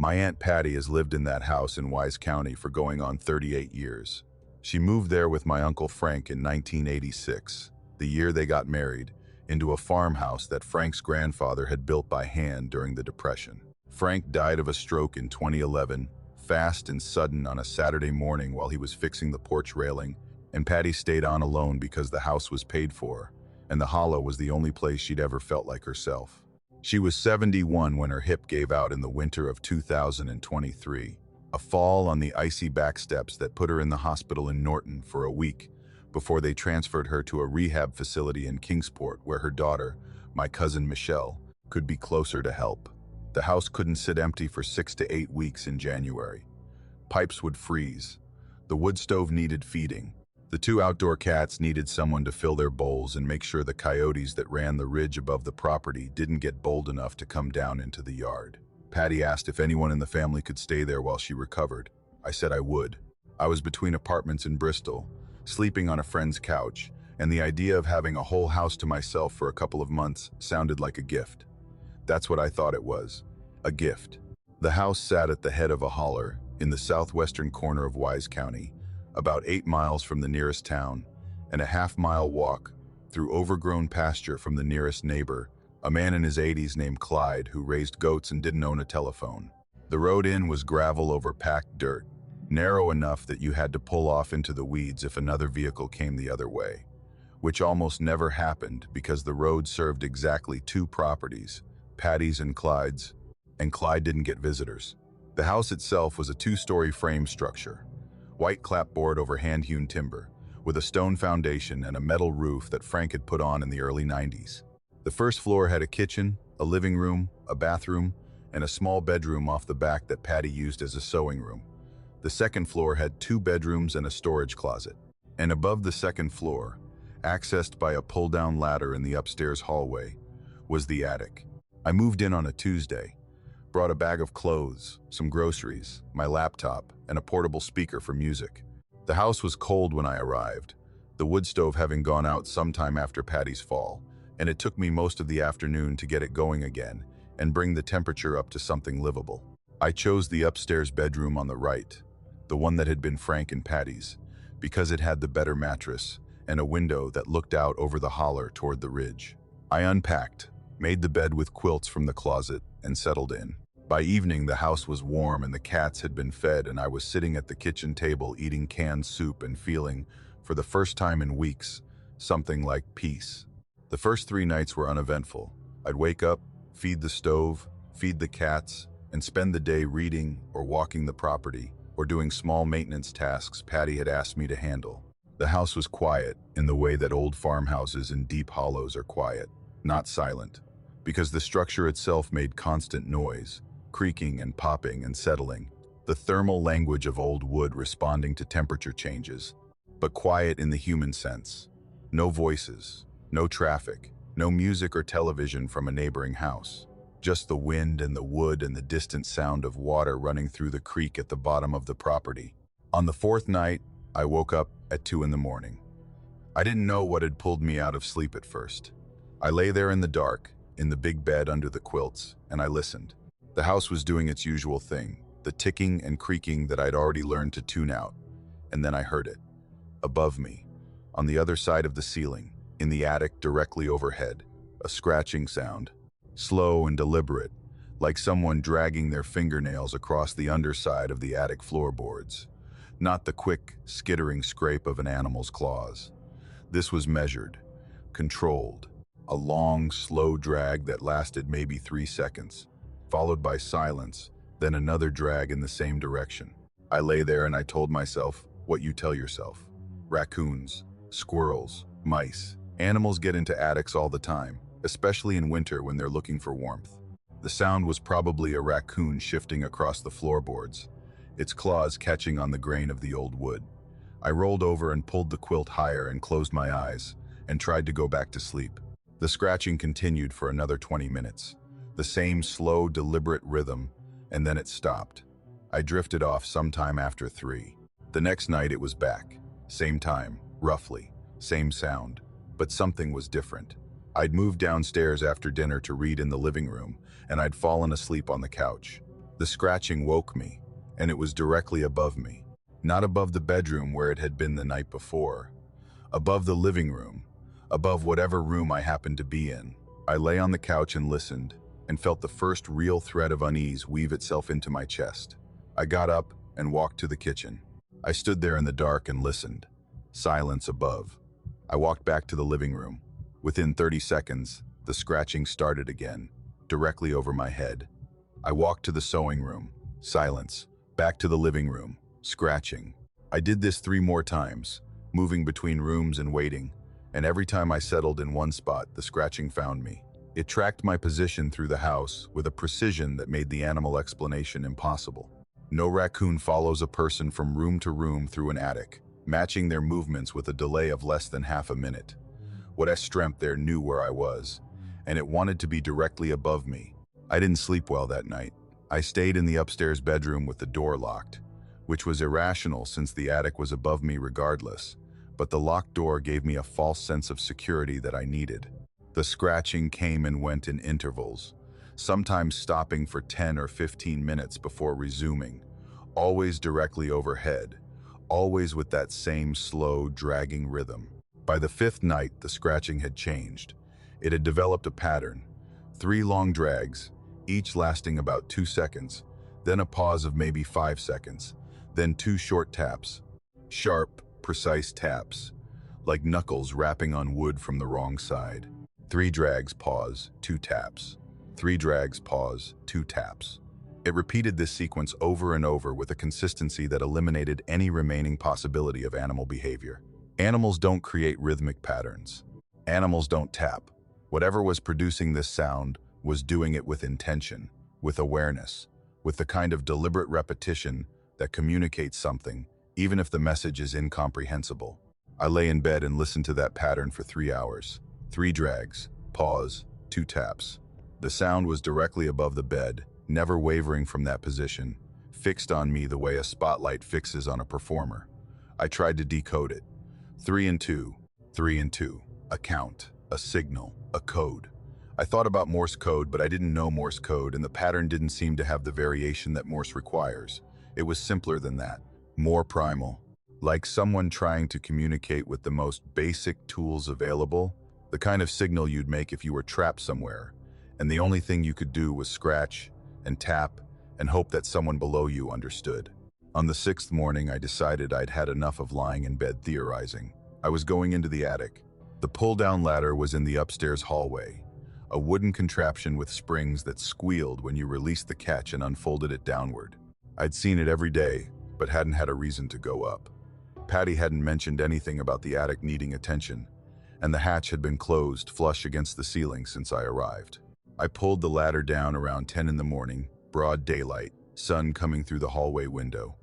My Aunt Patty has lived in that house in Wise County for going on 38 years. She moved there with my Uncle Frank in 1986, the year they got married, into a farmhouse that Frank's grandfather had built by hand during the Depression. Frank died of a stroke in 2011, fast and sudden on a Saturday morning while he was fixing the porch railing, and Patty stayed on alone because the house was paid for, and the hollow was the only place she'd ever felt like herself. She was 71 when her hip gave out in the winter of 2023, a fall on the icy back steps that put her in the hospital in Norton for a week before they transferred her to a rehab facility in Kingsport where her daughter, my cousin Michelle, could be closer to help. The house couldn't sit empty for 6 to 8 weeks in January. Pipes would freeze. The wood stove needed feeding. The 2 outdoor cats needed someone to fill their bowls and make sure the coyotes that ran the ridge above the property didn't get bold enough to come down into the yard. Patty asked if anyone in the family could stay there while she recovered. I said I would. I was between apartments in Bristol, sleeping on a friend's couch, and the idea of having a whole house to myself for a couple of months sounded like a gift. That's what I thought it was, a gift. The house sat at the head of a holler in the southwestern corner of Wise County, about 8 miles from the nearest town, and a half-mile walk through overgrown pasture from the nearest neighbor, a man in his 80s named Clyde who raised goats and didn't own a telephone. The road in was gravel over packed dirt, narrow enough that you had to pull off into the weeds if another vehicle came the other way, which almost never happened because the road served exactly 2 properties, Patty's and Clyde's, and Clyde didn't get visitors. The house itself was a 2-story frame structure, white clapboard over hand-hewn timber, with a stone foundation and a metal roof that Frank had put on in the early 90s. The first floor had a kitchen, a living room, a bathroom, and a small bedroom off the back that Patty used as a sewing room. The second floor had 2 bedrooms and a storage closet. And above the second floor, accessed by a pull-down ladder in the upstairs hallway, was the attic. I moved in on a Tuesday, brought a bag of clothes, some groceries, my laptop, and a portable speaker for music. The house was cold when I arrived, the wood stove having gone out sometime after Patty's fall, and it took me most of the afternoon to get it going again and bring the temperature up to something livable. I chose the upstairs bedroom on the right, the one that had been Frank and Patty's, because it had the better mattress and a window that looked out over the holler toward the ridge. I unpacked, made the bed with quilts from the closet, and settled in. By evening, the house was warm and the cats had been fed, and I was sitting at the kitchen table eating canned soup and feeling, for the first time in weeks, something like peace. The first 3 nights were uneventful. I'd wake up, feed the stove, feed the cats, and spend the day reading or walking the property or doing small maintenance tasks Patty had asked me to handle. The house was quiet in the way that old farmhouses in deep hollows are quiet, not silent, because the structure itself made constant noise, creaking and popping and settling, the thermal language of old wood responding to temperature changes, but quiet in the human sense. No voices, no traffic, no music or television from a neighboring house. Just the wind and the wood and the distant sound of water running through the creek at the bottom of the property. On the 4th night, I woke up at 2 in the morning. I didn't know what had pulled me out of sleep at first. I lay there in the dark, in the big bed under the quilts, and I listened. The house was doing its usual thing, the ticking and creaking that I'd already learned to tune out. And then I heard it. Above me, on the other side of the ceiling, in the attic directly overhead, a scratching sound. Slow and deliberate, like someone dragging their fingernails across the underside of the attic floorboards. Not the quick, skittering scrape of an animal's claws. This was measured, controlled, a long, slow drag that lasted maybe 3 seconds, followed by silence, then another drag in the same direction. I lay there and I told myself what you tell yourself. Raccoons, squirrels, mice. Animals get into attics all the time, especially in winter when they're looking for warmth. The sound was probably a raccoon shifting across the floorboards, its claws catching on the grain of the old wood. I rolled over and pulled the quilt higher and closed my eyes and tried to go back to sleep. The scratching continued for another 20 minutes, the same slow, deliberate rhythm, and then it stopped. I drifted off sometime after 3. The next night it was back. Same time, roughly, same sound, but something was different. I'd moved downstairs after dinner to read in the living room, and I'd fallen asleep on the couch. The scratching woke me, and it was directly above me. Not above the bedroom where it had been the night before. Above the living room. Above whatever room I happened to be in. I lay on the couch and listened, and felt the first real thread of unease weave itself into my chest. I got up and walked to the kitchen. I stood there in the dark and listened. Silence above. I walked back to the living room. Within 30 seconds, the scratching started again, directly over my head. I walked to the sewing room. Silence. Back to the living room. Scratching. I did this 3 more times, moving between rooms and waiting, and every time I settled in one spot, the scratching found me. It tracked my position through the house with a precision that made the animal explanation impossible. No raccoon follows a person from room to room through an attic, matching their movements with a delay of less than half a minute. What strength there knew where I was, and it wanted to be directly above me. I didn't sleep well that night. I stayed in the upstairs bedroom with the door locked, which was irrational since the attic was above me regardless, but the locked door gave me a false sense of security that I needed. The scratching came and went in intervals, sometimes stopping for 10 or 15 minutes before resuming, always directly overhead, always with that same slow, dragging rhythm. By the 5th night, the scratching had changed. It had developed a pattern. 3 long drags, each lasting about 2 seconds, then a pause of maybe 5 seconds, then 2 short taps. Sharp, precise taps, like knuckles rapping on wood from the wrong side. 3 drags, pause, 2 taps. 3 drags, pause, 2 taps. It repeated this sequence over and over with a consistency that eliminated any remaining possibility of animal behavior. Animals don't create rhythmic patterns. Animals don't tap. Whatever was producing this sound was doing it with intention, with awareness, with the kind of deliberate repetition that communicates something, even if the message is incomprehensible. I lay in bed and listened to that pattern for 3 hours. 3 drags, pause, 2 taps. The sound was directly above the bed, never wavering from that position, fixed on me the way a spotlight fixes on a performer. I tried to decode it. 3 and 2, 3 and 2, a count, a signal, a code. I thought about Morse code, but I didn't know Morse code, and the pattern didn't seem to have the variation that Morse requires. It was simpler than that, more primal. Like someone trying to communicate with the most basic tools available, the kind of signal you'd make if you were trapped somewhere, and the only thing you could do was scratch and tap and hope that someone below you understood. On the 6th morning, I decided I'd had enough of lying in bed theorizing. I was going into the attic. The pull-down ladder was in the upstairs hallway, a wooden contraption with springs that squealed when you released the catch and unfolded it downward. I'd seen it every day, but hadn't had a reason to go up. Patty hadn't mentioned anything about the attic needing attention, and the hatch had been closed flush against the ceiling since I arrived. I pulled the ladder down around 10 in the morning, broad daylight, sun coming through the hallway window.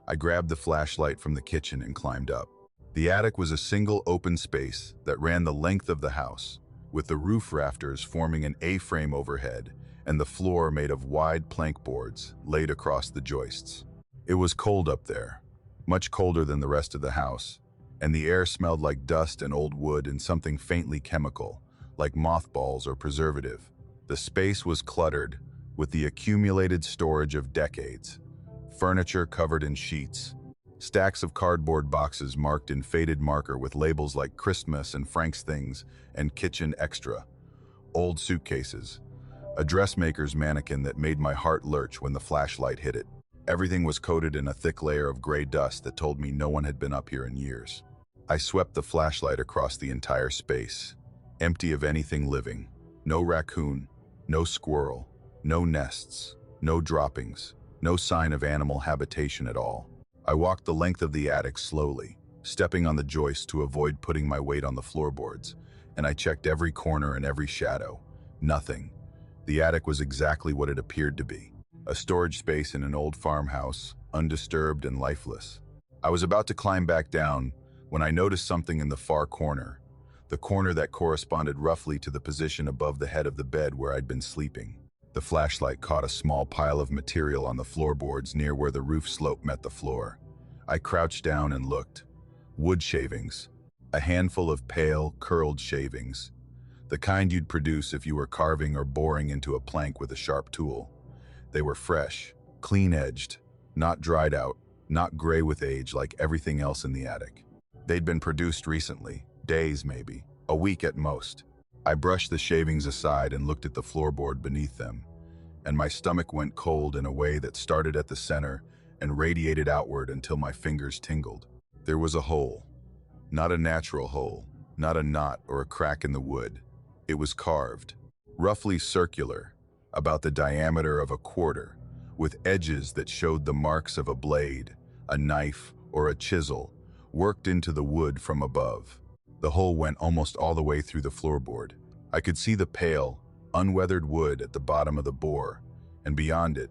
I grabbed the flashlight from the kitchen and climbed up. The attic was a single open space that ran the length of the house, with the roof rafters forming an A-frame overhead and the floor made of wide plank boards laid across the joists. It was cold up there, much colder than the rest of the house, and the air smelled like dust and old wood and something faintly chemical, like mothballs or preservative. The space was cluttered with the accumulated storage of decades. Furniture covered in sheets, stacks of cardboard boxes marked in faded marker with labels like Christmas and Frank's Things and Kitchen Extra, old suitcases, a dressmaker's mannequin that made my heart lurch when the flashlight hit it. Everything was coated in a thick layer of gray dust that told me no one had been up here in years. I swept the flashlight across the entire space, empty of anything living. No raccoon, no squirrel, no nests, no droppings, no sign of animal habitation at all. I walked the length of the attic slowly, stepping on the joists to avoid putting my weight on the floorboards, and I checked every corner and every shadow. Nothing. The attic was exactly what it appeared to be. A storage space in an old farmhouse, undisturbed and lifeless. I was about to climb back down when I noticed something in the far corner, the corner that corresponded roughly to the position above the head of the bed where I'd been sleeping. The flashlight caught a small pile of material on the floorboards near where the roof slope met the floor. I crouched down and looked. Wood shavings. A handful of pale, curled shavings. The kind you'd produce if you were carving or boring into a plank with a sharp tool. They were fresh, clean-edged, not dried out, not gray with age like everything else in the attic. They'd been produced recently, days maybe, a week at most. I brushed the shavings aside and looked at the floorboard beneath them, and my stomach went cold in a way that started at the center and radiated outward until my fingers tingled. There was a hole. Not a natural hole, not a knot or a crack in the wood. It was carved, roughly circular, about the diameter of a quarter, with edges that showed the marks of a blade, a knife, or a chisel, worked into the wood from above. The hole went almost all the way through the floorboard. I could see the pale, unweathered wood at the bottom of the bore, and beyond it,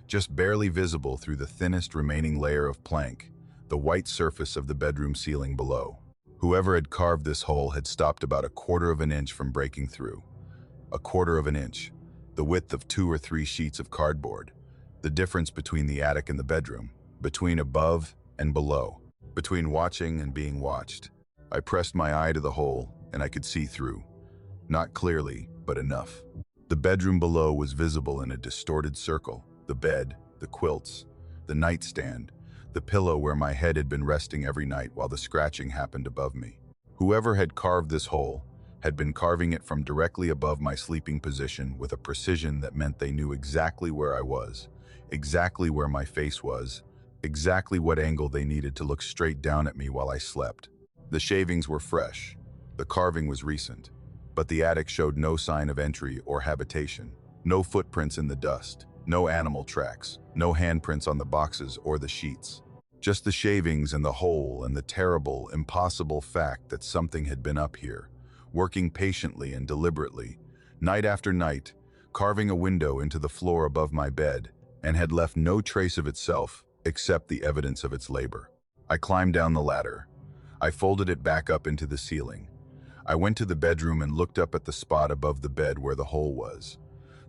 just barely visible through the thinnest remaining layer of plank, the white surface of the bedroom ceiling below. Whoever had carved this hole had stopped about a quarter of an inch from breaking through. A quarter of an inch, the width of 2 or 3 sheets of cardboard, the difference between the attic and the bedroom, between above and below, between watching and being watched. I pressed my eye to the hole, and I could see through. Not clearly, but enough. The bedroom below was visible in a distorted circle. The bed, the quilts, the nightstand, the pillow where my head had been resting every night while the scratching happened above me. Whoever had carved this hole had been carving it from directly above my sleeping position with a precision that meant they knew exactly where I was, exactly where my face was, exactly what angle they needed to look straight down at me while I slept. The shavings were fresh, the carving was recent, but the attic showed no sign of entry or habitation, no footprints in the dust, no animal tracks, no handprints on the boxes or the sheets. Just the shavings and the hole and the terrible, impossible fact that something had been up here, working patiently and deliberately, night after night, carving a window into the floor above my bed, and had left no trace of itself except the evidence of its labor. I climbed down the ladder. I folded it back up into the ceiling. I went to the bedroom and looked up at the spot above the bed where the hole was.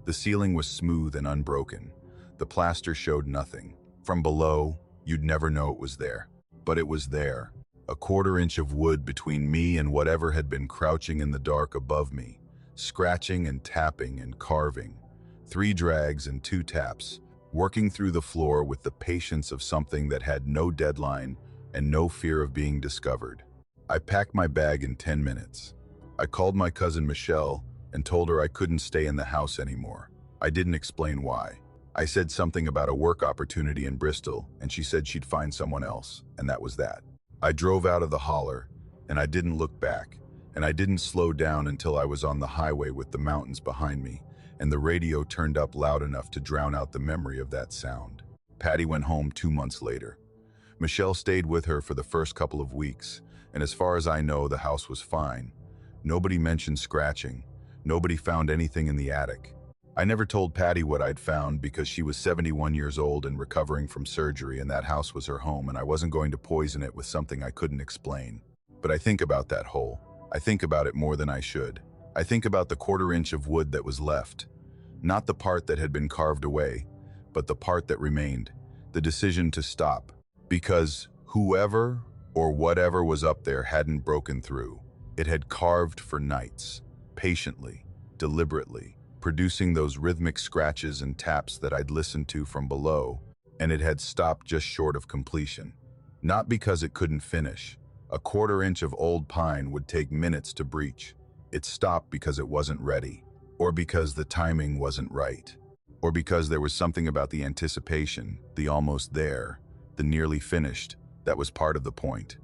The ceiling was smooth and unbroken. The plaster showed nothing. From below, you'd never know it was there. But it was there. A quarter inch of wood between me and whatever had been crouching in the dark above me, scratching and tapping and carving. 3 drags and 2 taps, working through the floor with the patience of something that had no deadline and no fear of being discovered. I packed my bag in 10 minutes. I called my cousin Michelle and told her I couldn't stay in the house anymore. I didn't explain why. I said something about a work opportunity in Bristol, and she said she'd find someone else, and that was that. I drove out of the holler, and I didn't look back, and I didn't slow down until I was on the highway with the mountains behind me, and the radio turned up loud enough to drown out the memory of that sound. Patty went home 2 months later. Michelle stayed with her for the first couple of weeks, and as far as I know, the house was fine. Nobody mentioned scratching. Nobody found anything in the attic. I never told Patty what I'd found because she was 71 years old and recovering from surgery, and that house was her home, and I wasn't going to poison it with something I couldn't explain. But I think about that hole. I think about it more than I should. I think about the quarter inch of wood that was left. Not the part that had been carved away, but the part that remained. The decision to stop. Because whoever or whatever was up there hadn't broken through. It had carved for nights, patiently, deliberately, producing those rhythmic scratches and taps that I'd listened to from below, and it had stopped just short of completion. Not because it couldn't finish. A quarter inch of old pine would take minutes to breach. It stopped because it wasn't ready, or because the timing wasn't right, or because there was something about the anticipation, the almost there, the nearly finished, that was part of the point.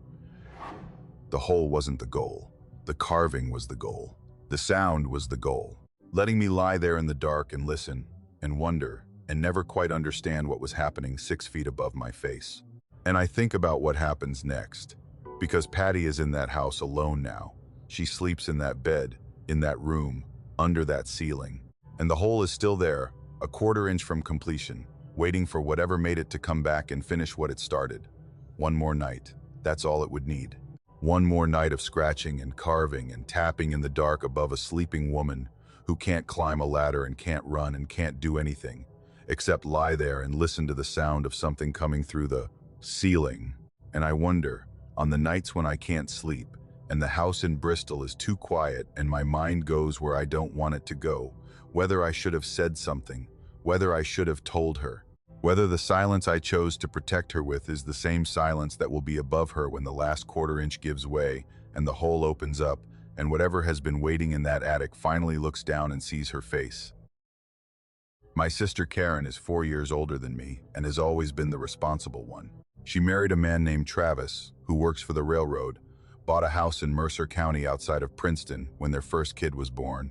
The hole wasn't the goal. The carving was the goal. The sound was the goal. Letting me lie there in the dark and listen and wonder and never quite understand what was happening 6 feet above my face. And I think about what happens next, because Patty is in that house alone now. She sleeps in that bed, in that room, under that ceiling. And the hole is still there, a quarter inch from completion, waiting for whatever made it to come back and finish what it started. One more night, that's all it would need. One more night of scratching and carving and tapping in the dark above a sleeping woman who can't climb a ladder and can't run and can't do anything, except lie there and listen to the sound of something coming through the ceiling. And I wonder, on the nights when I can't sleep, and the house in Bristol is too quiet and my mind goes where I don't want it to go, whether I should have said something, whether I should have told her, whether the silence I chose to protect her with is the same silence that will be above her when the last quarter-inch gives way and the hole opens up and whatever has been waiting in that attic finally looks down and sees her face. My sister Karen is 4 years older than me and has always been the responsible one. She married a man named Travis, who works for the railroad, bought a house in Mercer County outside of Princeton when their first kid was born,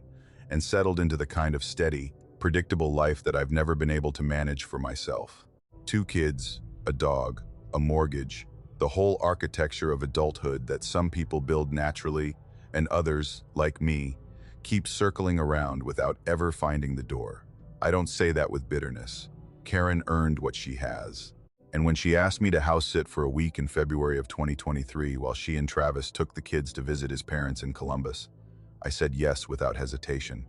and settled into the kind of steady, predictable life that I've never been able to manage for myself. 2 kids, a dog, a mortgage, the whole architecture of adulthood that some people build naturally and others, like me, keep circling around without ever finding the door. I don't say that with bitterness. Karen earned what she has. And when she asked me to house sit for a week in February of 2023 while she and Travis took the kids to visit his parents in Columbus, I said yes without hesitation.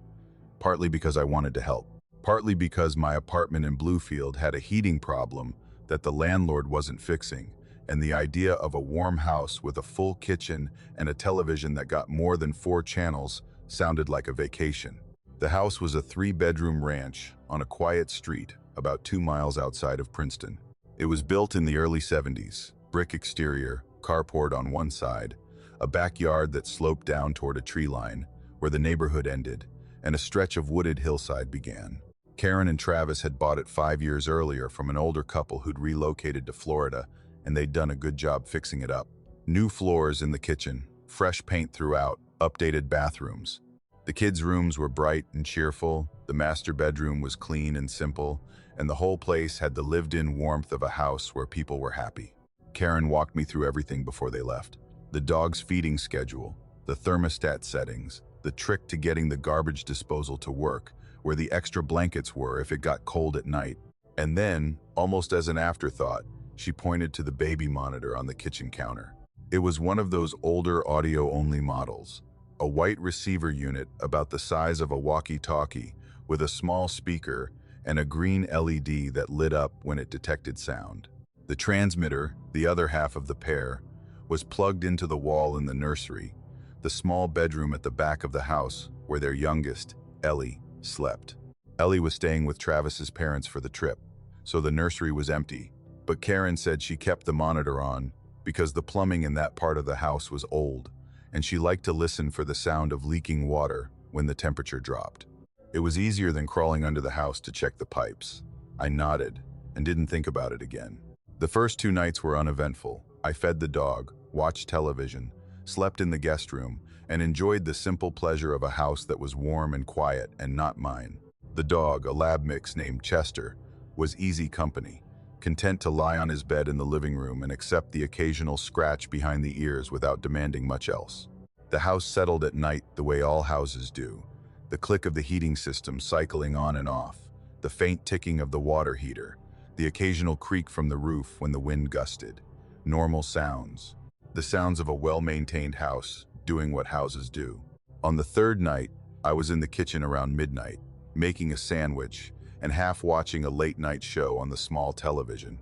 Partly because I wanted to help. Partly because my apartment in Bluefield had a heating problem that the landlord wasn't fixing, and the idea of a warm house with a full kitchen and a television that got more than 4 channels sounded like a vacation. The house was a 3-bedroom ranch on a quiet street about 2 miles outside of Princeton. It was built in the early 70s, brick exterior, carport on one side, a backyard that sloped down toward a tree line where the neighborhood ended, and a stretch of wooded hillside began. Karen and Travis had bought it 5 years earlier from an older couple who'd relocated to Florida, and they'd done a good job fixing it up. New floors in the kitchen, fresh paint throughout, updated bathrooms. The kids' rooms were bright and cheerful, the master bedroom was clean and simple, and the whole place had the lived-in warmth of a house where people were happy. Karen walked me through everything before they left. The dog's feeding schedule, the thermostat settings, the trick to getting the garbage disposal to work, where the extra blankets were if it got cold at night. And then, almost as an afterthought, she pointed to the baby monitor on the kitchen counter. It was one of those older audio-only models, a white receiver unit about the size of a walkie-talkie with a small speaker and a green LED that lit up when it detected sound. The transmitter, the other half of the pair, was plugged into the wall in the nursery, the small bedroom at the back of the house where their youngest, Ellie, slept. Ellie was staying with Travis's parents for the trip, so the nursery was empty, but Karen said she kept the monitor on because the plumbing in that part of the house was old, and she liked to listen for the sound of leaking water when the temperature dropped. It was easier than crawling under the house to check the pipes. I nodded and didn't think about it again. The first 2 nights were uneventful. I fed the dog, watched television, slept in the guest room, and enjoyed the simple pleasure of a house that was warm and quiet and not mine. The dog, a lab mix named Chester, was easy company, content to lie on his bed in the living room and accept the occasional scratch behind the ears without demanding much else. The house settled at night the way all houses do. The click of the heating system cycling on and off, the faint ticking of the water heater, the occasional creak from the roof when the wind gusted. Normal sounds. The sounds of a well-maintained house doing what houses do. On the 3rd night, I was in the kitchen around midnight, making a sandwich and half watching a late-night show on the small television.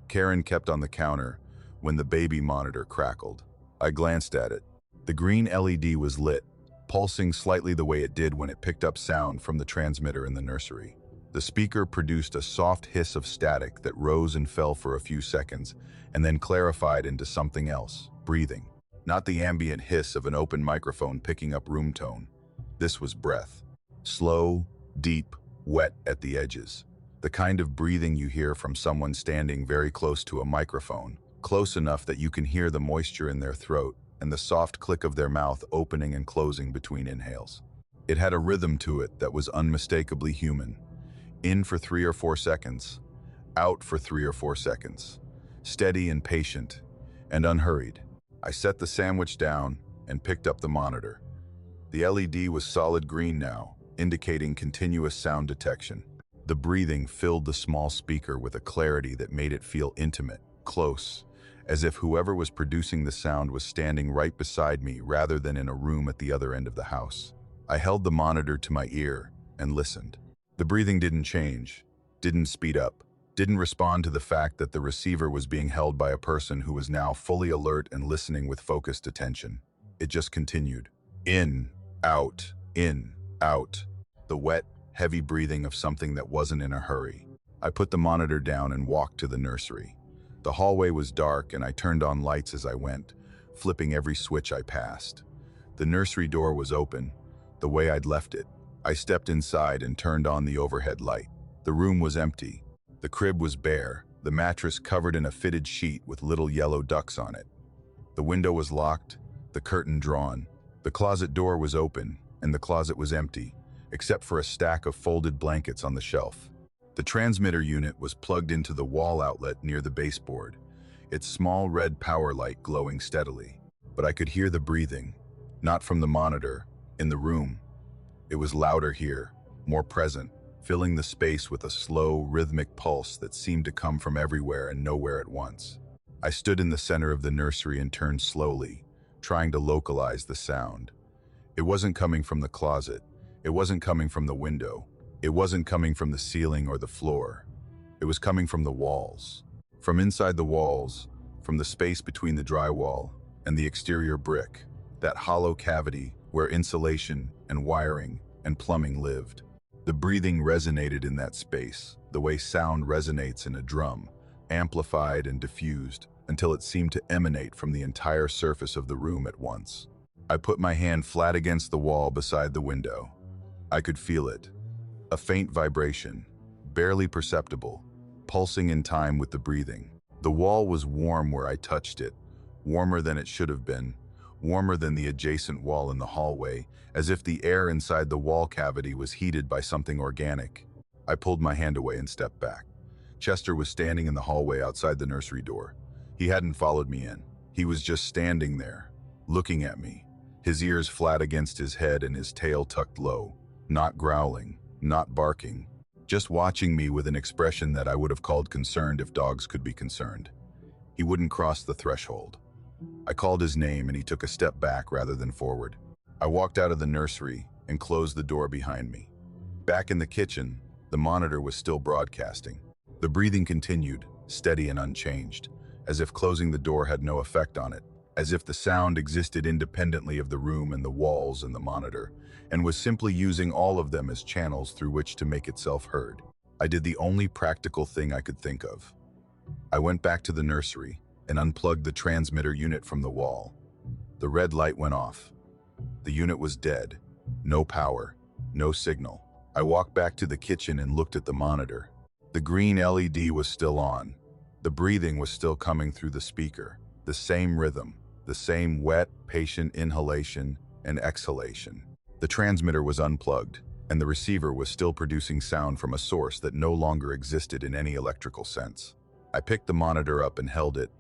Karen kept on the counter when the baby monitor crackled. I glanced at it. The green LED was lit, pulsing slightly the way it did when it picked up sound from the transmitter in the nursery. The speaker produced a soft hiss of static that rose and fell for a few seconds and then clarified into something else, breathing. Not the ambient hiss of an open microphone picking up room tone. This was breath. Slow, deep, wet at the edges. The kind of breathing you hear from someone standing very close to a microphone, close enough that you can hear the moisture in their throat and the soft click of their mouth opening and closing between inhales. It had a rhythm to it that was unmistakably human. In for 3 or 4 seconds, out for 3 or 4 seconds. Steady and patient, and unhurried. I set the sandwich down and picked up the monitor. The LED was solid green now, indicating continuous sound detection. The breathing filled the small speaker with a clarity that made it feel intimate, close, as if whoever was producing the sound was standing right beside me rather than in a room at the other end of the house. I held the monitor to my ear and listened. The breathing didn't change, didn't speed up, didn't respond to the fact that the receiver was being held by a person who was now fully alert and listening with focused attention. It just continued. In, out, in, out. The wet, heavy breathing of something that wasn't in a hurry. I put the monitor down and walked to the nursery. The hallway was dark and I turned on lights as I went, flipping every switch I passed. The nursery door was open, the way I'd left it. I stepped inside and turned on the overhead light. The room was empty. The crib was bare, the mattress covered in a fitted sheet with little yellow ducks on it. The window was locked, the curtain drawn. The closet door was open, and the closet was empty, except for a stack of folded blankets on the shelf. The transmitter unit was plugged into the wall outlet near the baseboard, its small red power light glowing steadily. But I could hear the breathing, not from the monitor, in the room. It was louder here, more present, filling the space with a slow, rhythmic pulse that seemed to come from everywhere and nowhere at once. I stood in the center of the nursery and turned slowly, trying to localize the sound. It wasn't coming from the closet. It wasn't coming from the window. It wasn't coming from the ceiling or the floor. It was coming from the walls. From inside the walls, from the space between the drywall and the exterior brick, that hollow cavity where insulation and wiring and plumbing lived. The breathing resonated in that space, the way sound resonates in a drum, amplified and diffused until it seemed to emanate from the entire surface of the room at once. I put my hand flat against the wall beside the window. I could feel it. A faint vibration, barely perceptible, pulsing in time with the breathing. The wall was warm where I touched it, warmer than it should have been, warmer than the adjacent wall in the hallway, as if the air inside the wall cavity was heated by something organic. I pulled my hand away and stepped back. Chester was standing in the hallway outside the nursery door. He hadn't followed me in. He was just standing there, looking at me, his ears flat against his head and his tail tucked low, not growling, not barking, just watching me with an expression that I would have called concerned if dogs could be concerned. He wouldn't cross the threshold. I called his name and he took a step back rather than forward. I walked out of the nursery and closed the door behind me. Back in the kitchen, the monitor was still broadcasting. The breathing continued, steady and unchanged, as if closing the door had no effect on it, as if the sound existed independently of the room and the walls and the monitor, and was simply using all of them as channels through which to make itself heard. I did the only practical thing I could think of. I went back to the nursery and unplugged the transmitter unit from the wall. The red light went off. The unit was dead. No power, no signal. I walked back to the kitchen and looked at the monitor. The green LED was still on. The breathing was still coming through the speaker. The same rhythm, the same wet, patient inhalation and exhalation. The transmitter was unplugged, and the receiver was still producing sound from a source that no longer existed in any electrical sense. I picked the monitor up and held it,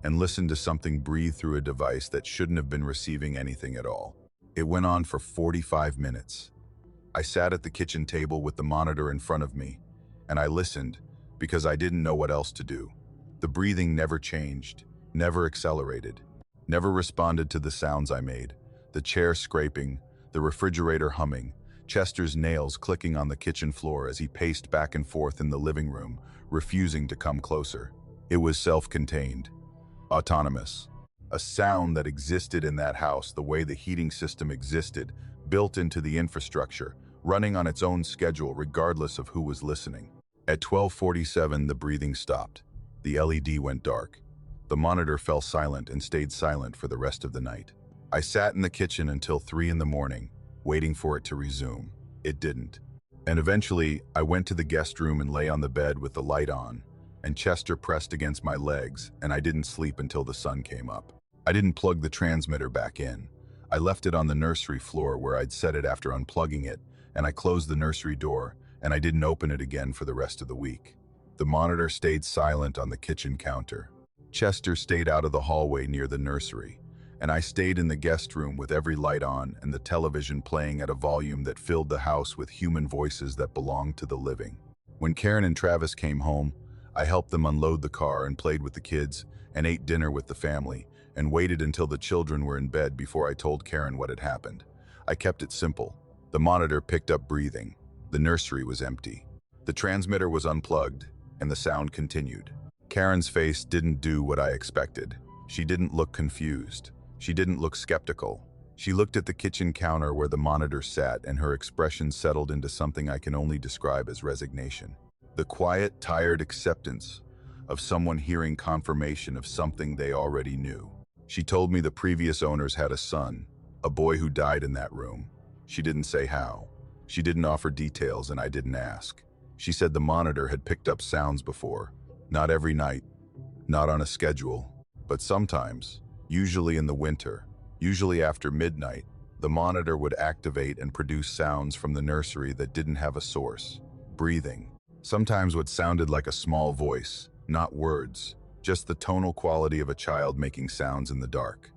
and listened to something breathe through a device that shouldn't have been receiving anything at all. It went on for 45 minutes. I sat at the kitchen table with the monitor in front of me, and I listened because I didn't know what else to do. The breathing never changed, never accelerated, never responded to the sounds I made. The chair scraping, the refrigerator humming, Chester's nails clicking on the kitchen floor as he paced back and forth in the living room, refusing to come closer. It was self-contained, autonomous, a sound that existed in that house the way the heating system existed, built into the infrastructure, running on its own schedule regardless of who was listening. At 12:47, the breathing stopped. The LED went dark. The monitor fell silent and stayed silent for the rest of the night. I sat in the kitchen until 3 in the morning, waiting for it to resume. It didn't. And eventually, I went to the guest room and lay on the bed with the light on, and Chester pressed against my legs, and I didn't sleep until the sun came up. I didn't plug the transmitter back in. I left it on the nursery floor where I'd set it after unplugging it, and I closed the nursery door, and I didn't open it again for the rest of the week. The monitor stayed silent on the kitchen counter. Chester stayed out of the hallway near the nursery, and I stayed in the guest room with every light on and the television playing at a volume that filled the house with human voices that belonged to the living. When Karen and Travis came home, I helped them unload the car and played with the kids and ate dinner with the family and waited until the children were in bed before I told Karen what had happened. I kept it simple. The monitor picked up breathing. The nursery was empty. The transmitter was unplugged, and the sound continued. Karen's face didn't do what I expected. She didn't look confused. She didn't look skeptical. She looked at the kitchen counter where the monitor sat, and her expression settled into something I can only describe as resignation. The quiet, tired acceptance of someone hearing confirmation of something they already knew. She told me the previous owners had a son, a boy who died in that room. She didn't say how. She didn't offer details, and I didn't ask. She said the monitor had picked up sounds before. Not every night, not on a schedule, but sometimes, usually in the winter, usually after midnight, the monitor would activate and produce sounds from the nursery that didn't have a source. Breathing. Sometimes what sounded like a small voice, not words, just the tonal quality of a child making sounds in the dark.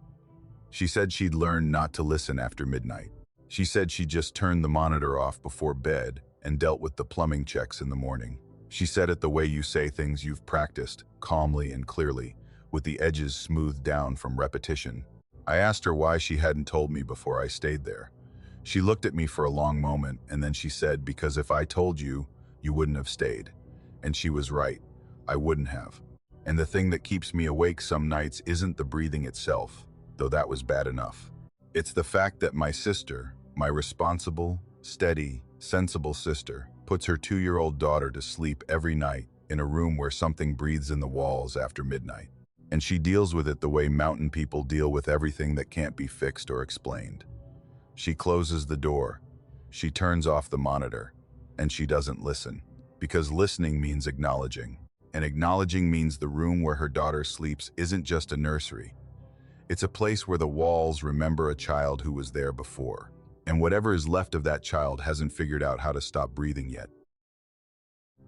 She said she'd learned not to listen after midnight. She said she just turned the monitor off before bed and dealt with the plumbing checks in the morning. She said it the way you say things you've practiced, calmly and clearly, with the edges smoothed down from repetition. I asked her why she hadn't told me before I stayed there. She looked at me for a long moment, and then she said, because if I told you, you wouldn't have stayed. And she was right. I wouldn't have. And the thing that keeps me awake some nights isn't the breathing itself, though that was bad enough. It's the fact that my sister, my responsible, steady, sensible sister, puts her 2-year-old daughter to sleep every night in a room where something breathes in the walls after midnight. And she deals with it the way mountain people deal with everything that can't be fixed or explained. She closes the door, she turns off the monitor, and she doesn't listen. Because listening means acknowledging. And acknowledging means the room where her daughter sleeps isn't just a nursery. It's a place where the walls remember a child who was there before. And whatever is left of that child hasn't figured out how to stop breathing yet.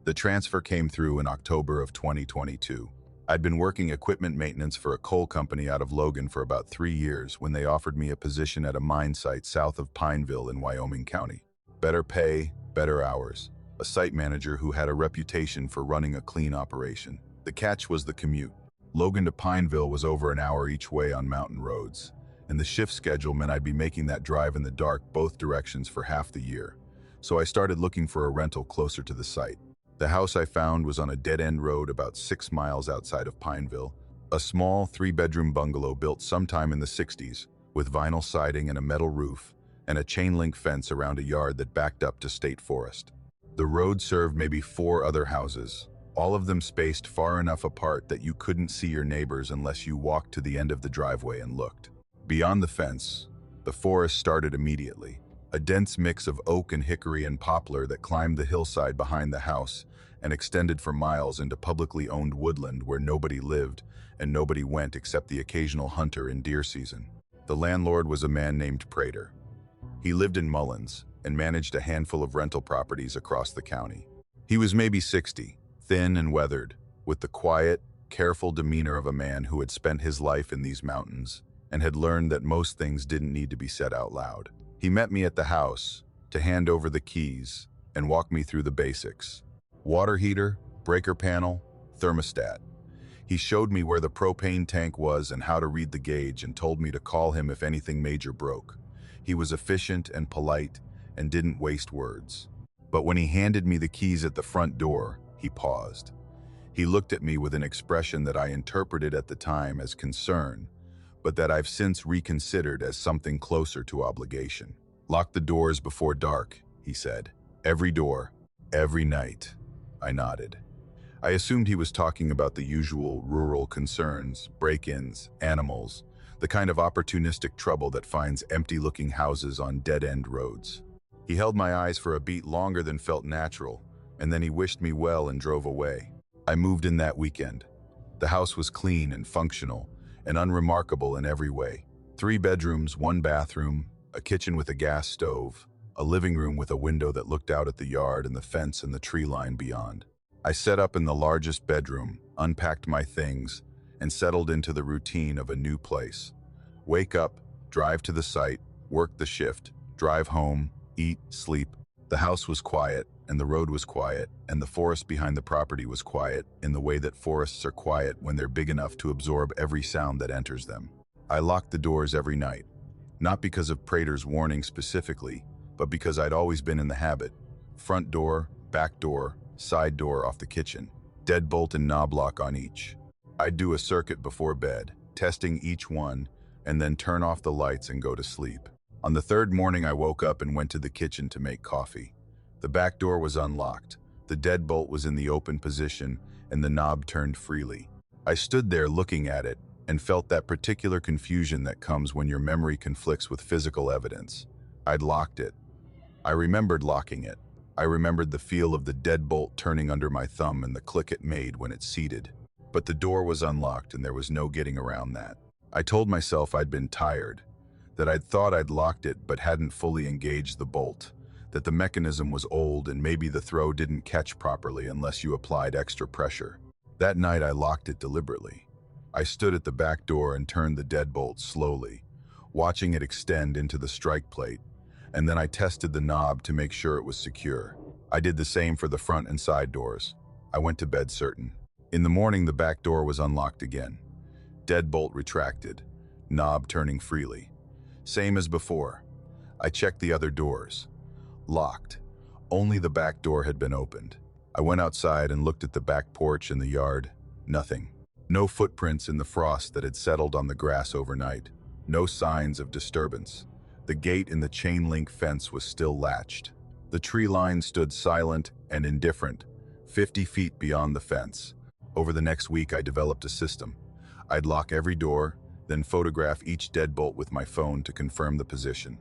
The transfer came through in October of 2022. I'd been working equipment maintenance for a coal company out of Logan for about 3 years when they offered me a position at a mine site south of Pineville in Wyoming County. Better pay, better hours. A site manager who had a reputation for running a clean operation. The catch was the commute. Logan to Pineville was over an hour each way on mountain roads, and the shift schedule meant I'd be making that drive in the dark both directions for half the year. So I started looking for a rental closer to the site. The house I found was on a dead-end road about 6 miles outside of Pineville, a small 3-bedroom bungalow built sometime in the 60s, with vinyl siding and a metal roof, and a chain-link fence around a yard that backed up to state forest. The road served maybe 4 other houses, all of them spaced far enough apart that you couldn't see your neighbors unless you walked to the end of the driveway and looked. Beyond the fence, the forest started immediately. A dense mix of oak and hickory and poplar that climbed the hillside behind the house and extended for miles into publicly owned woodland where nobody lived and nobody went except the occasional hunter in deer season. The landlord was a man named Prater. He lived in Mullins and managed a handful of rental properties across the county. He was maybe 60, thin and weathered, with the quiet, careful demeanor of a man who had spent his life in these mountains and had learned that most things didn't need to be said out loud. He met me at the house to hand over the keys and walk me through the basics. Water heater, breaker panel, thermostat. He showed me where the propane tank was and how to read the gauge and told me to call him if anything major broke. He was efficient and polite and didn't waste words. But when he handed me the keys at the front door, he paused. He looked at me with an expression that I interpreted at the time as concern, but that I've since reconsidered as something closer to obligation. Lock the doors before dark, he said. Every door, every night. I nodded. I assumed he was talking about the usual rural concerns, break-ins, animals, the kind of opportunistic trouble that finds empty-looking houses on dead-end roads. He held my eyes for a beat longer than felt natural, and then he wished me well and drove away. I moved in that weekend. The house was clean and functional, and unremarkable in every way. 3 bedrooms, 1 bathroom, a kitchen with a gas stove, a living room with a window that looked out at the yard and the fence and the tree line beyond. I set up in the largest bedroom, unpacked my things, and settled into the routine of a new place. Wake up, drive to the site, work the shift, drive home, eat, sleep. The house was quiet, and the road was quiet, and the forest behind the property was quiet in the way that forests are quiet when they're big enough to absorb every sound that enters them. I locked the doors every night, not because of Prater's warning specifically, but because I'd always been in the habit. Front door, back door, side door off the kitchen, deadbolt and knob lock on each. I'd do a circuit before bed, testing each one, and then turn off the lights and go to sleep. On the third morning, I woke up and went to the kitchen to make coffee. The back door was unlocked. The deadbolt was in the open position, and the knob turned freely. I stood there looking at it and felt that particular confusion that comes when your memory conflicts with physical evidence. I'd locked it. I remembered locking it. I remembered the feel of the deadbolt turning under my thumb and the click it made when it seated. But the door was unlocked and there was no getting around that. I told myself I'd been tired, that I'd thought I'd locked it but hadn't fully engaged the bolt, that the mechanism was old and maybe the throw didn't catch properly unless you applied extra pressure. That night I locked it deliberately. I stood at the back door and turned the deadbolt slowly, watching it extend into the strike plate, and then I tested the knob to make sure it was secure. I did the same for the front and side doors. I went to bed certain. In the morning, the back door was unlocked again. Deadbolt retracted, knob turning freely. Same as before. I checked the other doors. Locked. Only the back door had been opened. I went outside and looked at the back porch and the yard. Nothing. No footprints in the frost that had settled on the grass overnight. No signs of disturbance. The gate in the chain-link fence was still latched. The tree line stood silent and indifferent, 50 feet beyond the fence. Over the next week, I developed a system. I'd lock every door, then photograph each deadbolt with my phone to confirm the position.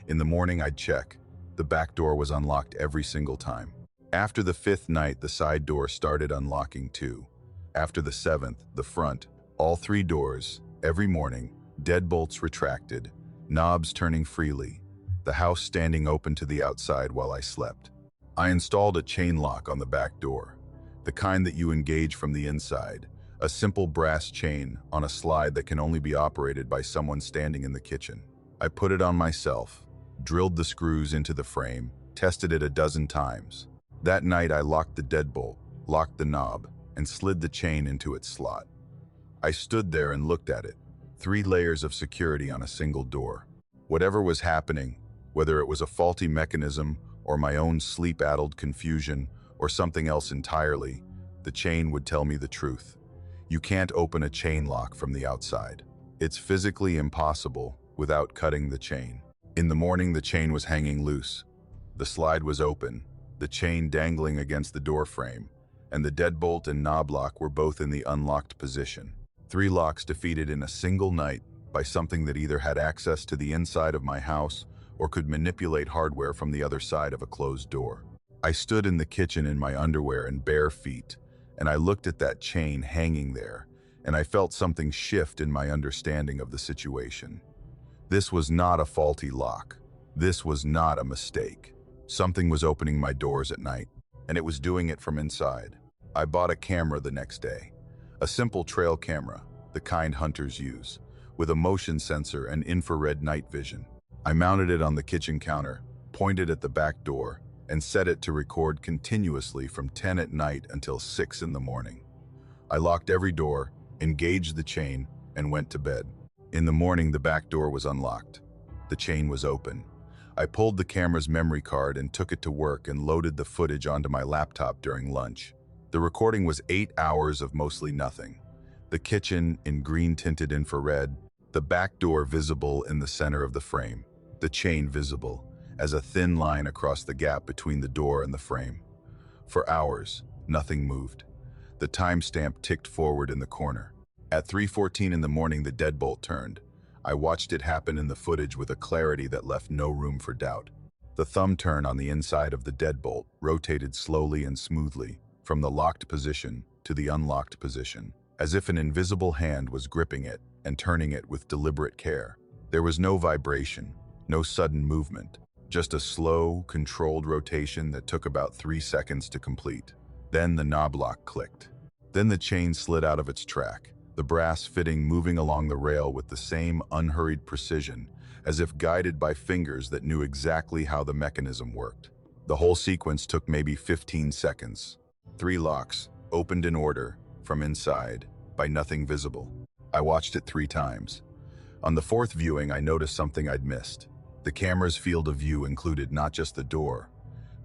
In the morning, I'd check. The back door was unlocked every single time. After the 5th night, the side door started unlocking too. After the 7th, the front, all 3 doors, every morning, deadbolts retracted, knobs turning freely, the house standing open to the outside while I slept. I installed a chain lock on the back door, the kind that you engage from the inside, a simple brass chain on a slide that can only be operated by someone standing in the kitchen. I put it on myself, drilled the screws into the frame, tested it a dozen times. That night I locked the deadbolt, locked the knob, and slid the chain into its slot. I stood there and looked at it. 3 layers of security on a single door. Whatever was happening, whether it was a faulty mechanism or my own sleep-addled confusion or something else entirely, the chain would tell me the truth. You can't open a chain lock from the outside. It's physically impossible without cutting the chain. In the morning, the chain was hanging loose. The slide was open, the chain dangling against the door frame, and the deadbolt and knob lock were both in the unlocked position. 3 locks defeated in a single night by something that either had access to the inside of my house or could manipulate hardware from the other side of a closed door. I stood in the kitchen in my underwear and bare feet, and I looked at that chain hanging there, and I felt something shift in my understanding of the situation. This was not a faulty lock. This was not a mistake. Something was opening my doors at night, and it was doing it from inside. I bought a camera the next day. A simple trail camera, the kind hunters use, with a motion sensor and infrared night vision. I mounted it on the kitchen counter, pointed at the back door, and set it to record continuously from 10 at night until 6 in the morning. I locked every door, engaged the chain, and went to bed. In the morning, the back door was unlocked. The chain was open. I pulled the camera's memory card and took it to work and loaded the footage onto my laptop during lunch. The recording was 8 hours of mostly nothing. The kitchen in green-tinted infrared, the back door visible in the center of the frame, the chain visible as a thin line across the gap between the door and the frame. For hours, nothing moved. The timestamp ticked forward in the corner. At 3:14 in the morning, the deadbolt turned. I watched it happen in the footage with a clarity that left no room for doubt. The thumb turn on the inside of the deadbolt rotated slowly and smoothly, from the locked position to the unlocked position, as if an invisible hand was gripping it and turning it with deliberate care. There was no vibration, no sudden movement, just a slow, controlled rotation that took about 3 seconds to complete. Then the knob lock clicked. Then the chain slid out of its track, the brass fitting moving along the rail with the same unhurried precision, as if guided by fingers that knew exactly how the mechanism worked. The whole sequence took maybe 15 seconds. 3 locks, opened in order, from inside, by nothing visible. I watched it 3 times. On the 4th viewing, I noticed something I'd missed. The camera's field of view included not just the door,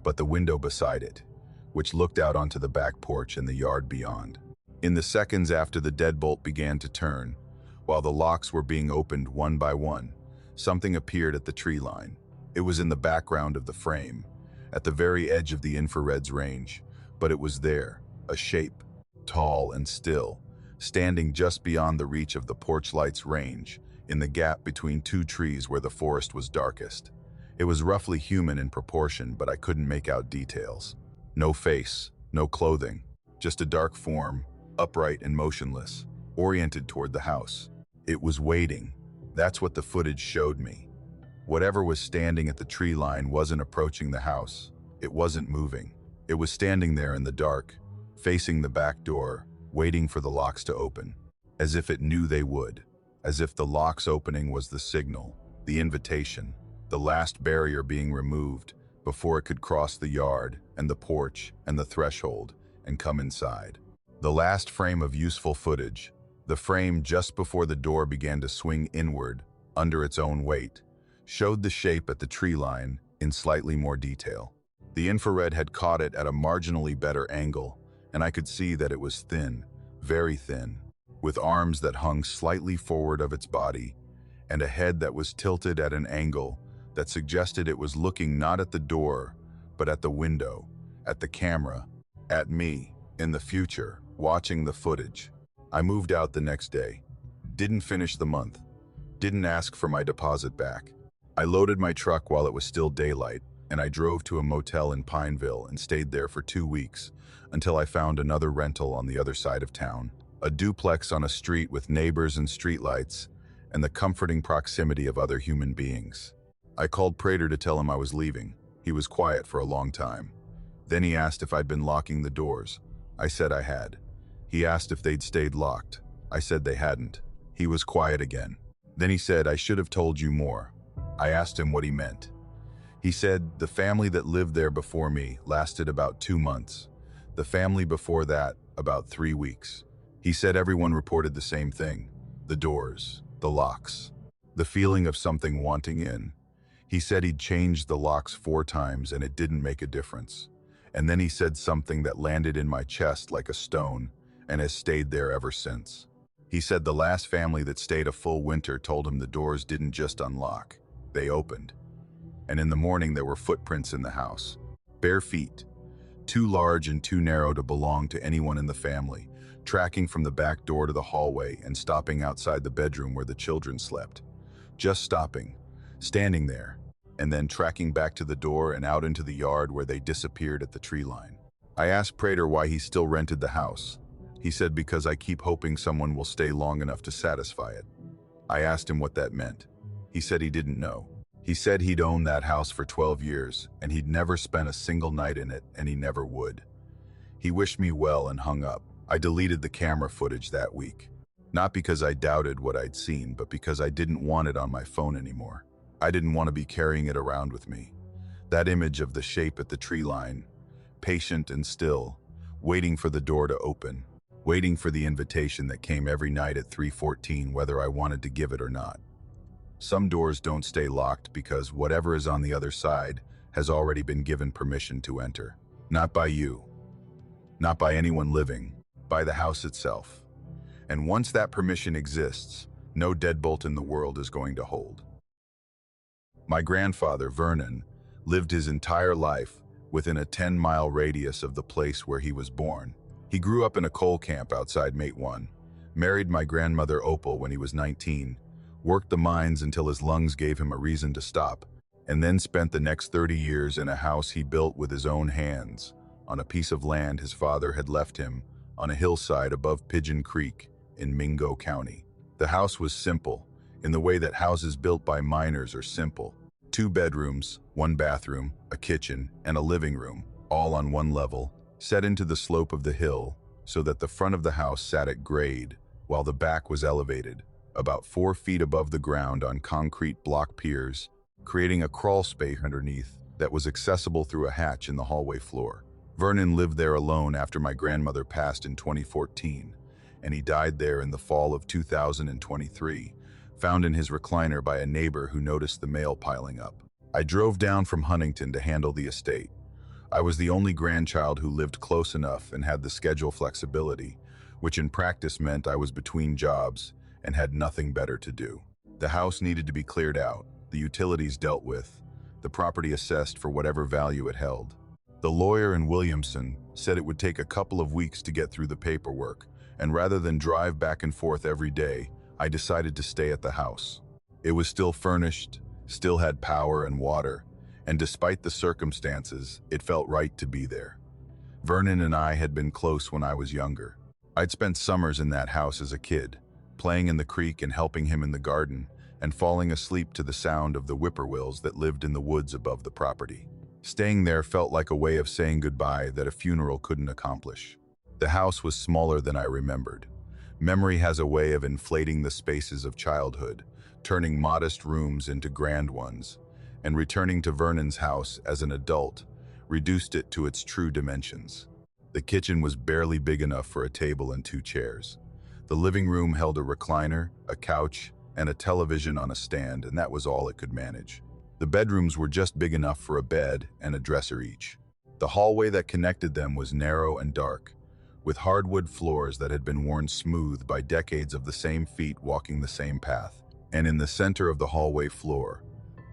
but the window beside it, which looked out onto the back porch and the yard beyond. In the seconds after the deadbolt began to turn, While the locks were being opened one by one, something appeared at the tree line. It was in the background of the frame, at the very edge of the infrared's range, but it was there, a shape, tall and still, standing just beyond the reach of the porch light's range, in the gap between two trees where the forest was darkest. It was roughly human in proportion, but I couldn't make out details. No face, no clothing, just a dark form, upright and motionless, oriented toward the house. It was waiting. That's what the footage showed me. Whatever was standing at the tree line wasn't approaching the house. It wasn't moving. It was standing there in the dark, facing the back door, waiting for the locks to open, as if it knew they would, as if the locks opening was the signal, the invitation, the last barrier being removed before it could cross the yard and the porch and the threshold and come inside. The last frame of useful footage, the frame just before the door began to swing inward under its own weight, showed the shape at the tree line in slightly more detail. The infrared had caught it at a marginally better angle, and I could see that it was thin, very thin, with arms that hung slightly forward of its body, and a head that was tilted at an angle that suggested it was looking not at the door, but at the window, at the camera, at me, in the future, watching the footage. I moved out the next day. Didn't finish the month. Didn't ask for my deposit back. I loaded my truck while it was still daylight, and I drove to a motel in Pineville and stayed there for 2 weeks until I found another rental on the other side of town. A duplex on a street with neighbors and streetlights and the comforting proximity of other human beings. I called Prater to tell him I was leaving. He was quiet for a long time. Then he asked if I'd been locking the doors. I said I had. He asked if they'd stayed locked. I said they hadn't. He was quiet again. Then he said, I should have told you more. I asked him what he meant. He said, the family that lived there before me lasted about 2 months. The family before that, about 3 weeks. He said everyone reported the same thing. The doors, the locks, the feeling of something wanting in. He said he'd changed the locks 4 times and it didn't make a difference. And then he said something that landed in my chest like a stone and has stayed there ever since. He said the last family that stayed a full winter told him the doors didn't just unlock, they opened. And in the morning there were footprints in the house. Bare feet, too large and too narrow to belong to anyone in the family, tracking from the back door to the hallway and stopping outside the bedroom where the children slept. Just stopping, standing there, and then tracking back to the door and out into the yard where they disappeared at the tree line. I asked Prater why he still rented the house. He said because I keep hoping someone will stay long enough to satisfy it. I asked him what that meant. He said he didn't know. He said he'd owned that house for 12 years and he'd never spent a single night in it and he never would. He wished me well and hung up. I deleted the camera footage that week. Not because I doubted what I'd seen, but because I didn't want it on my phone anymore. I didn't want to be carrying it around with me. That image of the shape at the tree line, patient and still, waiting for the door to open, waiting for the invitation that came every night at 3:14 whether I wanted to give it or not. Some doors don't stay locked because whatever is on the other side has already been given permission to enter. Not by you, not by anyone living, by the house itself. And once that permission exists, no deadbolt in the world is going to hold. My grandfather, Vernon, lived his entire life within a 10-mile radius of the place where he was born. He grew up in a coal camp outside Mate 1, married my grandmother Opal when he was 19, worked the mines until his lungs gave him a reason to stop, and then spent the next 30 years in a house he built with his own hands, on a piece of land his father had left him on a hillside above Pigeon Creek in Mingo County. The house was simple, in the way that houses built by miners are simple. 2 bedrooms, 1 bathroom, a kitchen, and a living room, all on one level, set into the slope of the hill so that the front of the house sat at grade, while the back was elevated, about 4 feet above the ground on concrete block piers, creating a crawl space underneath that was accessible through a hatch in the hallway floor. Vernon lived there alone after my grandmother passed in 2014, and he died there in the fall of 2023, found in his recliner by a neighbor who noticed the mail piling up. I drove down from Huntington to handle the estate. I was the only grandchild who lived close enough and had the schedule flexibility, which in practice meant I was between jobs and had nothing better to do. The house needed to be cleared out, the utilities dealt with, the property assessed for whatever value it held. The lawyer in Williamson said it would take a couple of weeks to get through the paperwork, and rather than drive back and forth every day, I decided to stay at the house. It was still furnished, still had power and water, and despite the circumstances, it felt right to be there. Vernon and I had been close when I was younger. I'd spent summers in that house as a kid, playing in the creek and helping him in the garden, and falling asleep to the sound of the whippoorwills that lived in the woods above the property. Staying there felt like a way of saying goodbye that a funeral couldn't accomplish. The house was smaller than I remembered. Memory has a way of inflating the spaces of childhood, turning modest rooms into grand ones, and returning to Vernon's house as an adult reduced it to its true dimensions. The kitchen was barely big enough for a table and 2 chairs. The living room held a recliner, a couch, and a television on a stand, and that was all it could manage. The bedrooms were just big enough for a bed and a dresser each. The hallway that connected them was narrow and dark, with hardwood floors that had been worn smooth by decades of the same feet walking the same path. And in the center of the hallway floor,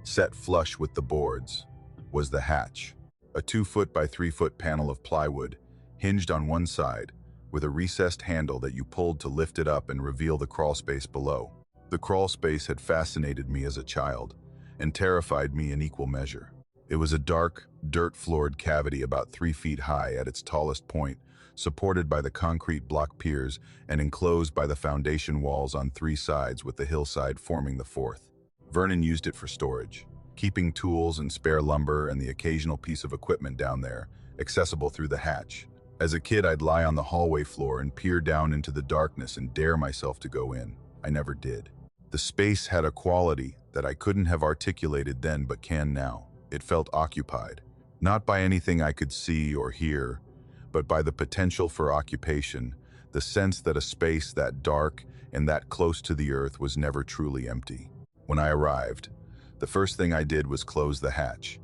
set flush with the boards, was the hatch, a 2-foot by 3-foot panel of plywood, hinged on one side, with a recessed handle that you pulled to lift it up and reveal the crawl space below. The crawl space had fascinated me as a child, and terrified me in equal measure. It was a dark, dirt-floored cavity about 3 feet high at its tallest point, supported by the concrete block piers and enclosed by the foundation walls on 3 sides with the hillside forming the 4th. Vernon used it for storage, keeping tools and spare lumber and the occasional piece of equipment down there, accessible through the hatch. As a kid, I'd lie on the hallway floor and peer down into the darkness and dare myself to go in. I never did. The space had a quality that I couldn't have articulated then but can now. It felt occupied, not by anything I could see or hear, but by the potential for occupation, the sense that a space that dark and that close to the earth was never truly empty. When I arrived, the first thing I did was close the hatch.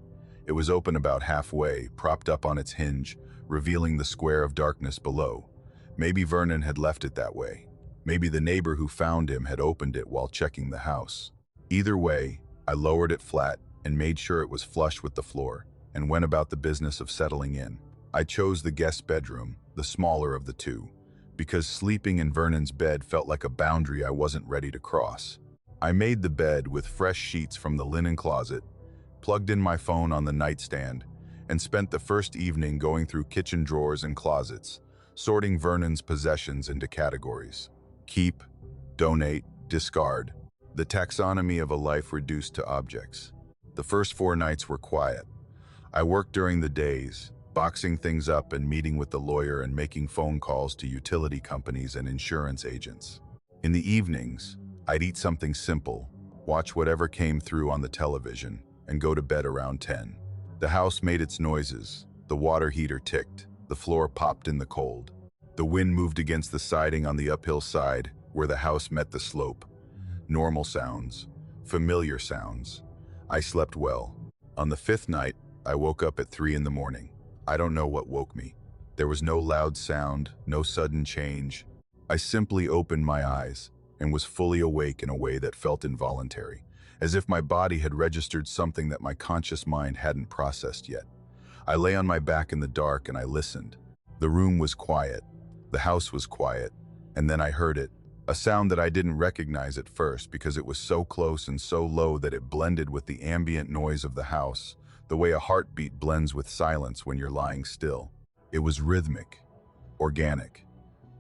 It was open about halfway, propped up on its hinge, revealing the square of darkness below. Maybe Vernon had left it that way. Maybe the neighbor who found him had opened it while checking the house. Either way, I lowered it flat and made sure it was flush with the floor, and went about the business of settling in. I chose the guest bedroom, the smaller of the 2, because sleeping in Vernon's bed felt like a boundary I wasn't ready to cross. I made the bed with fresh sheets from the linen closet, plugged in my phone on the nightstand, and spent the first evening going through kitchen drawers and closets, sorting Vernon's possessions into categories. Keep, donate, discard. The taxonomy of a life reduced to objects. The first 4 nights were quiet. I worked during the days, boxing things up and meeting with the lawyer and making phone calls to utility companies and insurance agents. In the evenings, I'd eat something simple, watch whatever came through on the television, and go to bed around 10. The house made its noises. The water heater ticked. The floor popped in the cold. The wind moved against the siding on the uphill side where the house met the slope. Normal sounds, familiar sounds. I slept well. On the 5th night, I woke up at 3 in the morning. I don't know what woke me. There was no loud sound, no sudden change. I simply opened my eyes and was fully awake in a way that felt involuntary, as if my body had registered something that my conscious mind hadn't processed yet. I lay on my back in the dark and I listened. The room was quiet. The house was quiet. And then I heard it, a sound that I didn't recognize at first because it was so close and so low that it blended with the ambient noise of the house, the way a heartbeat blends with silence when you're lying still. It was rhythmic, organic,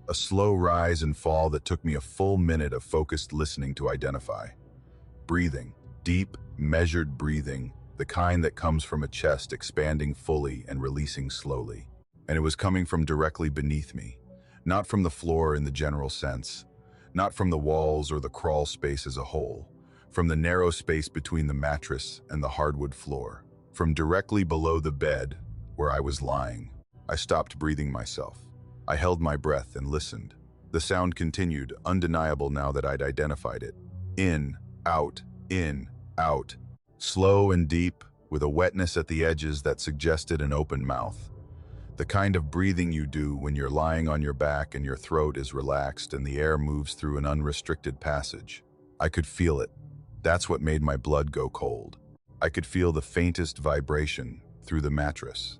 a slow rise and fall that took me a full minute of focused listening to identify. Breathing, deep, measured breathing, the kind that comes from a chest expanding fully and releasing slowly. And it was coming from directly beneath me, not from the floor in the general sense, not from the walls or the crawl space as a whole, from the narrow space between the mattress and the hardwood floor, from directly below the bed where I was lying. I stopped breathing myself. I held my breath and listened. The sound continued, undeniable now that I'd identified it. In, out, slow and deep, with a wetness at the edges that suggested an open mouth. The kind of breathing you do when you're lying on your back and your throat is relaxed and the air moves through an unrestricted passage. I could feel it. That's what made my blood go cold. I could feel the faintest vibration through the mattress,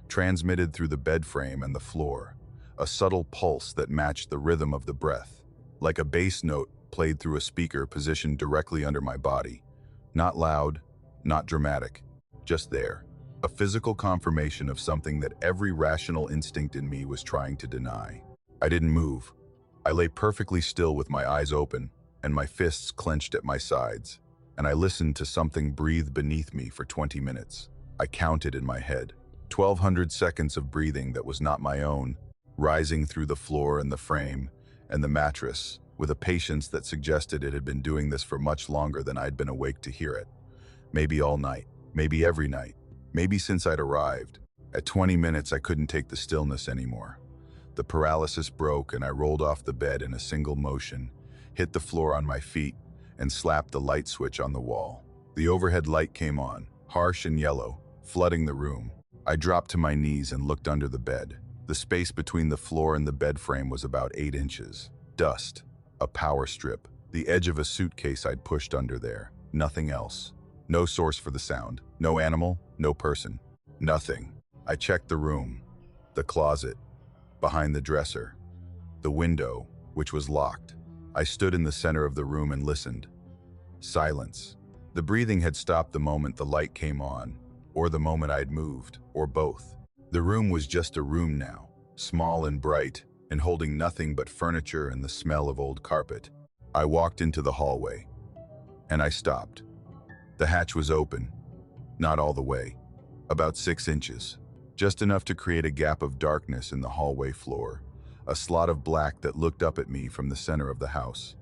transmitted through the bed frame and the floor, a subtle pulse that matched the rhythm of the breath, like a bass note played through a speaker positioned directly under my body. Not loud, not dramatic, just there. A physical confirmation of something that every rational instinct in me was trying to deny. I didn't move. I lay perfectly still with my eyes open and my fists clenched at my sides, and I listened to something breathe beneath me for 20 minutes. I counted in my head. 1,200 seconds of breathing that was not my own, rising through the floor and the frame and the mattress, with a patience that suggested it had been doing this for much longer than I'd been awake to hear it. Maybe all night, maybe every night, maybe since I'd arrived. At 20 minutes, I couldn't take the stillness anymore. The paralysis broke and I rolled off the bed in a single motion, hit the floor on my feet, and slapped the light switch on the wall. The overhead light came on, harsh and yellow, flooding the room. I dropped to my knees and looked under the bed. The space between the floor and the bed frame was about 8 inches. Dust, a power strip, the edge of a suitcase I'd pushed under there. Nothing else. No source for the sound. No animal, no person. Nothing. I checked the room, the closet, behind the dresser, the window, which was locked. I stood in the center of the room and listened. Silence. The breathing had stopped the moment the light came on, or the moment I'd moved, or both. The room was just a room now, small and bright, and holding nothing but furniture and the smell of old carpet. I walked into the hallway, and I stopped. The hatch was open, not all the way, about 6 inches, just enough to create a gap of darkness in the hallway floor, a slot of black that looked up at me from the center of the house.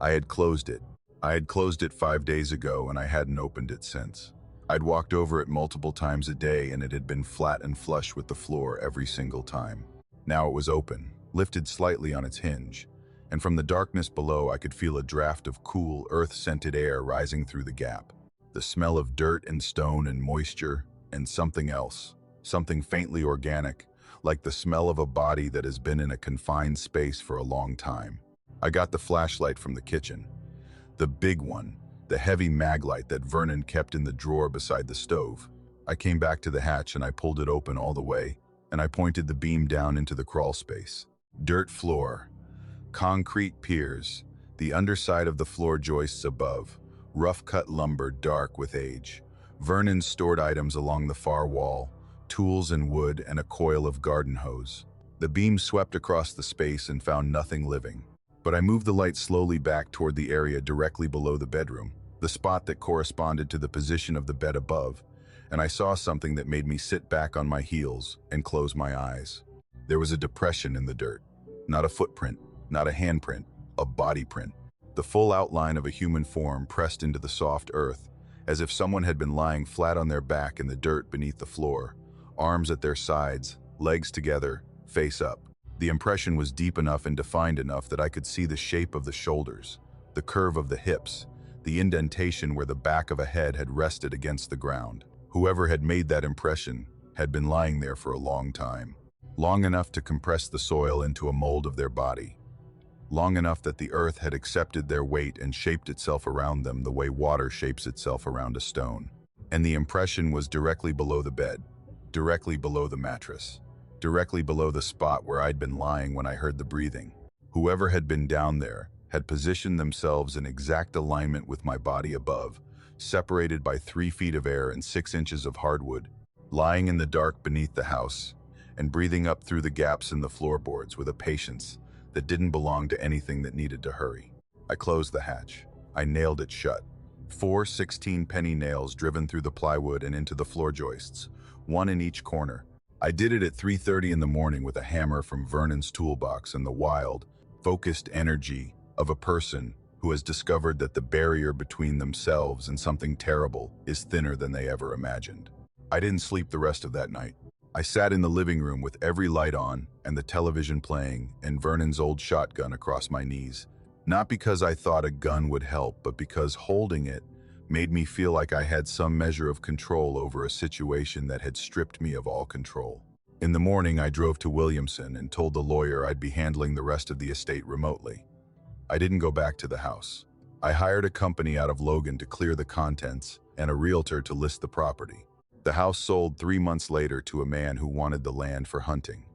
I had closed it. I had closed it 5 days ago, and I hadn't opened it since. I'd walked over it multiple times a day, and it had been flat and flush with the floor every single time. Now it was open, lifted slightly on its hinge, and from the darkness below I could feel a draft of cool, earth-scented air rising through the gap. The smell of dirt and stone and moisture, and something else, something faintly organic, like the smell of a body that has been in a confined space for a long time. I got the flashlight from the kitchen. The big one, the heavy mag light that Vernon kept in the drawer beside the stove. I came back to the hatch and I pulled it open all the way, and I pointed the beam down into the crawl space. Dirt floor, concrete piers, the underside of the floor joists above, rough-cut lumber dark with age. Vernon stored items along the far wall, tools and wood and a coil of garden hose. The beam swept across the space and found nothing living. But I moved the light slowly back toward the area directly below the bedroom, the spot that corresponded to the position of the bed above, and I saw something that made me sit back on my heels and close my eyes. There was a depression in the dirt. Not a footprint, not a handprint, a body print. The full outline of a human form pressed into the soft earth, as if someone had been lying flat on their back in the dirt beneath the floor, arms at their sides, legs together, face up. The impression was deep enough and defined enough that I could see the shape of the shoulders, the curve of the hips, the indentation where the back of a head had rested against the ground. Whoever had made that impression had been lying there for a long time, long enough to compress the soil into a mold of their body, long enough that the earth had accepted their weight and shaped itself around them the way water shapes itself around a stone. And the impression was directly below the bed, directly below the mattress, directly below the spot where I'd been lying when I heard the breathing. Whoever had been down there had positioned themselves in exact alignment with my body above, separated by 3 feet of air and 6 inches of hardwood, lying in the dark beneath the house, and breathing up through the gaps in the floorboards with a patience that didn't belong to anything that needed to hurry. I closed the hatch. I nailed it shut. 4 16-penny nails driven through the plywood and into the floor joists, one in each corner. I did it at 3:30 in the morning with a hammer from Vernon's toolbox and the wild, focused energy of a person who has discovered that the barrier between themselves and something terrible is thinner than they ever imagined. I didn't sleep the rest of that night. I sat in the living room with every light on and the television playing and Vernon's old shotgun across my knees. Not because I thought a gun would help, but because holding it made me feel like I had some measure of control over a situation that had stripped me of all control. In the morning, I drove to Williamson and told the lawyer I'd be handling the rest of the estate remotely. I didn't go back to the house. I hired a company out of Logan to clear the contents and a realtor to list the property. The house sold 3 months later to a man who wanted the land for hunting.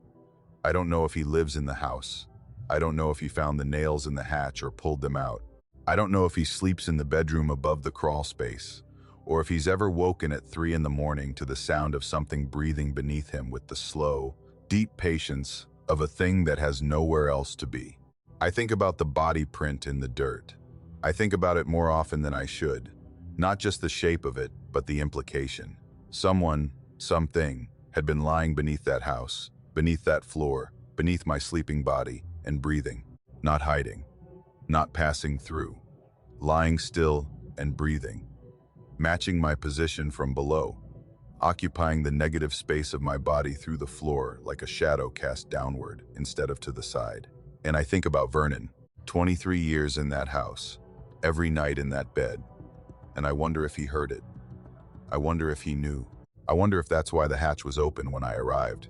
I don't know if he lives in the house. I don't know if he found the nails in the hatch or pulled them out. I don't know if he sleeps in the bedroom above the crawl space, or if he's ever woken at 3 in the morning to the sound of something breathing beneath him with the slow, deep patience of a thing that has nowhere else to be. I think about the body print in the dirt. I think about it more often than I should. Not just the shape of it, but the implication. Someone, something, had been lying beneath that house, beneath that floor, beneath my sleeping body, and breathing. Not hiding. Not passing through. Lying still and breathing. Matching my position from below. Occupying the negative space of my body through the floor like a shadow cast downward instead of to the side. And I think about Vernon, 23 years in that house, every night in that bed. And I wonder if he heard it. I wonder if he knew. I wonder if that's why the hatch was open when I arrived.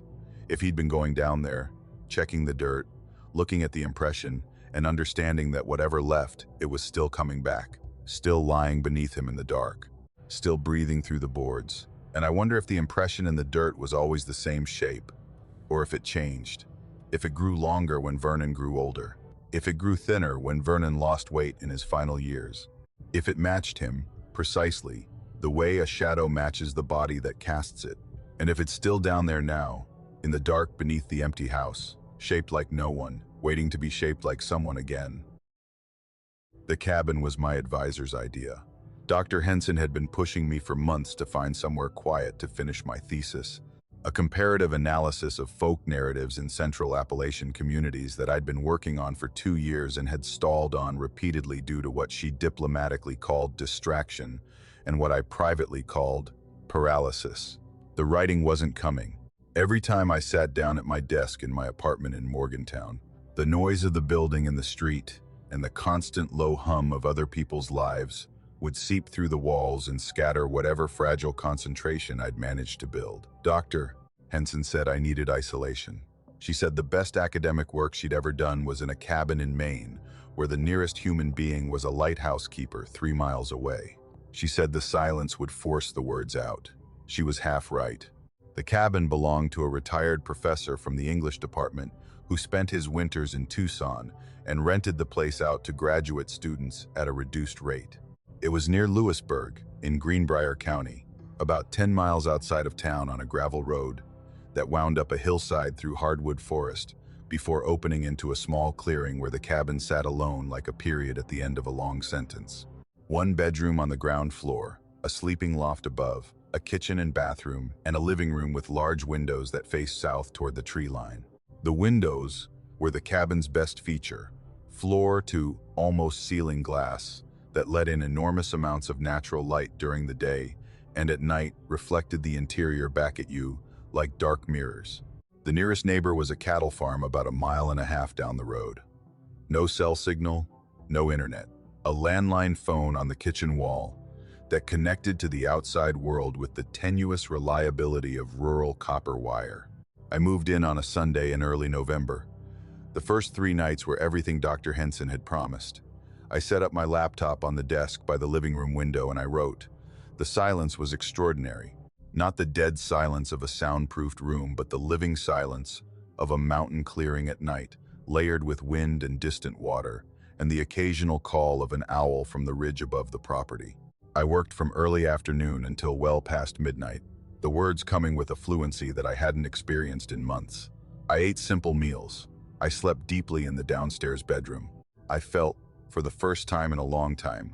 If he'd been going down there, checking the dirt, looking at the impression, and understanding that whatever left, it was still coming back, still lying beneath him in the dark, still breathing through the boards. And I wonder if the impression in the dirt was always the same shape, or if it changed, if it grew longer when Vernon grew older, if it grew thinner when Vernon lost weight in his final years, if it matched him, precisely, the way a shadow matches the body that casts it, and if it's still down there now, in the dark beneath the empty house, shaped like no one, waiting to be shaped like someone again. The cabin was my advisor's idea. Dr. Henson had been pushing me for months to find somewhere quiet to finish my thesis, a comparative analysis of folk narratives in Central Appalachian communities that I'd been working on for 2 years and had stalled on repeatedly due to what she diplomatically called distraction and what I privately called paralysis. The writing wasn't coming. Every time I sat down at my desk in my apartment in Morgantown, the noise of the building and the street and the constant low hum of other people's lives would seep through the walls and scatter whatever fragile concentration I'd managed to build. Doctor, Henson said I needed isolation. She said the best academic work she'd ever done was in a cabin in Maine, where the nearest human being was a lighthouse keeper 3 miles away. She said the silence would force the words out. She was half right. The cabin belonged to a retired professor from the English department who spent his winters in Tucson and rented the place out to graduate students at a reduced rate. It was near Lewisburg, in Greenbrier County, about 10 miles outside of town on a gravel road that wound up a hillside through hardwood forest before opening into a small clearing where the cabin sat alone like a period at the end of a long sentence. 1 bedroom on the ground floor, a sleeping loft above, a kitchen and bathroom, and a living room with large windows that faced south toward the tree line. The windows were the cabin's best feature, floor to almost ceiling glass that let in enormous amounts of natural light during the day and at night reflected the interior back at you like dark mirrors. The nearest neighbor was a cattle farm about 1.5 miles down the road. No cell signal, no internet. A landline phone on the kitchen wall that connected to the outside world with the tenuous reliability of rural copper wire. I moved in on a Sunday in early November. The first 3 nights were everything Dr. Henson had promised. I set up my laptop on the desk by the living room window and I wrote. The silence was extraordinary. Not the dead silence of a soundproofed room, but the living silence of a mountain clearing at night, layered with wind and distant water, and the occasional call of an owl from the ridge above the property. I worked from early afternoon until well past midnight, the words coming with a fluency that I hadn't experienced in months. I ate simple meals. I slept deeply in the downstairs bedroom. I felt, for the first time in a long time,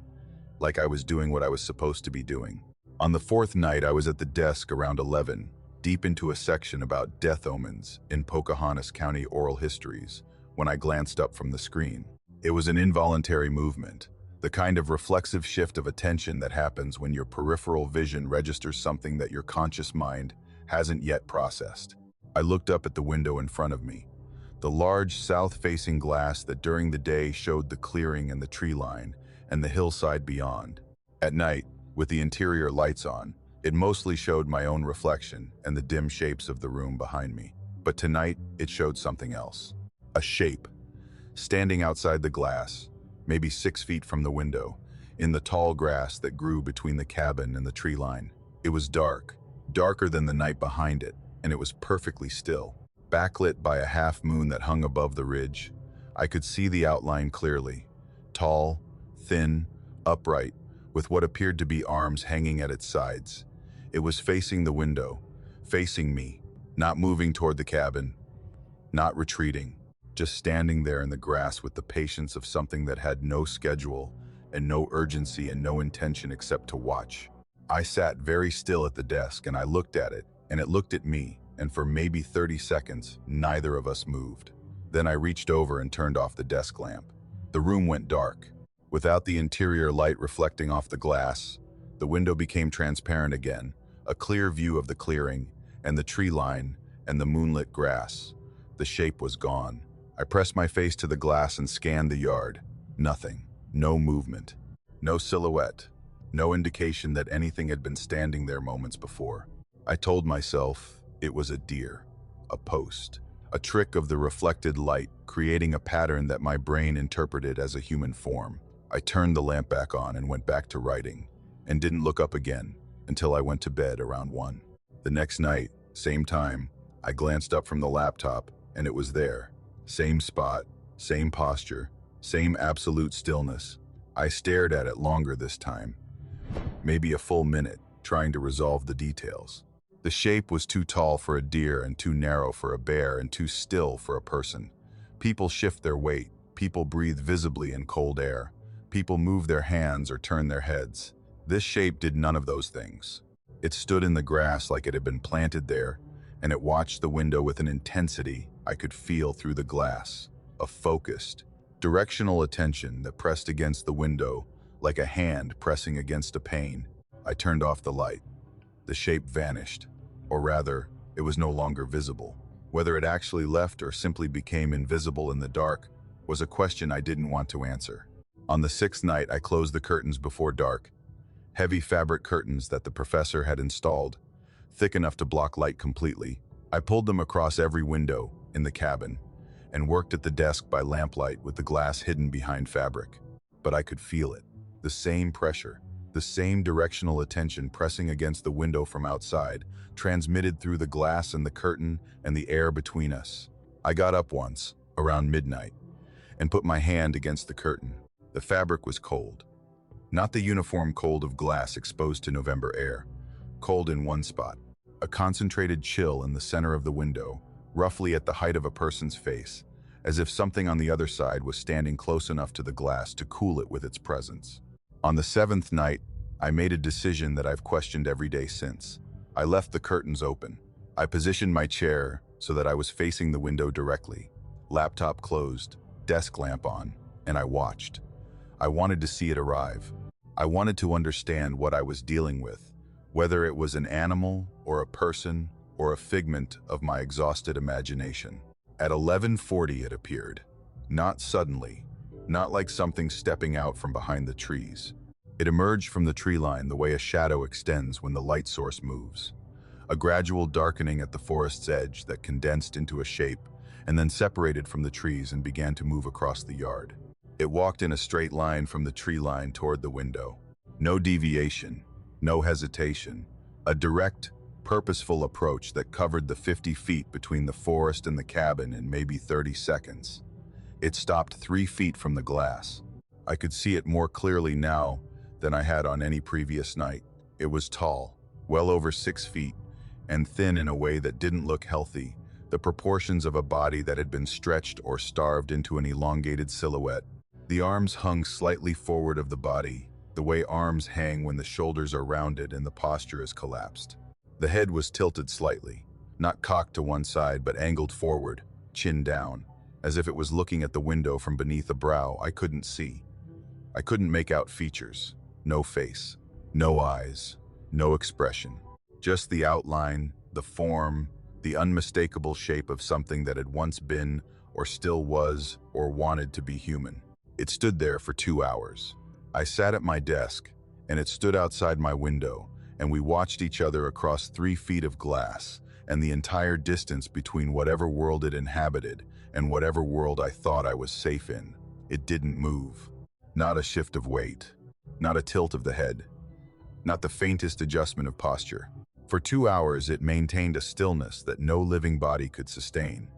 like I was doing what I was supposed to be doing. On the 4th night, I was at the desk around 11, deep into a section about death omens in Pocahontas County oral histories, when I glanced up from the screen. It was an involuntary movement, the kind of reflexive shift of attention that happens when your peripheral vision registers something that your conscious mind hasn't yet processed. I looked up at the window in front of me, the large south-facing glass that during the day showed the clearing and the tree line and the hillside beyond. At night, with the interior lights on, It mostly showed my own reflection and the dim shapes of the room behind me. But tonight, it showed something else. A shape, standing outside the glass, maybe 6 feet from the window, in the tall grass that grew between the cabin and the tree line. It was dark, darker than the night behind it, and it was perfectly still. Backlit by a half moon that hung above the ridge, I could see the outline clearly. Tall, thin, upright, with what appeared to be arms hanging at its sides. It was facing the window, facing me, not moving toward the cabin, not retreating, just standing there in the grass with the patience of something that had no schedule and no urgency and no intention except to watch. I sat very still at the desk and I looked at it, and it looked at me, and for maybe 30 seconds, neither of us moved. Then I reached over and turned off the desk lamp. The room went dark. Without the interior light reflecting off the glass, the window became transparent again, a clear view of the clearing and the tree line and the moonlit grass. The shape was gone. I pressed my face to the glass and scanned the yard. Nothing. No movement. No silhouette. No indication that anything had been standing there moments before. I told myself it was a deer, a post, a trick of the reflected light, creating a pattern that my brain interpreted as a human form. I turned the lamp back on and went back to writing, and didn't look up again until I went to bed around 1. The next night, same time, I glanced up from the laptop, and it was there. Same spot, same posture, same absolute stillness. I stared at it longer this time, maybe a full minute, trying to resolve the details. The shape was too tall for a deer and too narrow for a bear and too still for a person. People shift their weight. People breathe visibly in cold air. People move their hands or turn their heads. This shape did none of those things. It stood in the grass like it had been planted there, and it watched the window with an intensity I could feel through the glass, a focused, directional attention that pressed against the window like a hand pressing against a pane. I turned off the light. The shape vanished, or rather, it was no longer visible. Whether it actually left or simply became invisible in the dark was a question I didn't want to answer. On the 6th night, I closed the curtains before dark, heavy fabric curtains that the professor had installed, thick enough to block light completely. I pulled them across every window in the cabin and worked at the desk by lamplight with the glass hidden behind fabric. But I could feel it, the same pressure, the same directional attention pressing against the window from outside, transmitted through the glass and the curtain and the air between us. I got up once, around midnight, and put my hand against the curtain. The fabric was cold. Not the uniform cold of glass exposed to November air. Cold in one spot. A concentrated chill in the center of the window, roughly at the height of a person's face, as if something on the other side was standing close enough to the glass to cool it with its presence. On the 7th night, I made a decision that I've questioned every day since. I left the curtains open. I positioned my chair so that I was facing the window directly. Laptop closed, desk lamp on, and I watched. I wanted to see it arrive. I wanted to understand what I was dealing with, whether it was an animal or a person or a figment of my exhausted imagination. At 11:40 it appeared. Not suddenly, not like something stepping out from behind the trees. It emerged from the tree line the way a shadow extends when the light source moves. A gradual darkening at the forest's edge that condensed into a shape and then separated from the trees and began to move across the yard. It walked in a straight line from the tree line toward the window. No deviation, no hesitation. A direct, purposeful approach that covered the 50 feet between the forest and the cabin in maybe 30 seconds. It stopped 3 feet from the glass. I could see it more clearly now than I had on any previous night. It was tall, well over 6 feet, and thin in a way that didn't look healthy, the proportions of a body that had been stretched or starved into an elongated silhouette. The arms hung slightly forward of the body, the way arms hang when the shoulders are rounded and the posture is collapsed. The head was tilted slightly, not cocked to one side but angled forward, chin down, as if it was looking at the window from beneath a brow I couldn't see. I couldn't make out features, no face, no eyes, no expression. Just the outline, the form, the unmistakable shape of something that had once been, or still was, or wanted to be human. It stood there for 2 hours. I sat at my desk, and it stood outside my window, and we watched each other across 3 feet of glass and the entire distance between whatever world it inhabited and whatever world I thought I was safe in. It didn't move. Not a shift of weight, not a tilt of the head, not the faintest adjustment of posture. For 2 hours, it maintained a stillness that no living body could sustain,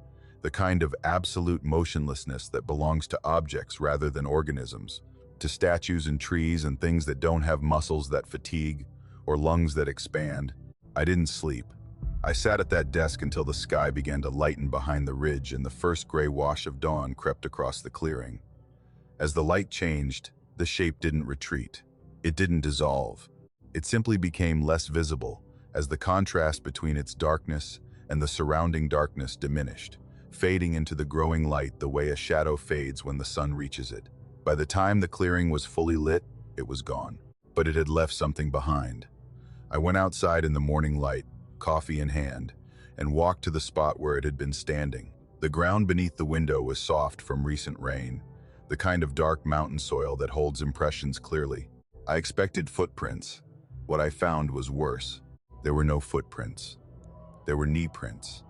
the kind of absolute motionlessness that belongs to objects rather than organisms, to statues and trees and things that don't have muscles that fatigue or lungs that expand. I didn't sleep. I sat at that desk until the sky began to lighten behind the ridge and the first gray wash of dawn crept across the clearing. As the light changed, the shape didn't retreat. It didn't dissolve. It simply became less visible as the contrast between its darkness and the surrounding darkness diminished, fading into the growing light the way a shadow fades when the sun reaches it. By the time the clearing was fully lit, it was gone. But it had left something behind. I went outside in the morning light, coffee in hand, and walked to the spot where it had been standing. The ground beneath the window was soft from recent rain, the kind of dark mountain soil that holds impressions clearly. I expected footprints. What I found was worse. There were no footprints. There were knee prints.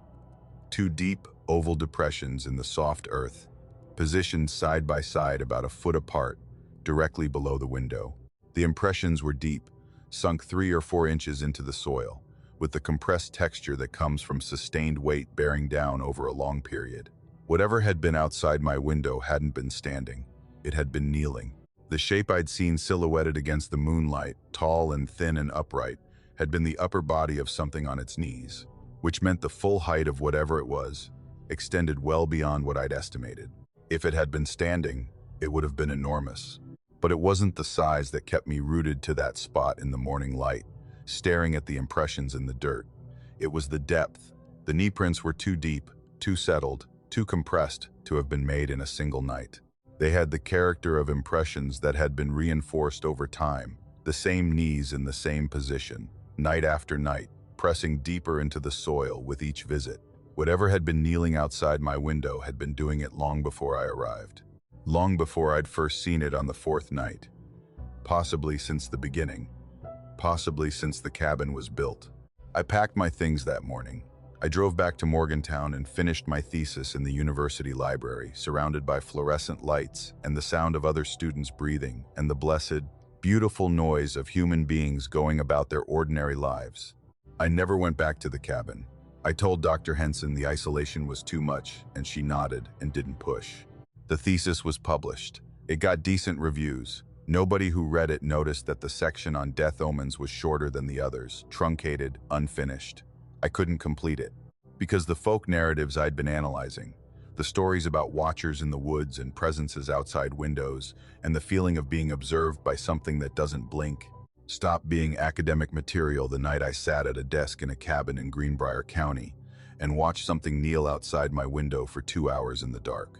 2 deep, oval depressions in the soft earth, positioned side by side about a foot apart, directly below the window. The impressions were deep, sunk 3 or 4 inches into the soil, with the compressed texture that comes from sustained weight bearing down over a long period. Whatever had been outside my window hadn't been standing. It had been kneeling. The shape I'd seen silhouetted against the moonlight, tall and thin and upright, had been the upper body of something on its knees, which meant the full height of whatever it was extended well beyond what I'd estimated. If it had been standing, it would have been enormous. But it wasn't the size that kept me rooted to that spot in the morning light, staring at the impressions in the dirt. It was the depth. The knee prints were too deep, too settled, too compressed to have been made in a single night. They had the character of impressions that had been reinforced over time, the same knees in the same position, night after night, pressing deeper into the soil with each visit. Whatever had been kneeling outside my window had been doing it long before I arrived. Long before I'd first seen it on the 4th night. Possibly since the beginning. Possibly since the cabin was built. I packed my things that morning. I drove back to Morgantown and finished my thesis in the university library, surrounded by fluorescent lights and the sound of other students breathing and the blessed, beautiful noise of human beings going about their ordinary lives. I never went back to the cabin. I told Dr. Henson the isolation was too much, and she nodded and didn't push. The thesis was published. It got decent reviews. Nobody who read it noticed that the section on death omens was shorter than the others, truncated, unfinished. I couldn't complete it, because the folk narratives I'd been analyzing, the stories about watchers in the woods and presences outside windows, and the feeling of being observed by something that doesn't blink, stopped being academic material the night I sat at a desk in a cabin in Greenbrier County and watched something kneel outside my window for 2 hours in the dark.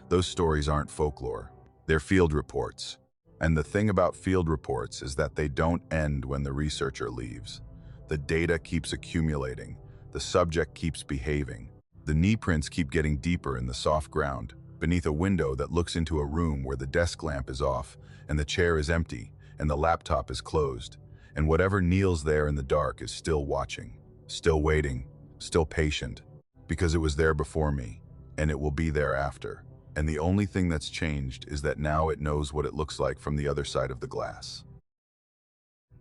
Those stories aren't folklore. They're field reports. And the thing about field reports is that they don't end when the researcher leaves. The data keeps accumulating. The subject keeps behaving. The knee prints keep getting deeper in the soft ground, beneath a window that looks into a room where the desk lamp is off and the chair is empty and the laptop is closed. And whatever kneels there in the dark is still watching, still waiting, still patient, because it was there before me, and it will be there after. And the only thing that's changed is that now it knows what it looks like from the other side of the glass.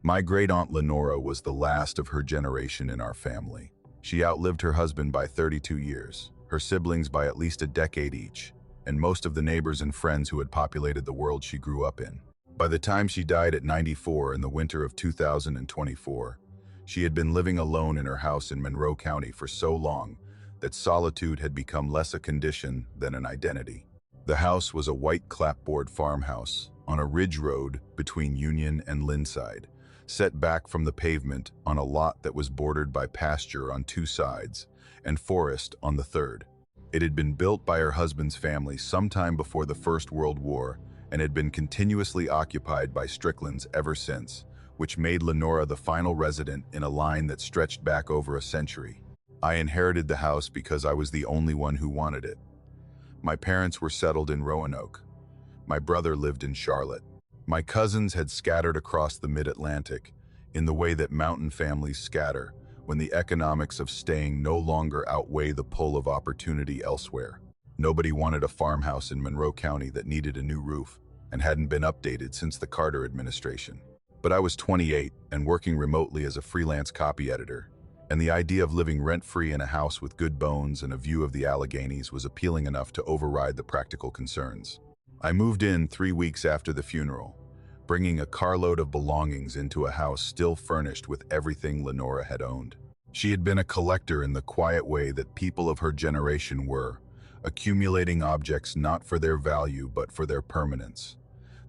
My great-aunt Lenora was the last of her generation in our family. She outlived her husband by 32 years, her siblings by at least a decade each, and most of the neighbors and friends who had populated the world she grew up in. By the time she died at 94 in the winter of 2024, she had been living alone in her house in Monroe County for so long that solitude had become less a condition than an identity. The house was a white clapboard farmhouse on a ridge road between Union and Linside, set back from the pavement on a lot that was bordered by pasture on 2 sides and forest on the 3rd. It had been built by her husband's family sometime before the First World War and had been continuously occupied by Stricklands ever since, which made Lenora the final resident in a line that stretched back over a century. I inherited the house because I was the only one who wanted it. My parents were settled in Roanoke. My brother lived in Charlotte. My cousins had scattered across the mid-Atlantic, in the way that mountain families scatter when the economics of staying no longer outweigh the pull of opportunity elsewhere. Nobody wanted a farmhouse in Monroe County that needed a new roof and hadn't been updated since the Carter administration. But I was 28 and working remotely as a freelance copy editor, and the idea of living rent-free in a house with good bones and a view of the Alleghenies was appealing enough to override the practical concerns. I moved in 3 weeks after the funeral, bringing a carload of belongings into a house still furnished with everything Lenora had owned. She had been a collector in the quiet way that people of her generation were, accumulating objects not for their value but for their permanence.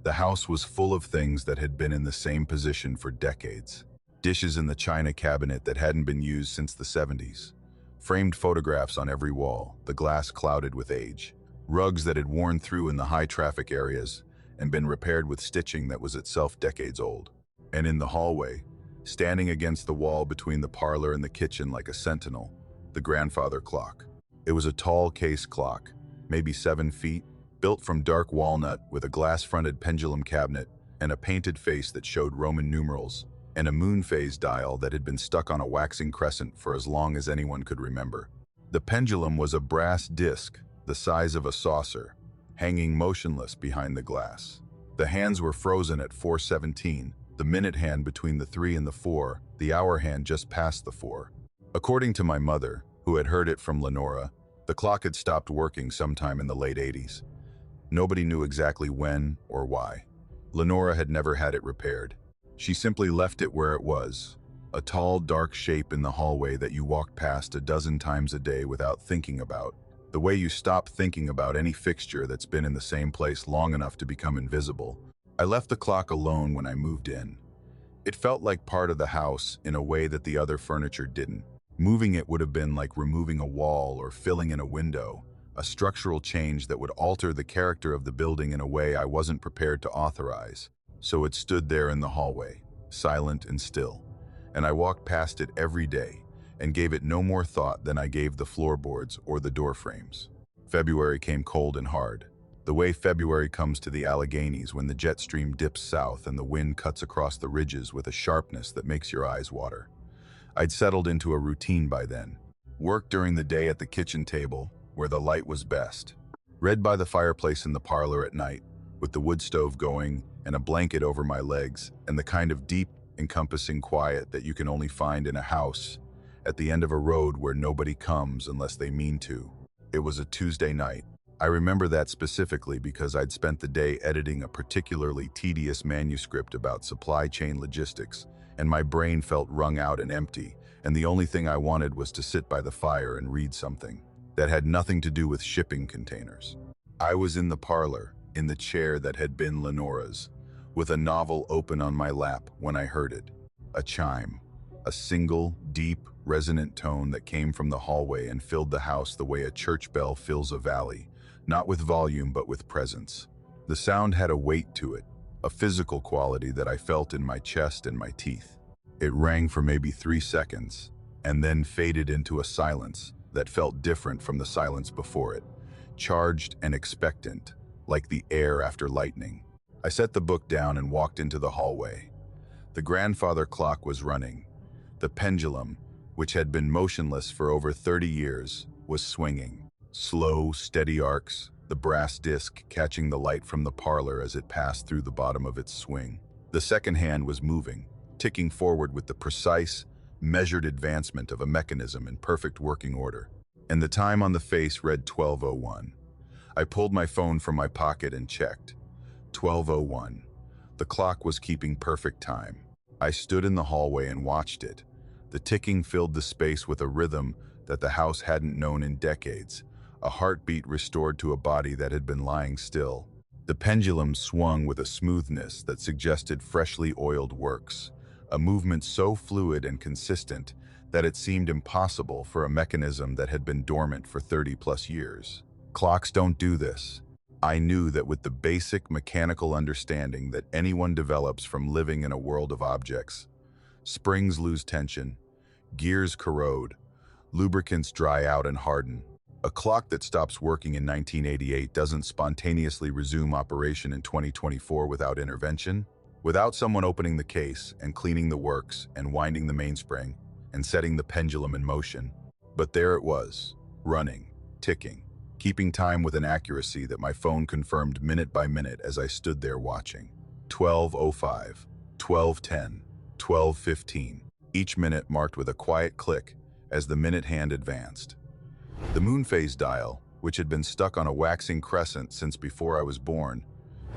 The house was full of things that had been in the same position for decades. Dishes in the china cabinet that hadn't been used since the 70s. Framed photographs on every wall, the glass clouded with age. Rugs that had worn through in the high-traffic areas and been repaired with stitching that was itself decades old. And in the hallway, standing against the wall between the parlor and the kitchen like a sentinel, the grandfather clock. It was a tall case clock, maybe 7 feet, built from dark walnut with a glass-fronted pendulum cabinet and a painted face that showed Roman numerals, and a moon phase dial that had been stuck on a waxing crescent for as long as anyone could remember. The pendulum was a brass disc, the size of a saucer, hanging motionless behind the glass. The hands were frozen at 4:17, the minute hand between the 3 and the 4, the hour hand just past the 4. According to my mother, who had heard it from Lenora, the clock had stopped working sometime in the late 80s. Nobody knew exactly when or why. Lenora had never had it repaired. She simply left it where it was, a tall, dark shape in the hallway that you walked past a dozen times a day without thinking about, the way you stop thinking about any fixture that's been in the same place long enough to become invisible. I left the clock alone when I moved in. It felt like part of the house in a way that the other furniture didn't. Moving it would have been like removing a wall or filling in a window, a structural change that would alter the character of the building in a way I wasn't prepared to authorize. So it stood there in the hallway, silent and still, and I walked past it every day and gave it no more thought than I gave the floorboards or the door frames. February came cold and hard, the way February comes to the Alleghenies when the jet stream dips south and the wind cuts across the ridges with a sharpness that makes your eyes water. I'd settled into a routine by then. Work during the day at the kitchen table, where the light was best. Read by the fireplace in the parlor at night, with the wood stove going and a blanket over my legs, and the kind of deep, encompassing quiet that you can only find in a house at the end of a road where nobody comes unless they mean to. It was a Tuesday night. I remember that specifically because I'd spent the day editing a particularly tedious manuscript about supply chain logistics, and my brain felt wrung out and empty, and the only thing I wanted was to sit by the fire and read something that had nothing to do with shipping containers. I was in the parlor, in the chair that had been Lenora's, with a novel open on my lap when I heard it. A chime, a single, deep, resonant tone that came from the hallway and filled the house the way a church bell fills a valley, not with volume but with presence. The sound had a weight to it, a physical quality that I felt in my chest and my teeth. It rang for maybe 3 seconds, and then faded into a silence that felt different from the silence before it, charged and expectant, like the air after lightning. I set the book down and walked into the hallway. The grandfather clock was running. The pendulum, which had been motionless for over 30 years, was swinging. Slow, steady arcs, the brass disc catching the light from the parlor as it passed through the bottom of its swing. The second hand was moving, ticking forward with the precise, measured advancement of a mechanism in perfect working order. And the time on the face read 12:01. I pulled my phone from my pocket and checked. 12:01. The clock was keeping perfect time. I stood in the hallway and watched it. The ticking filled the space with a rhythm that the house hadn't known in decades, a heartbeat restored to a body that had been lying still. The pendulum swung with a smoothness that suggested freshly oiled works, a movement so fluid and consistent that it seemed impossible for a mechanism that had been dormant for 30+ years. Clocks don't do this. I knew that with the basic mechanical understanding that anyone develops from living in a world of objects. Springs lose tension, gears corrode, lubricants dry out and harden. A clock that stops working in 1988 doesn't spontaneously resume operation in 2024 without intervention, without someone opening the case and cleaning the works and winding the mainspring and setting the pendulum in motion. But there it was, running, ticking, keeping time with an accuracy that my phone confirmed minute by minute as I stood there watching. 12:05, 12:10, 12:15, each minute marked with a quiet click as the minute hand advanced. The moon phase dial, which had been stuck on a waxing crescent since before I was born,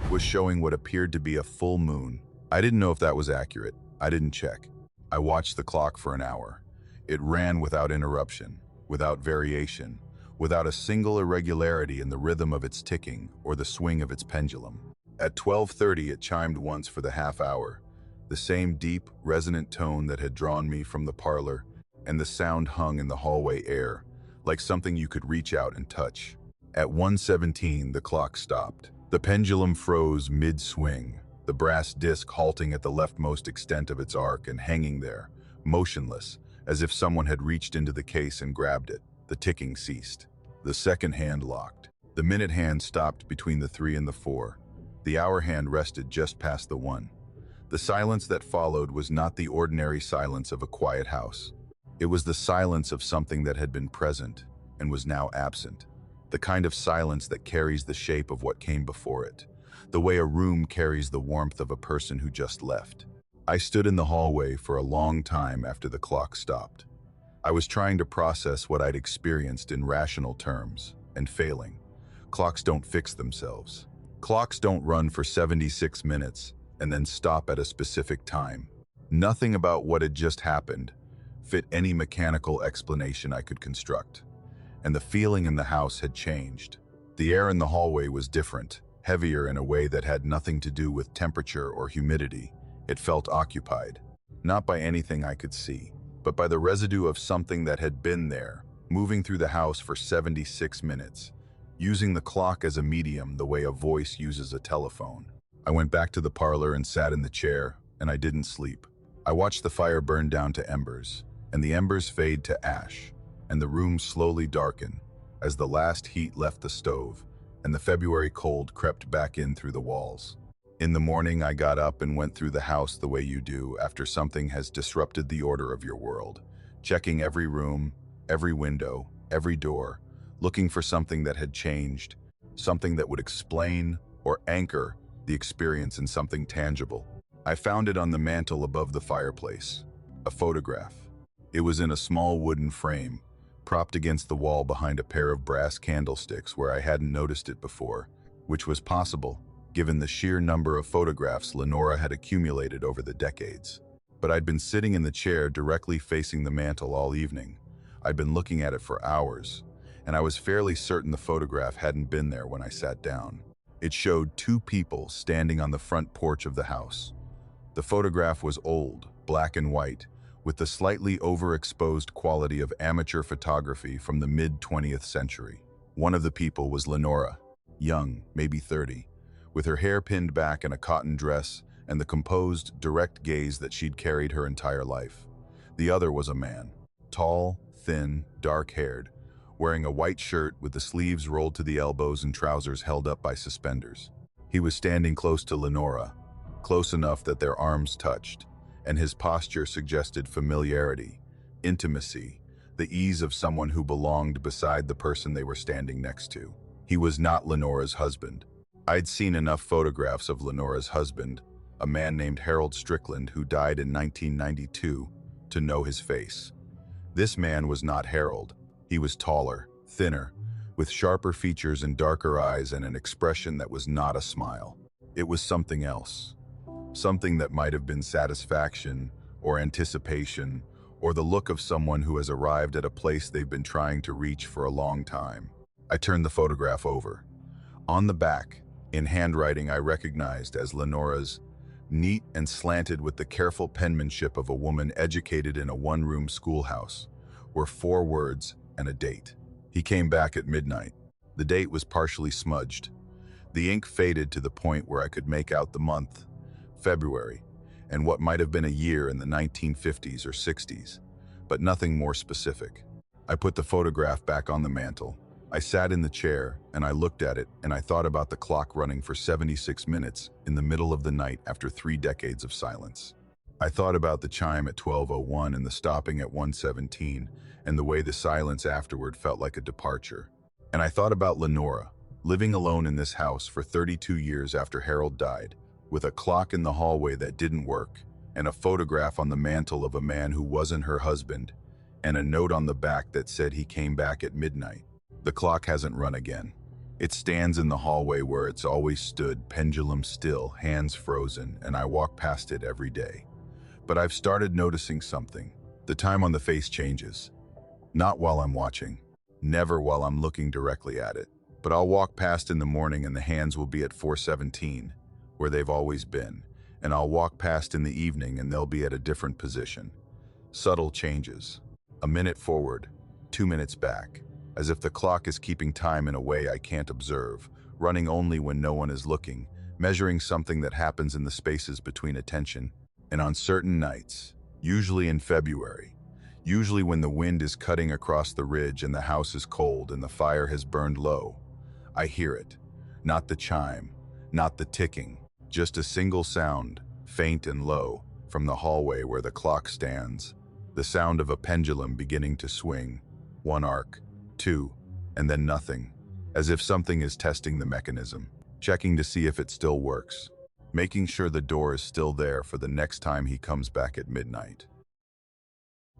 was showing what appeared to be a full moon. I didn't know if that was accurate. I didn't check. I watched the clock for an hour. It ran without interruption, without variation, without a single irregularity in the rhythm of its ticking or the swing of its pendulum. At 12:30, it chimed once for the half hour, the same deep, resonant tone that had drawn me from the parlor, and the sound hung in the hallway air, like something you could reach out and touch. At 1:17, the clock stopped. The pendulum froze mid-swing, the brass disc halting at the leftmost extent of its arc and hanging there, motionless, as if someone had reached into the case and grabbed it. The ticking ceased. The second hand locked. The minute hand stopped between the 3 and the 4. The hour hand rested just past the 1. The silence that followed was not the ordinary silence of a quiet house. It was the silence of something that had been present and was now absent. The kind of silence that carries the shape of what came before it, the way a room carries the warmth of a person who just left. I stood in the hallway for a long time after the clock stopped. I was trying to process what I'd experienced in rational terms, and failing. Clocks don't fix themselves. Clocks don't run for 76 minutes and then stop at a specific time. Nothing about what had just happened fit any mechanical explanation I could construct. And the feeling in the house had changed. The air in the hallway was different, heavier in a way that had nothing to do with temperature or humidity. It felt occupied, not by anything I could see, but by the residue of something that had been there, moving through the house for 76 minutes, using the clock as a medium the way a voice uses a telephone. I went back to the parlor and sat in the chair, and I didn't sleep. I watched the fire burn down to embers, and the embers fade to ash, and the room slowly darken as the last heat left the stove and the February cold crept back in through the walls. In the morning, I got up and went through the house the way you do after something has disrupted the order of your world, checking every room, every window, every door, looking for something that had changed, something that would explain or anchor the experience in something tangible. I found it on the mantel above the fireplace, a photograph. It was in a small wooden frame, propped against the wall behind a pair of brass candlesticks where I hadn't noticed it before, which was possible, given the sheer number of photographs Lenora had accumulated over the decades. But I'd been sitting in the chair directly facing the mantel all evening. I'd been looking at it for hours, and I was fairly certain the photograph hadn't been there when I sat down. It showed 2 people standing on the front porch of the house. The photograph was old, black and white, with the slightly overexposed quality of amateur photography from the mid-20th century. One of the people was Lenora, young, maybe 30, with her hair pinned back in a cotton dress and the composed, direct gaze that she'd carried her entire life. The other was a man, tall, thin, dark-haired, wearing a white shirt with the sleeves rolled to the elbows and trousers held up by suspenders. He was standing close to Lenora, close enough that their arms touched, and his posture suggested familiarity, intimacy, the ease of someone who belonged beside the person they were standing next to. He was not Lenora's husband. I'd seen enough photographs of Lenora's husband, a man named Harold Strickland who died in 1992, to know his face. This man was not Harold. He was taller, thinner, with sharper features and darker eyes and an expression that was not a smile. It was something else. Something that might have been satisfaction or anticipation or the look of someone who has arrived at a place they've been trying to reach for a long time. I turned the photograph over. On the back, in handwriting I recognized as Lenora's, neat and slanted with the careful penmanship of a woman educated in a one-room schoolhouse, were 4 words and a date. He came back at midnight. The date was partially smudged. The ink faded to the point where I could make out the month, February, and what might have been a year in the 1950s or 60s, but nothing more specific. I put the photograph back on the mantel, I sat in the chair and I looked at it and I thought about the clock running for 76 minutes in the middle of the night after 3 decades of silence. I thought about the chime at 12:01 and the stopping at 1:17 and the way the silence afterward felt like a departure. And I thought about Lenora, living alone in this house for 32 years after Harold died, with a clock in the hallway that didn't work, and a photograph on the mantle of a man who wasn't her husband, and a note on the back that said he came back at midnight. The clock hasn't run again. It stands in the hallway where it's always stood, pendulum still, hands frozen, and I walk past it every day. But I've started noticing something. The time on the face changes. Not while I'm watching. Never while I'm looking directly at it. But I'll walk past in the morning and the hands will be at 4:17, where they've always been. And I'll walk past in the evening and they'll be at a different position. Subtle changes. A minute forward, 2 minutes back. As if the clock is keeping time in a way I can't observe, running only when no one is looking, measuring something that happens in the spaces between attention. And on certain nights, usually in February, usually when the wind is cutting across the ridge and the house is cold and the fire has burned low, I hear it. Not the chime, not the ticking, just a single sound, faint and low, from the hallway where the clock stands. The sound of a pendulum beginning to swing, one arc, two, and then nothing, as if something is testing the mechanism, checking to see if it still works, making sure the door is still there for the next time he comes back at midnight.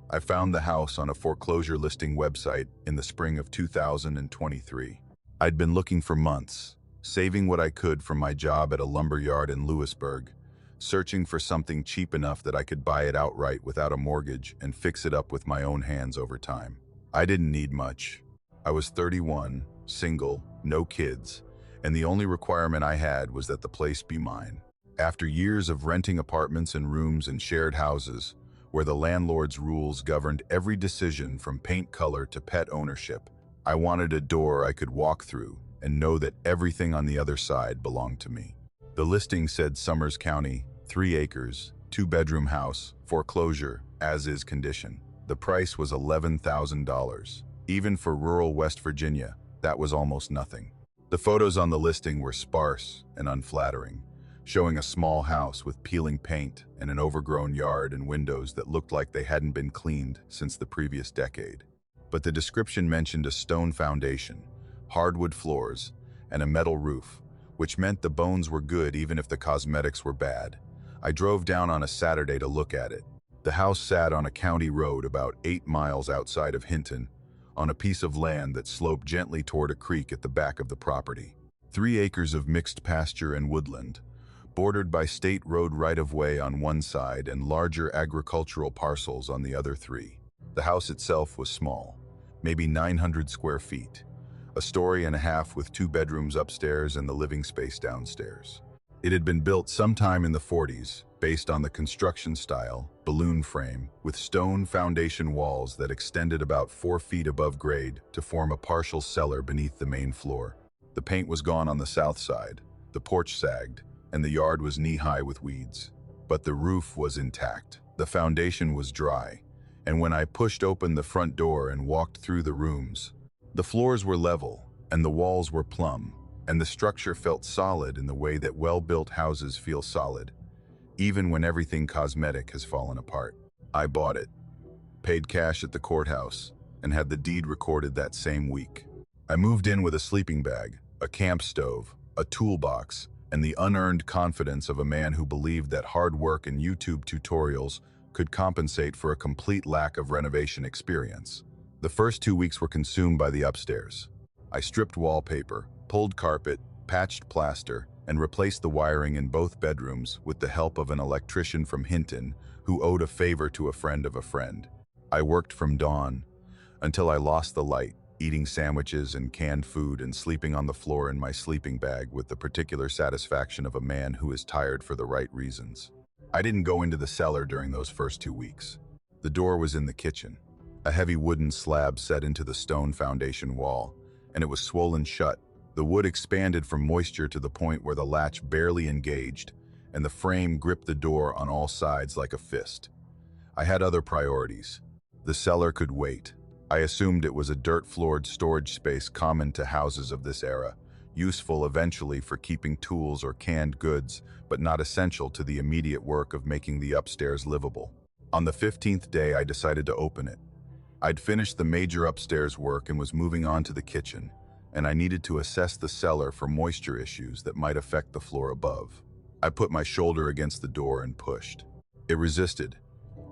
I found the house on a foreclosure listing website in the spring of 2023. I'd been looking for months, saving what I could from my job at a lumber yard in Lewisburg, searching for something cheap enough that I could buy it outright without a mortgage and fix it up with my own hands over time. I didn't need much. I was 31, single, no kids, and the only requirement I had was that the place be mine. After years of renting apartments and rooms in shared houses, where the landlord's rules governed every decision from paint color to pet ownership, I wanted a door I could walk through and know that everything on the other side belonged to me. The listing said Summers County, 3 acres, 2-bedroom house, foreclosure, as-is condition. The price was $11,000. Even for rural West Virginia, that was almost nothing. The photos on the listing were sparse and unflattering, showing a small house with peeling paint and an overgrown yard and windows that looked like they hadn't been cleaned since the previous decade. But the description mentioned a stone foundation, hardwood floors, and a metal roof, which meant the bones were good even if the cosmetics were bad. I drove down on a Saturday to look at it. The house sat on a county road about 8 miles outside of Hinton, on a piece of land that sloped gently toward a creek at the back of the property. 3 acres of mixed pasture and woodland, bordered by state road right-of-way on one side and larger agricultural parcels on the other 3. The house itself was small, maybe 900 square feet, a story and a half with 2 bedrooms upstairs and the living space downstairs. It had been built sometime in the 40s, based on the construction style, balloon frame, with stone foundation walls that extended about 4 feet above grade to form a partial cellar beneath the main floor. The paint was gone on the south side, the porch sagged, and the yard was knee-high with weeds. But the roof was intact. The foundation was dry, and when I pushed open the front door and walked through the rooms, the floors were level, and the walls were plumb, and the structure felt solid in the way that well-built houses feel solid, even when everything cosmetic has fallen apart. I bought it, paid cash at the courthouse, and had the deed recorded that same week. I moved in with a sleeping bag, a camp stove, a toolbox, and the unearned confidence of a man who believed that hard work and YouTube tutorials could compensate for a complete lack of renovation experience. The first 2 weeks were consumed by the upstairs. I stripped wallpaper, pulled carpet, patched plaster, and replaced the wiring in both bedrooms with the help of an electrician from Hinton who owed a favor to a friend of a friend. I worked from dawn until I lost the light, eating sandwiches and canned food and sleeping on the floor in my sleeping bag with the particular satisfaction of a man who is tired for the right reasons. I didn't go into the cellar during those first 2 weeks. The door was in the kitchen, a heavy wooden slab set into the stone foundation wall, and it was swollen shut. The wood expanded from moisture to the point where the latch barely engaged, and the frame gripped the door on all sides like a fist. I had other priorities. The cellar could wait. I assumed it was a dirt-floored storage space common to houses of this era, useful eventually for keeping tools or canned goods, but not essential to the immediate work of making the upstairs livable. On the 15th day, I decided to open it. I'd finished the major upstairs work and was moving on to the kitchen, and I needed to assess the cellar for moisture issues that might affect the floor above. I put my shoulder against the door and pushed. It resisted,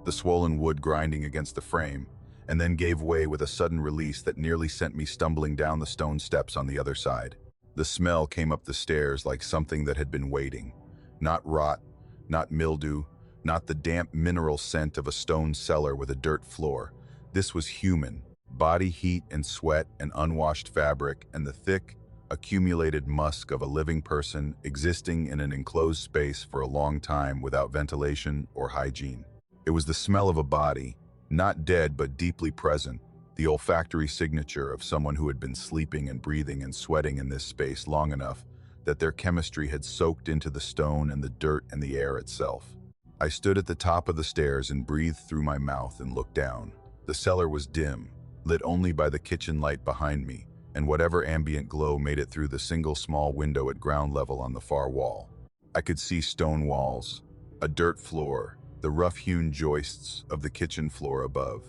the swollen wood grinding against the frame, and then gave way with a sudden release that nearly sent me stumbling down the stone steps on the other side. The smell came up the stairs like something that had been waiting. Not rot, not mildew, not the damp mineral scent of a stone cellar with a dirt floor. This was human. Body heat and sweat and unwashed fabric and the thick, accumulated musk of a living person existing in an enclosed space for a long time without ventilation or hygiene. It was the smell of a body, not dead but deeply present, the olfactory signature of someone who had been sleeping and breathing and sweating in this space long enough that their chemistry had soaked into the stone and the dirt and the air itself. I stood at the top of the stairs and breathed through my mouth and looked down. The cellar was dim, lit only by the kitchen light behind me, and whatever ambient glow made it through the single small window at ground level on the far wall. I could see stone walls, a dirt floor, the rough-hewn joists of the kitchen floor above.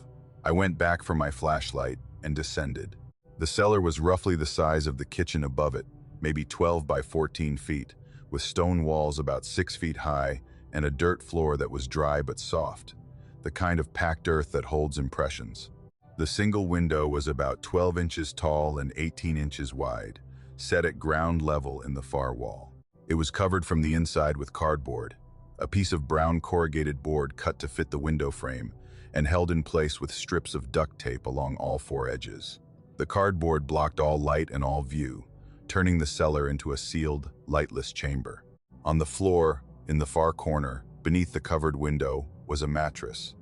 I went back for my flashlight and descended. The cellar was roughly the size of the kitchen above it, maybe 12 by 14 feet, with stone walls about 6 feet high and a dirt floor that was dry but soft, the kind of packed earth that holds impressions. The single window was about 12 inches tall and 18 inches wide, set at ground level in the far wall. It was covered from the inside with cardboard, a piece of brown corrugated board cut to fit the window frame and held in place with strips of duct tape along all 4 edges. The cardboard blocked all light and all view, turning the cellar into a sealed, lightless chamber. On the floor, in the far corner, beneath the covered window, was a mattress.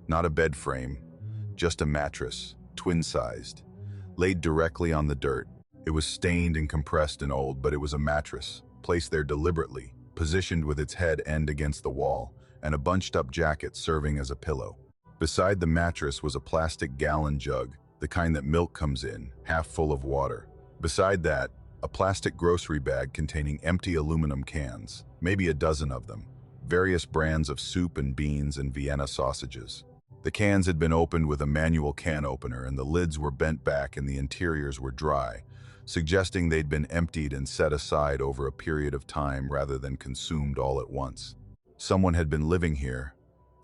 Not a bed frame, just a mattress, twin-sized, laid directly on the dirt. It was stained and compressed and old, but it was a mattress, placed there deliberately, positioned with its head end against the wall, and a bunched-up jacket serving as a pillow. Beside the mattress was a plastic gallon jug, the kind that milk comes in, half full of water. Beside that, a plastic grocery bag containing empty aluminum cans, maybe a dozen of them, various brands of soup and beans and Vienna sausages. The cans had been opened with a manual can opener, and the lids were bent back and the interiors were dry, suggesting they'd been emptied and set aside over a period of time rather than consumed all at once. Someone had been living here,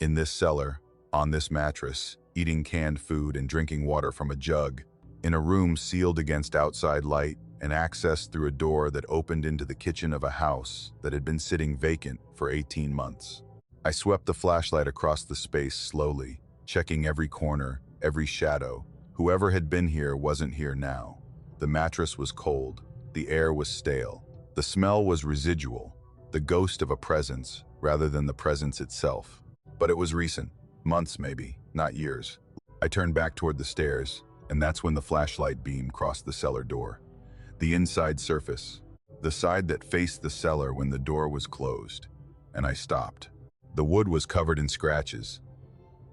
in this cellar, on this mattress, eating canned food and drinking water from a jug, in a room sealed against outside light and accessed through a door that opened into the kitchen of a house that had been sitting vacant for 18 months. I swept the flashlight across the space slowly, checking every corner, every shadow. Whoever had been here wasn't here now. The mattress was cold, the air was stale, the smell was residual, the ghost of a presence rather than the presence itself. But it was recent, months maybe, not years. I turned back toward the stairs, and that's when the flashlight beam crossed the cellar door. The inside surface, the side that faced the cellar when the door was closed, and I stopped. The wood was covered in scratches,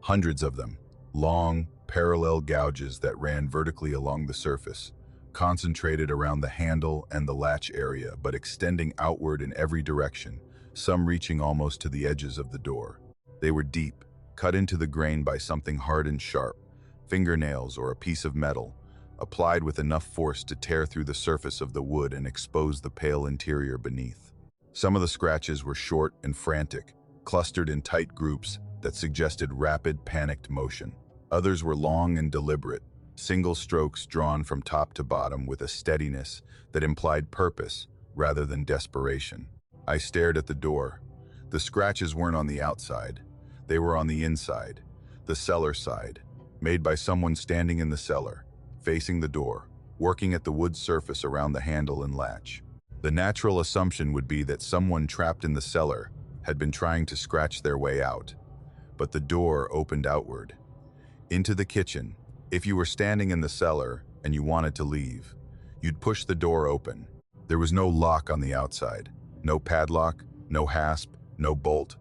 hundreds of them, long, parallel gouges that ran vertically along the surface, concentrated around the handle and the latch area, but extending outward in every direction, some reaching almost to the edges of the door. They were deep, cut into the grain by something hard and sharp, fingernails or a piece of metal, applied with enough force to tear through the surface of the wood and expose the pale interior beneath. Some of the scratches were short and frantic, clustered in tight groups that suggested rapid, panicked motion. Others were long and deliberate, single strokes drawn from top to bottom with a steadiness that implied purpose rather than desperation. I stared at the door. The scratches weren't on the outside. They were on the inside, the cellar side, made by someone standing in the cellar, facing the door, working at the wood surface around the handle and latch. The natural assumption would be that someone trapped in the cellar had been trying to scratch their way out. But the door opened outward, into the kitchen. If you were standing in the cellar and you wanted to leave, you'd push the door open. There was no lock on the outside, no padlock, no hasp, no bolt,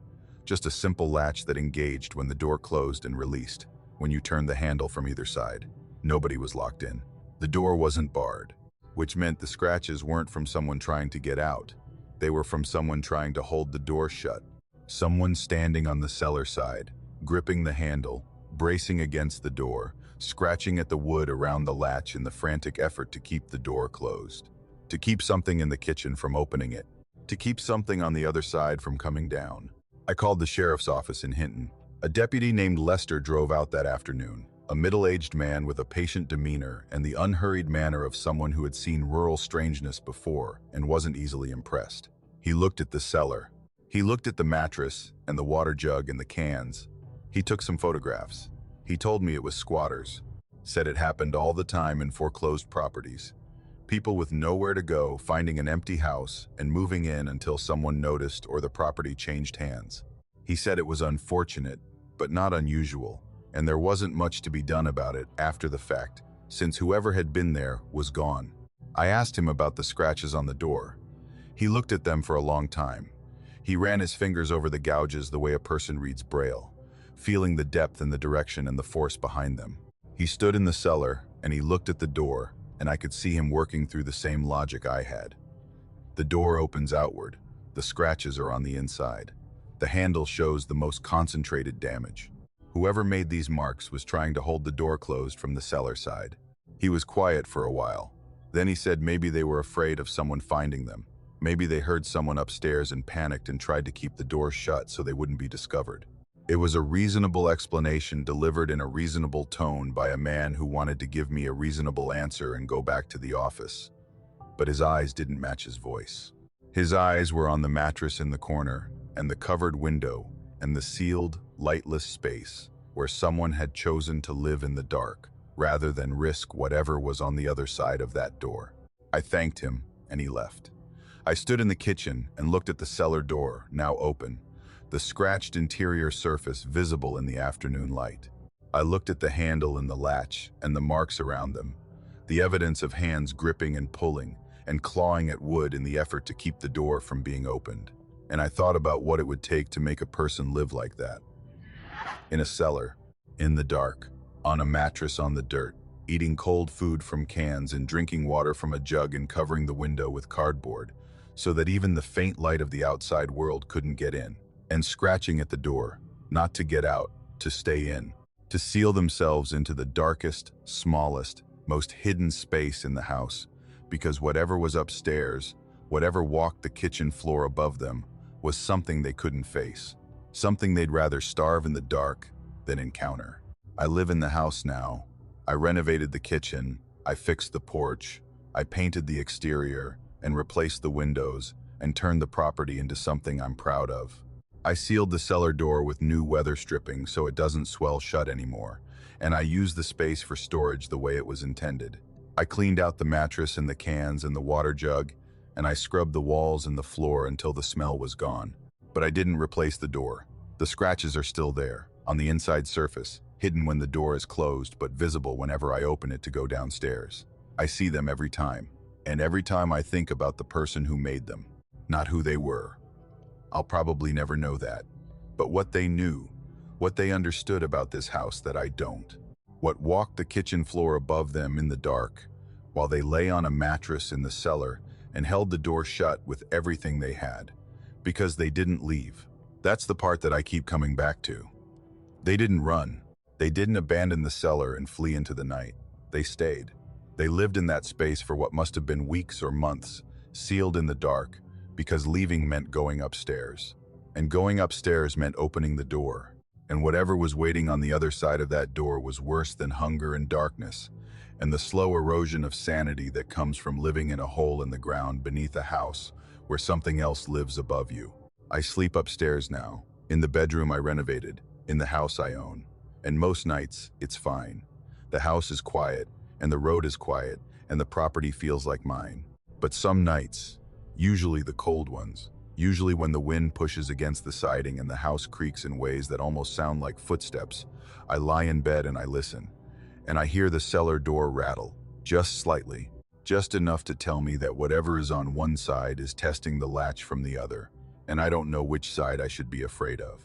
just a simple latch that engaged when the door closed and released when you turned the handle from either side. Nobody was locked in. The door wasn't barred, which meant the scratches weren't from someone trying to get out. They were from someone trying to hold the door shut. Someone standing on the cellar side, gripping the handle, bracing against the door, scratching at the wood around the latch in the frantic effort to keep the door closed. To keep something in the kitchen from opening it. To keep something on the other side from coming down. I called the sheriff's office in Hinton. A deputy named Lester drove out that afternoon. A middle-aged man with a patient demeanor and the unhurried manner of someone who had seen rural strangeness before and wasn't easily impressed. He looked at the cellar. He looked at the mattress and the water jug and the cans. He took some photographs. He told me it was squatters. Said it happened all the time in foreclosed properties. People with nowhere to go finding an empty house and moving in until someone noticed or the property changed hands. He said it was unfortunate, but not unusual, and there wasn't much to be done about it after the fact, since whoever had been there was gone. I asked him about the scratches on the door. He looked at them for a long time. He ran his fingers over the gouges the way a person reads Braille, feeling the depth and the direction and the force behind them. He stood in the cellar and he looked at the door, and I could see him working through the same logic I had. The door opens outward. The scratches are on the inside. The handle shows the most concentrated damage. Whoever made these marks was trying to hold the door closed from the cellar side. He was quiet for a while. Then he said maybe they were afraid of someone finding them. Maybe they heard someone upstairs and panicked and tried to keep the door shut so they wouldn't be discovered. It was a reasonable explanation delivered in a reasonable tone by a man who wanted to give me a reasonable answer and go back to the office. But his eyes didn't match his voice. His eyes were on the mattress in the corner, and the covered window, and the sealed, lightless space where someone had chosen to live in the dark rather than risk whatever was on the other side of that door. I thanked him, and he left. I stood in the kitchen and looked at the cellar door, now open, the scratched interior surface visible in the afternoon light. I looked at the handle and the latch and the marks around them, the evidence of hands gripping and pulling and clawing at wood in the effort to keep the door from being opened. And I thought about what it would take to make a person live like that. In a cellar, in the dark, on a mattress on the dirt, eating cold food from cans and drinking water from a jug and covering the window with cardboard, so that even the faint light of the outside world couldn't get in, and scratching at the door, not to get out, to stay in, to seal themselves into the darkest, smallest, most hidden space in the house, because whatever was upstairs, whatever walked the kitchen floor above them, was something they couldn't face, something they'd rather starve in the dark than encounter. I live in the house now. I renovated the kitchen, I fixed the porch, I painted the exterior, and replaced the windows, and turned the property into something I'm proud of. I sealed the cellar door with new weather stripping so it doesn't swell shut anymore, and I used the space for storage the way it was intended. I cleaned out the mattress and the cans and the water jug, and I scrubbed the walls and the floor until the smell was gone. But I didn't replace the door. The scratches are still there, on the inside surface, hidden when the door is closed but visible whenever I open it to go downstairs. I see them every time, and every time I think about the person who made them, not who they were. I'll probably never know that, but what they knew, what they understood about this house that I don't, what walked the kitchen floor above them in the dark, while they lay on a mattress in the cellar and held the door shut with everything they had, because they didn't leave. That's the part that I keep coming back to. They didn't run. They didn't abandon the cellar and flee into the night. They stayed. They lived in that space for what must have been weeks or months, sealed in the dark, because leaving meant going upstairs. And going upstairs meant opening the door. And whatever was waiting on the other side of that door was worse than hunger and darkness, and the slow erosion of sanity that comes from living in a hole in the ground beneath a house where something else lives above you. I sleep upstairs now, in the bedroom I renovated, in the house I own. And most nights, it's fine. The house is quiet, and the road is quiet, and the property feels like mine. But some nights, usually the cold ones, usually when the wind pushes against the siding and the house creaks in ways that almost sound like footsteps, I lie in bed and I listen. And I hear the cellar door rattle, just slightly, just enough to tell me that whatever is on one side is testing the latch from the other, and I don't know which side I should be afraid of.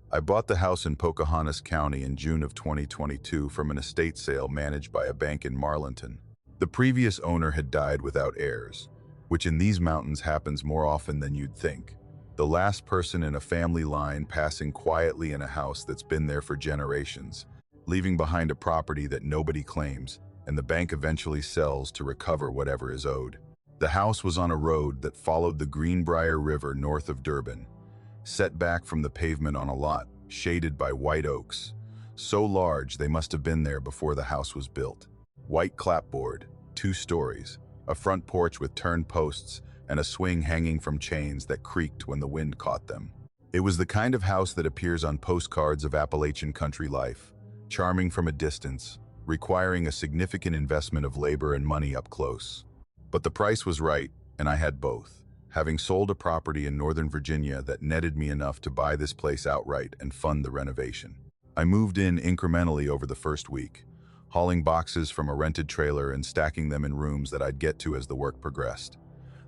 I bought the house in Pocahontas County in June of 2022 from an estate sale managed by a bank in Marlinton. The previous owner had died without heirs, which in these mountains happens more often than you'd think. The last person in a family line passing quietly in a house that's been there for generations, leaving behind a property that nobody claims, and the bank eventually sells to recover whatever is owed. The house was on a road that followed the Greenbrier River north of Durban, set back from the pavement on a lot, shaded by white oaks, so large they must have been there before the house was built. White clapboard, 2 stories, a front porch with turned posts, and a swing hanging from chains that creaked when the wind caught them. It was the kind of house that appears on postcards of Appalachian country life, charming from a distance, requiring a significant investment of labor and money up close. But the price was right, and I had both, having sold a property in Northern Virginia that netted me enough to buy this place outright and fund the renovation. I moved in incrementally over the first week, hauling boxes from a rented trailer and stacking them in rooms that I'd get to as the work progressed.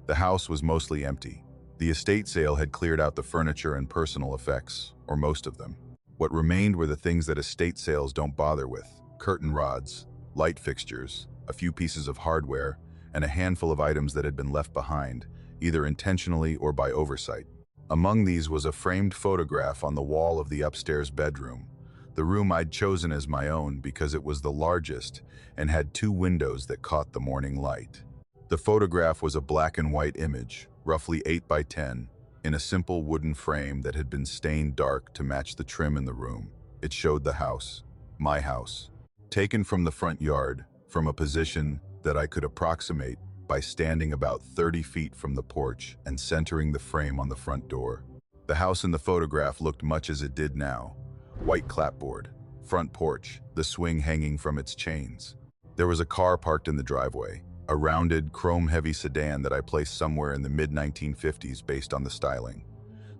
The house was mostly empty. The estate sale had cleared out the furniture and personal effects, or most of them. What remained were the things that estate sales don't bother with: curtain rods, light fixtures, a few pieces of hardware, and a handful of items that had been left behind, either intentionally or by oversight. Among these was a framed photograph on the wall of the upstairs bedroom, the room I'd chosen as my own because it was the largest and had 2 windows that caught the morning light. The photograph was a black and white image, roughly 8 by 10, in a simple wooden frame that had been stained dark to match the trim in the room. It showed the house, my house, taken from the front yard, from a position that I could approximate by standing about 30 feet from the porch and centering the frame on the front door. The house in the photograph looked much as it did now. White clapboard, front porch, the swing hanging from its chains. There was a car parked in the driveway, a rounded, chrome-heavy sedan that I placed somewhere in the mid-1950s based on the styling.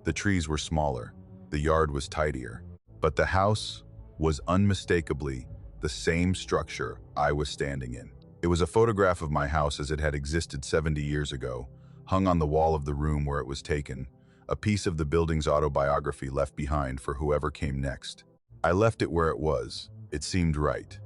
The trees were smaller, the yard was tidier, but the house was unmistakably the same structure I was standing in. It was a photograph of my house as it had existed 70 years ago, hung on the wall of the room where it was taken, a piece of the building's autobiography left behind for whoever came next. I left it where it was. It seemed right.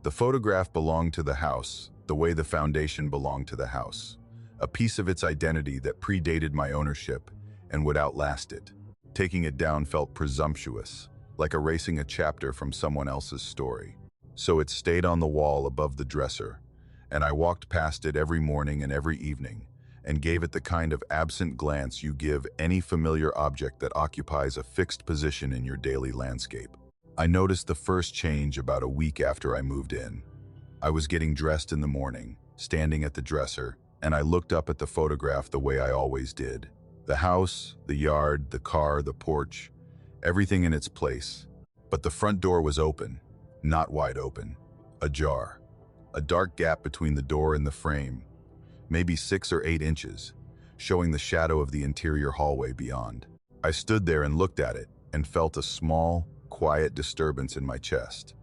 The photograph belonged to the house, the way the foundation belonged to the house, a piece of its identity that predated my ownership and would outlast it. Taking it down felt presumptuous, like erasing a chapter from someone else's story. So it stayed on the wall above the dresser, and I walked past it every morning and every evening, and gave it the kind of absent glance you give any familiar object that occupies a fixed position in your daily landscape. I noticed the first change about a week after I moved in. I was getting dressed in the morning, standing at the dresser, and I looked up at the photograph the way I always did. The house, the yard, the car, the porch, everything in its place. But the front door was open, not wide open, ajar. A dark gap between the door and the frame, maybe 6 or 8 inches, showing the shadow of the interior hallway beyond. I stood there and looked at it and felt a small, quiet disturbance in my chest.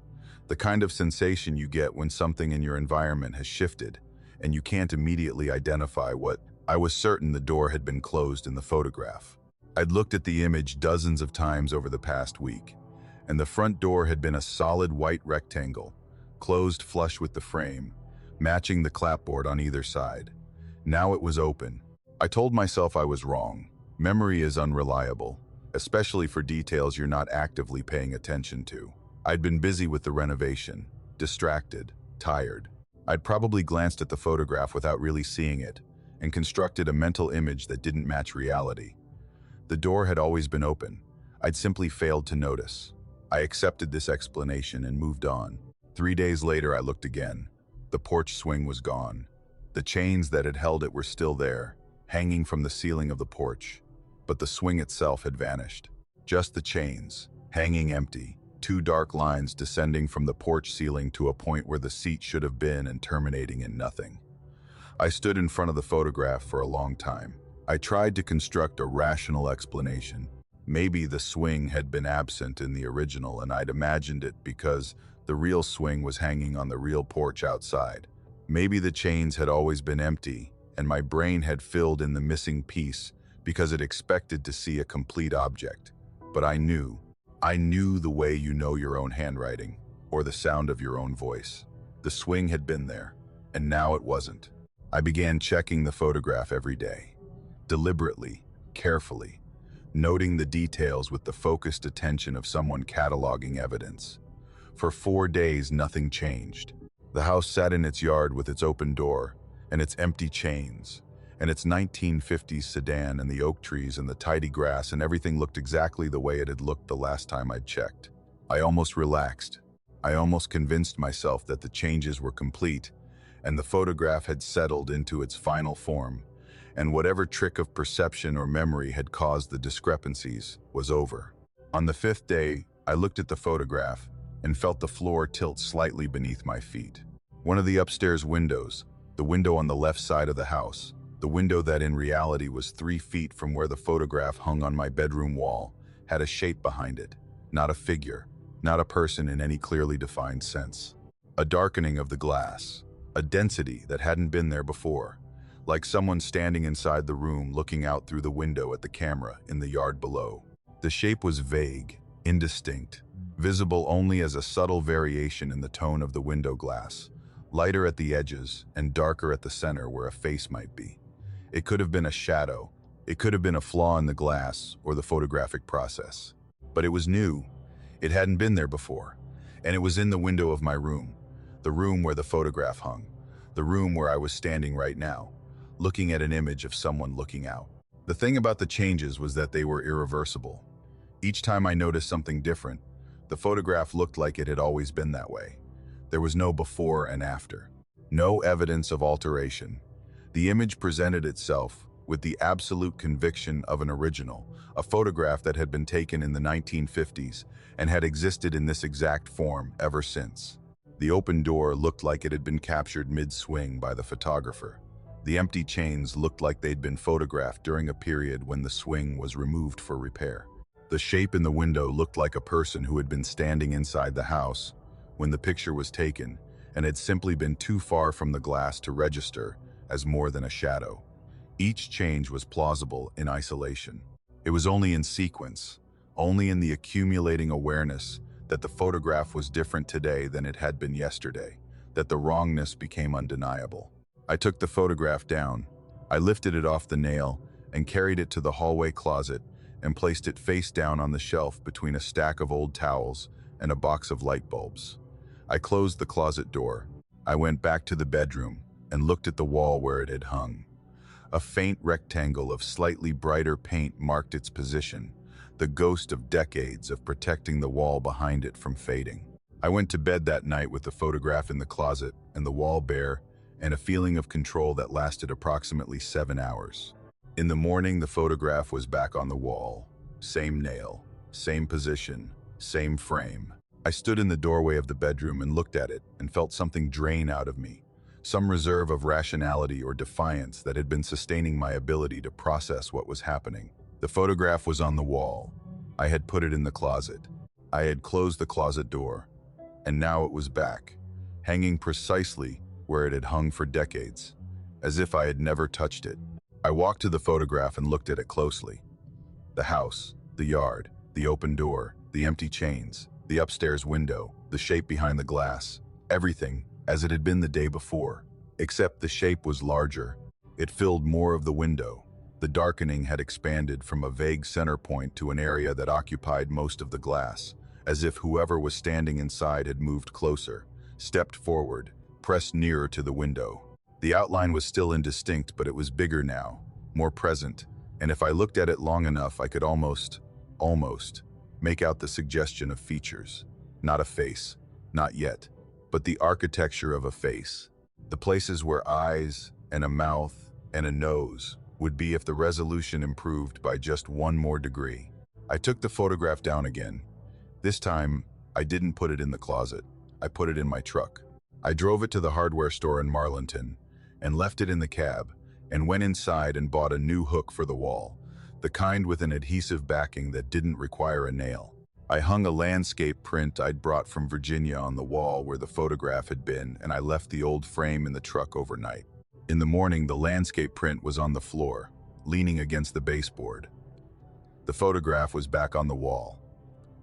The kind of sensation you get when something in your environment has shifted and you can't immediately identify what. I was certain the door had been closed in the photograph. I'd looked at the image dozens of times over the past week, and the front door had been a solid white rectangle, closed flush with the frame, matching the clapboard on either side. Now it was open. I told myself I was wrong. Memory is unreliable, especially for details you're not actively paying attention to. I'd been busy with the renovation, distracted, tired. I'd probably glanced at the photograph without really seeing it, and constructed a mental image that didn't match reality. The door had always been open. I'd simply failed to notice. I accepted this explanation and moved on. 3 days later, I looked again. The porch swing was gone. The chains that had held it were still there, hanging from the ceiling of the porch, but the swing itself had vanished. Just the chains, hanging empty, 2 dark lines descending from the porch ceiling to a point where the seat should have been and terminating in nothing. I stood in front of the photograph for a long time. I tried to construct a rational explanation. Maybe the swing had been absent in the original and I'd imagined it because the real swing was hanging on the real porch outside. Maybe the chains had always been empty and my brain had filled in the missing piece because it expected to see a complete object. But I knew I knew the way you know your own handwriting, or the sound of your own voice. The swing had been there, and now it wasn't. I began checking the photograph every day, deliberately, carefully, noting the details with the focused attention of someone cataloging evidence. For 4 days, nothing changed. The house sat in its yard with its open door, and its empty chains, and its 1950s sedan and the oak trees and the tidy grass, and everything looked exactly the way it had looked the last time I'd checked. I almost relaxed. I almost convinced myself that the changes were complete, and the photograph had settled into its final form, and whatever trick of perception or memory had caused the discrepancies was over. On the 5th day, I looked at the photograph and felt the floor tilt slightly beneath my feet. One of the upstairs windows, the window on the left side of the house, the window that in reality was 3 feet from where the photograph hung on my bedroom wall, had a shape behind it, not a figure, not a person in any clearly defined sense. A darkening of the glass, a density that hadn't been there before, like someone standing inside the room looking out through the window at the camera in the yard below. The shape was vague, indistinct, visible only as a subtle variation in the tone of the window glass, lighter at the edges and darker at the center where a face might be. It could have been a shadow, it could have been a flaw in the glass or the photographic process. But it was new. It hadn't been there before, and it was in the window of my room, the room where the photograph hung, the room where I was standing right now, looking at an image of someone looking out. The thing about the changes was that they were irreversible. Each time I noticed something different, the photograph looked like it had always been that way. There was no before and after, no evidence of alteration. The image presented itself with the absolute conviction of an original, a photograph that had been taken in the 1950s and had existed in this exact form ever since. The open door looked like it had been captured mid-swing by the photographer. The empty chains looked like they'd been photographed during a period when the swing was removed for repair. The shape in the window looked like a person who had been standing inside the house when the picture was taken and had simply been too far from the glass to register as more than a shadow. Each change was plausible in isolation. It was only in sequence, only in the accumulating awareness that the photograph was different today than it had been yesterday, that the wrongness became undeniable. I took the photograph down. I lifted it off the nail and carried it to the hallway closet and placed it face down on the shelf between a stack of old towels and a box of light bulbs. I closed the closet door. I went back to the bedroom and looked at the wall where it had hung. A faint rectangle of slightly brighter paint marked its position, the ghost of decades of protecting the wall behind it from fading. I went to bed that night with the photograph in the closet and the wall bare, and a feeling of control that lasted approximately 7 hours. In the morning, the photograph was back on the wall. Same nail, same position, same frame. I stood in the doorway of the bedroom and looked at it and felt something drain out of me, some reserve of rationality or defiance that had been sustaining my ability to process what was happening. The photograph was on the wall. I had put it in the closet. I had closed the closet door, and now it was back, hanging precisely where it had hung for decades, as if I had never touched it. I walked to the photograph and looked at it closely. The house, the yard, the open door, the empty chains, the upstairs window, the shape behind the glass, everything as it had been the day before, except the shape was larger. It filled more of the window. The darkening had expanded from a vague center point to an area that occupied most of the glass, as if whoever was standing inside had moved closer, stepped forward, pressed nearer to the window. The outline was still indistinct, but it was bigger now, more present, and if I looked at it long enough, I could almost make out the suggestion of features. Not a face, not yet, but the architecture of a face. The places where eyes and a mouth and a nose would be if the resolution improved by just 1 more degree. I took the photograph down again. This time, I didn't put it in the closet. I put it in my truck. I drove it to the hardware store in Marlinton and left it in the cab and went inside and bought a new hook for the wall, the kind with an adhesive backing that didn't require a nail. I hung a landscape print I'd brought from Virginia on the wall where the photograph had been, and I left the old frame in the truck overnight. In the morning, the landscape print was on the floor, leaning against the baseboard. The photograph was back on the wall,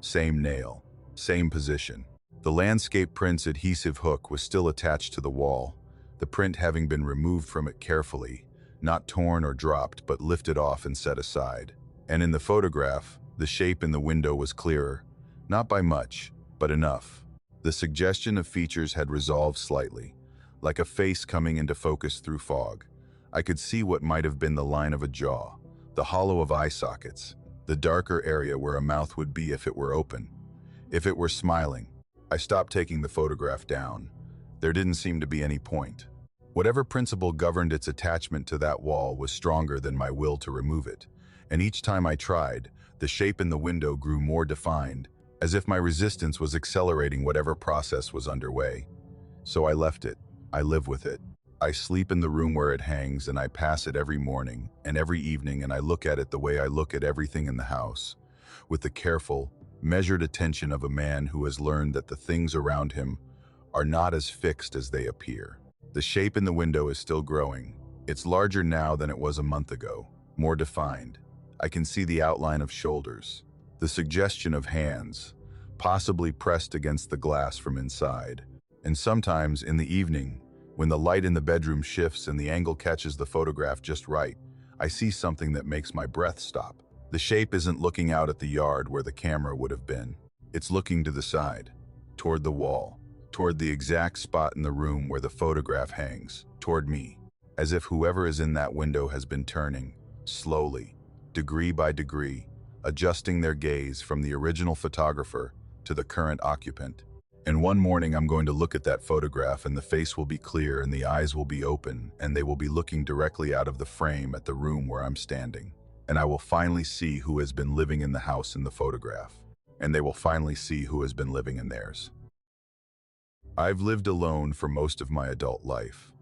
Same nail. Same position. The landscape print's adhesive hook was still attached to the wall, the print having been removed from it carefully, not torn or dropped, but lifted off and set aside. And in the photograph, the shape in the window was clearer, not by much, but enough. The suggestion of features had resolved slightly, like a face coming into focus through fog. I could see what might have been the line of a jaw, the hollow of eye sockets, the darker area where a mouth would be if it were open, if it were smiling. I stopped taking the photograph down. There didn't seem to be any point. Whatever principle governed its attachment to that wall was stronger than my will to remove it, and each time I tried, the shape in the window grew more defined, as if my resistance was accelerating whatever process was underway. So I left it. I live with it. I sleep in the room where it hangs, and I pass it every morning and every evening, and I look at it the way I look at everything in the house, with the careful, measured attention of a man who has learned that the things around him are not as fixed as they appear. The shape in the window is still growing. It's larger now than it was a month ago, more defined. I can see the outline of shoulders, the suggestion of hands, possibly pressed against the glass from inside. And sometimes in the evening, when the light in the bedroom shifts and the angle catches the photograph just right, I see something that makes my breath stop. The shape isn't looking out at the yard where the camera would have been. It's looking to the side, toward the wall, toward the exact spot in the room where the photograph hangs, toward me, as if whoever is in that window has been turning, slowly, degree by degree, adjusting their gaze from the original photographer to the current occupant. And one morning I'm going to look at that photograph, and the face will be clear and the eyes will be open, and they will be looking directly out of the frame at the room where I'm standing. And I will finally see who has been living in the house in the photograph, and they will finally see who has been living in theirs. I've lived alone for most of my adult life.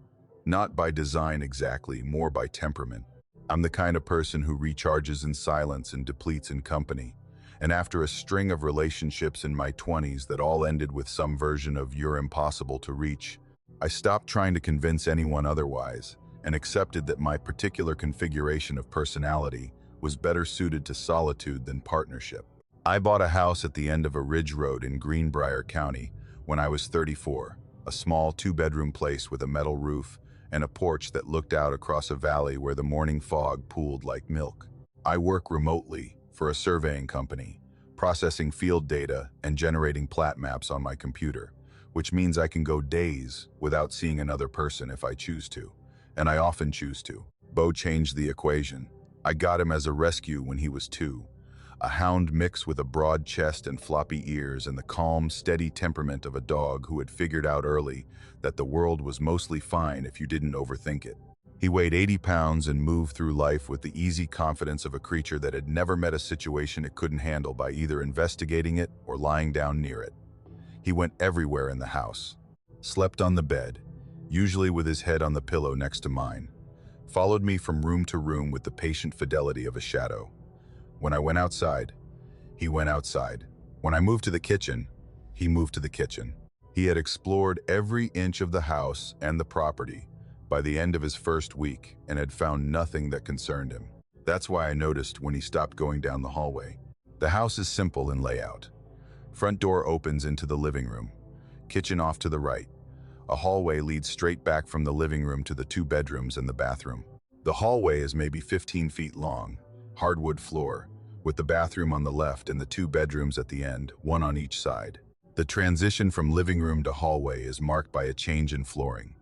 Not by design exactly, more by temperament. I'm the kind of person who recharges in silence and depletes in company. And after a string of relationships in my 20s that all ended with some version of "you're impossible to reach," I stopped trying to convince anyone otherwise and accepted that my particular configuration of personality was better suited to solitude than partnership. I bought a house at the end of a ridge road in Greenbrier County when I was 34, a small 2-bedroom place with a metal roof and a porch that looked out across a valley where the morning fog pooled like milk. I work remotely for a surveying company, processing field data and generating plat maps on my computer, which means I can go days without seeing another person if I choose to, and I often choose to. Bo changed the equation. I got him as a rescue when he was 2, a hound mix with a broad chest and floppy ears and the calm, steady temperament of a dog who had figured out early that the world was mostly fine if you didn't overthink it. He weighed 80 pounds and moved through life with the easy confidence of a creature that had never met a situation it couldn't handle by either investigating it or lying down near it. He went everywhere in the house, slept on the bed, usually with his head on the pillow next to mine, followed me from room to room with the patient fidelity of a shadow. When I went outside, he went outside. When I moved to the kitchen, he moved to the kitchen. He had explored every inch of the house and the property by the end of his first week and had found nothing that concerned him. That's why I noticed when he stopped going down the hallway. The house is simple in layout. Front door opens into the living room. Kitchen off to the right. A hallway leads straight back from the living room to the 2 bedrooms and the bathroom. The hallway is maybe 15 feet long, hardwood floor, with the bathroom on the left and the 2 bedrooms at the end, one on each side. The transition from living room to hallway is marked by a change in flooring.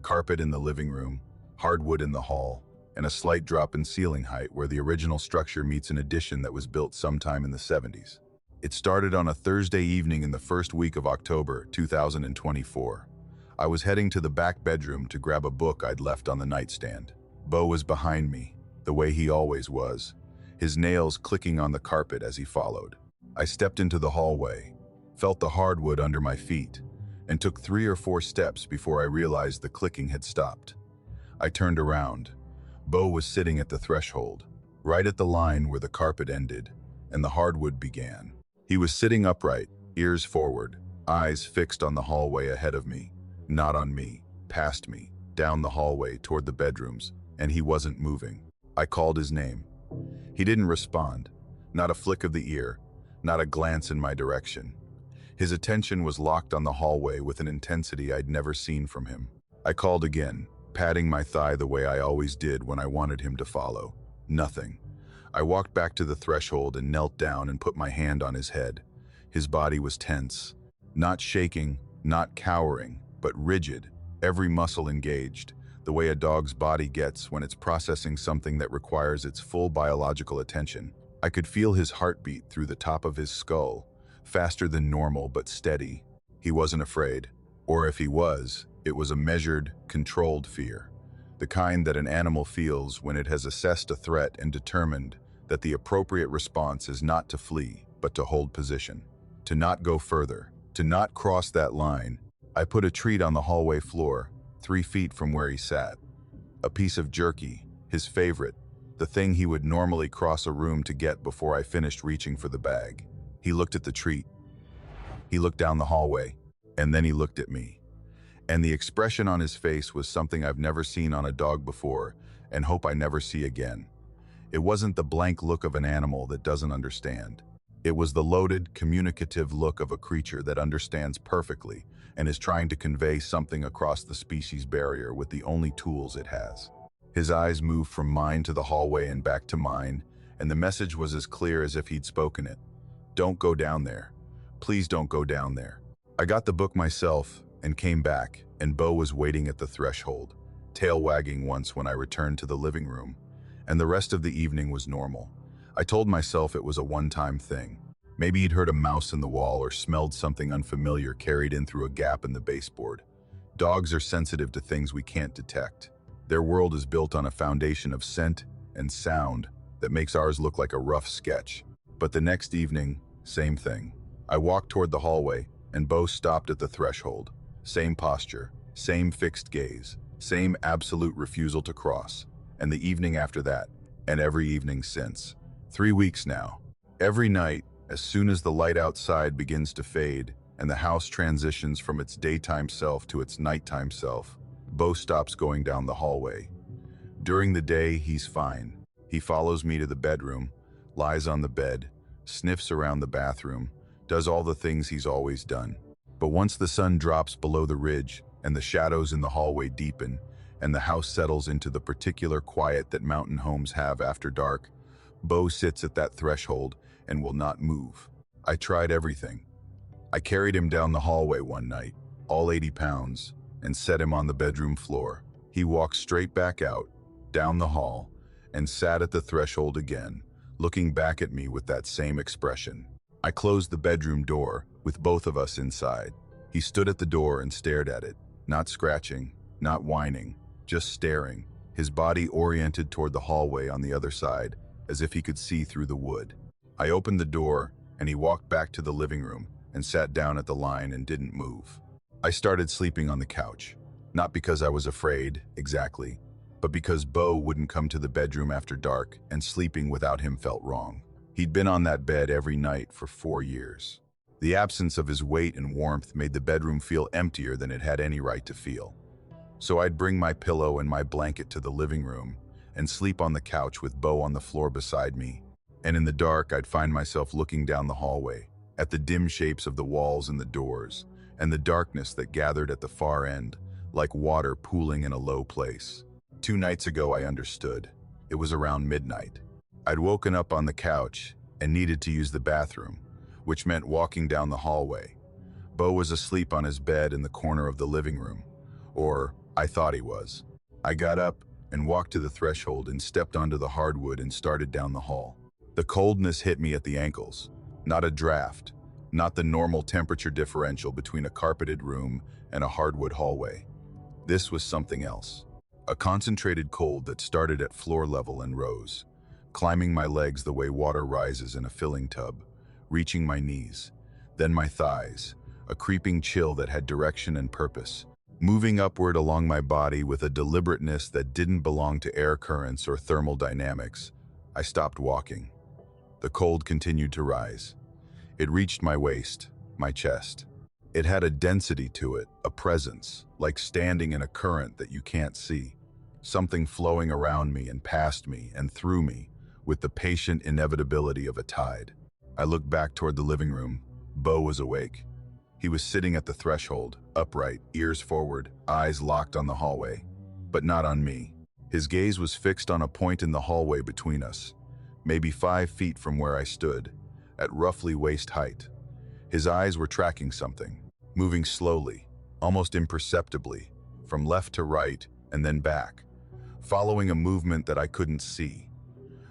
Carpet in the living room, hardwood in the hall, and a slight drop in ceiling height where the original structure meets an addition that was built sometime in the 70s. It started on a Thursday evening in the first week of October 2024. I was heading to the back bedroom to grab a book I'd left on the nightstand. Bo was behind me, the way he always was, his nails clicking on the carpet as he followed. I stepped into the hallway, felt the hardwood under my feet, and took 3 or 4 steps before I realized the clicking had stopped. I turned around. Bo was sitting at the threshold, right at the line where the carpet ended and the hardwood began. He was sitting upright, ears forward, eyes fixed on the hallway ahead of me, not on me, past me, down the hallway toward the bedrooms, and he wasn't moving. I called his name. He didn't respond, not a flick of the ear, not a glance in my direction. His attention was locked on the hallway with an intensity I'd never seen from him. I called again, patting my thigh the way I always did when I wanted him to follow. Nothing. I walked back to the threshold and knelt down and put my hand on his head. His body was tense, not shaking, not cowering, but rigid, every muscle engaged, the way a dog's body gets when it's processing something that requires its full biological attention. I could feel his heartbeat through the top of his skull, faster than normal but steady. He wasn't afraid, or if he was, it was a measured, controlled fear, the kind that an animal feels when it has assessed a threat and determined that the appropriate response is not to flee, but to hold position, to not go further, to not cross that line. I put a treat on the hallway floor, 3 feet from where he sat. A piece of jerky, his favorite, the thing he would normally cross a room to get before I finished reaching for the bag. He looked at the treat. He looked down the hallway, and then he looked at me. And the expression on his face was something I've never seen on a dog before and hope I never see again. It wasn't the blank look of an animal that doesn't understand. It was the loaded, communicative look of a creature that understands perfectly and is trying to convey something across the species barrier with the only tools it has. His eyes moved from mine to the hallway and back to mine, and the message was as clear as if he'd spoken it. Don't go down there. Please don't go down there. I got the book myself and came back, and Bo was waiting at the threshold, tail wagging once when I returned to the living room, and the rest of the evening was normal. I told myself it was a one-time thing. Maybe he'd heard a mouse in the wall or smelled something unfamiliar carried in through a gap in the baseboard. Dogs are sensitive to things we can't detect. Their world is built on a foundation of scent and sound that makes ours look like a rough sketch. But the next evening, same thing. I walked toward the hallway, and Bo stopped at the threshold. Same posture, same fixed gaze, same absolute refusal to cross. And the evening after that, and every evening since. 3 weeks now. Every night, as soon as the light outside begins to fade and the house transitions from its daytime self to its nighttime self, Bo stops going down the hallway. During the day, he's fine. He follows me to the bedroom, lies on the bed, sniffs around the bathroom, does all the things he's always done. But once the sun drops below the ridge and the shadows in the hallway deepen and the house settles into the particular quiet that mountain homes have after dark, Bo sits at that threshold and will not move. I tried everything. I carried him down the hallway one night, all 80 pounds, and set him on the bedroom floor. He walked straight back out, down the hall, and sat at the threshold again, looking back at me with that same expression. I closed the bedroom door, with both of us inside. He stood at the door and stared at it, not scratching, not whining, just staring, his body oriented toward the hallway on the other side, as if he could see through the wood. I opened the door, and he walked back to the living room and sat down at the line and didn't move. I started sleeping on the couch, not because I was afraid, exactly, but because Bo wouldn't come to the bedroom after dark, and sleeping without him felt wrong. He'd been on that bed every night for 4 years. The absence of his weight and warmth made the bedroom feel emptier than it had any right to feel. So I'd bring my pillow and my blanket to the living room and sleep on the couch with Bo on the floor beside me. And in the dark, I'd find myself looking down the hallway, at the dim shapes of the walls and the doors, and the darkness that gathered at the far end, like water pooling in a low place. 2 nights ago, I understood. It was around midnight. I'd woken up on the couch and needed to use the bathroom, which meant walking down the hallway. Bo was asleep on his bed in the corner of the living room, or I thought he was. I got up and walked to the threshold and stepped onto the hardwood and started down the hall. The coldness hit me at the ankles, not a draft, not the normal temperature differential between a carpeted room and a hardwood hallway. This was something else. A concentrated cold that started at floor level and rose, climbing my legs the way water rises in a filling tub, reaching my knees, then my thighs, a creeping chill that had direction and purpose, moving upward along my body with a deliberateness that didn't belong to air currents or thermal dynamics. I stopped walking. The cold continued to rise. It reached my waist, my chest. It had a density to it, a presence, like standing in a current that you can't see. Something flowing around me and past me and through me with the patient inevitability of a tide. I looked back toward the living room. Bo was awake. He was sitting at the threshold, upright, ears forward, eyes locked on the hallway, but not on me. His gaze was fixed on a point in the hallway between us, maybe 5 feet from where I stood, at roughly waist height. His eyes were tracking something, moving slowly, almost imperceptibly, from left to right and then back, following a movement that I couldn't see,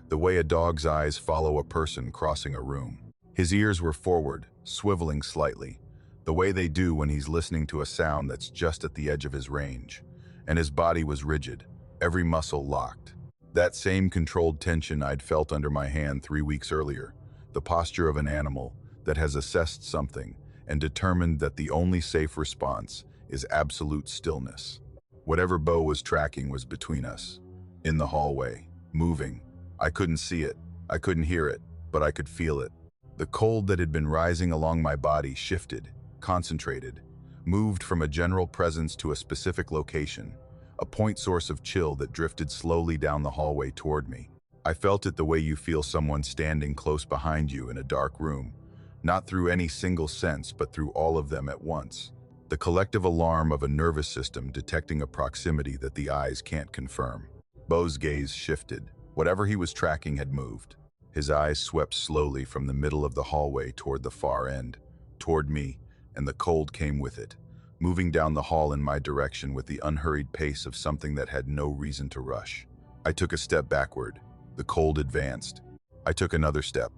the way a dog's eyes follow a person crossing a room. His ears were forward, swiveling slightly, the way they do when he's listening to a sound that's just at the edge of his range, and his body was rigid, every muscle locked. That same controlled tension I'd felt under my hand 3 weeks earlier, the posture of an animal that has assessed something and determined that the only safe response is absolute stillness. Whatever Bo was tracking was between us, in the hallway, moving. I couldn't see it, I couldn't hear it, but I could feel it. The cold that had been rising along my body shifted, concentrated, moved from a general presence to a specific location, a point source of chill that drifted slowly down the hallway toward me. I felt it the way you feel someone standing close behind you in a dark room, not through any single sense, but through all of them at once. The collective alarm of a nervous system detecting a proximity that the eyes can't confirm. Bo's gaze shifted. Whatever he was tracking had moved. His eyes swept slowly from the middle of the hallway toward the far end, toward me, and the cold came with it, moving down the hall in my direction with the unhurried pace of something that had no reason to rush. I took a step backward. The cold advanced. I took another step.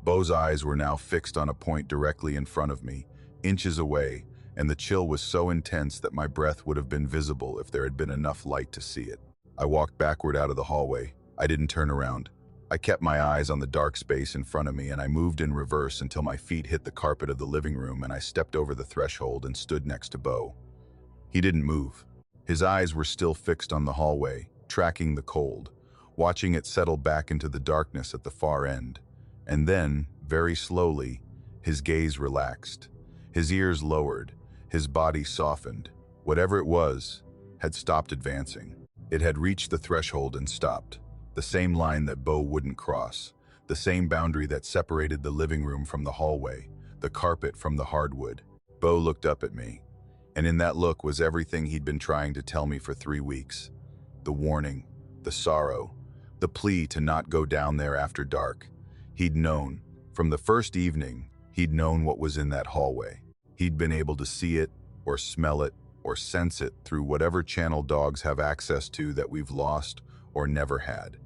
Bo's eyes were now fixed on a point directly in front of me, inches away, and the chill was so intense that my breath would have been visible if there had been enough light to see it. I walked backward out of the hallway. I didn't turn around. I kept my eyes on the dark space in front of me, and I moved in reverse until my feet hit the carpet of the living room and I stepped over the threshold and stood next to Bo. He didn't move. His eyes were still fixed on the hallway, tracking the cold, watching it settle back into the darkness at the far end. And then, very slowly, his gaze relaxed. His ears lowered, his body softened. Whatever it was had stopped advancing. It had reached the threshold and stopped. The same line that Bo wouldn't cross, the same boundary that separated the living room from the hallway, the carpet from the hardwood. Bo looked up at me, and in that look was everything he'd been trying to tell me for 3 weeks. The warning, the sorrow, the plea to not go down there after dark. He'd known. From the first evening, he'd known what was in that hallway. He'd been able to see it, or smell it, or sense it through whatever channel dogs have access to that we've lost or never had.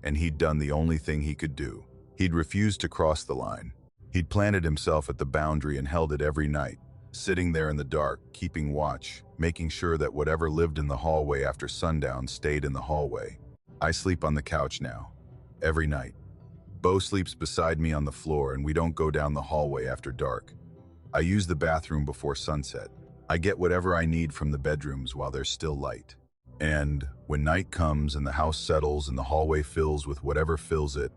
And he'd done the only thing he could do. He'd refused to cross the line. He'd planted himself at the boundary and held it every night, sitting there in the dark, keeping watch, making sure that whatever lived in the hallway after sundown stayed in the hallway. I sleep on the couch now, every night. Bo sleeps beside me on the floor, and we don't go down the hallway after dark. I use the bathroom before sunset. I get whatever I need from the bedrooms while there's still light. And when night comes and the house settles and the hallway fills with whatever fills it,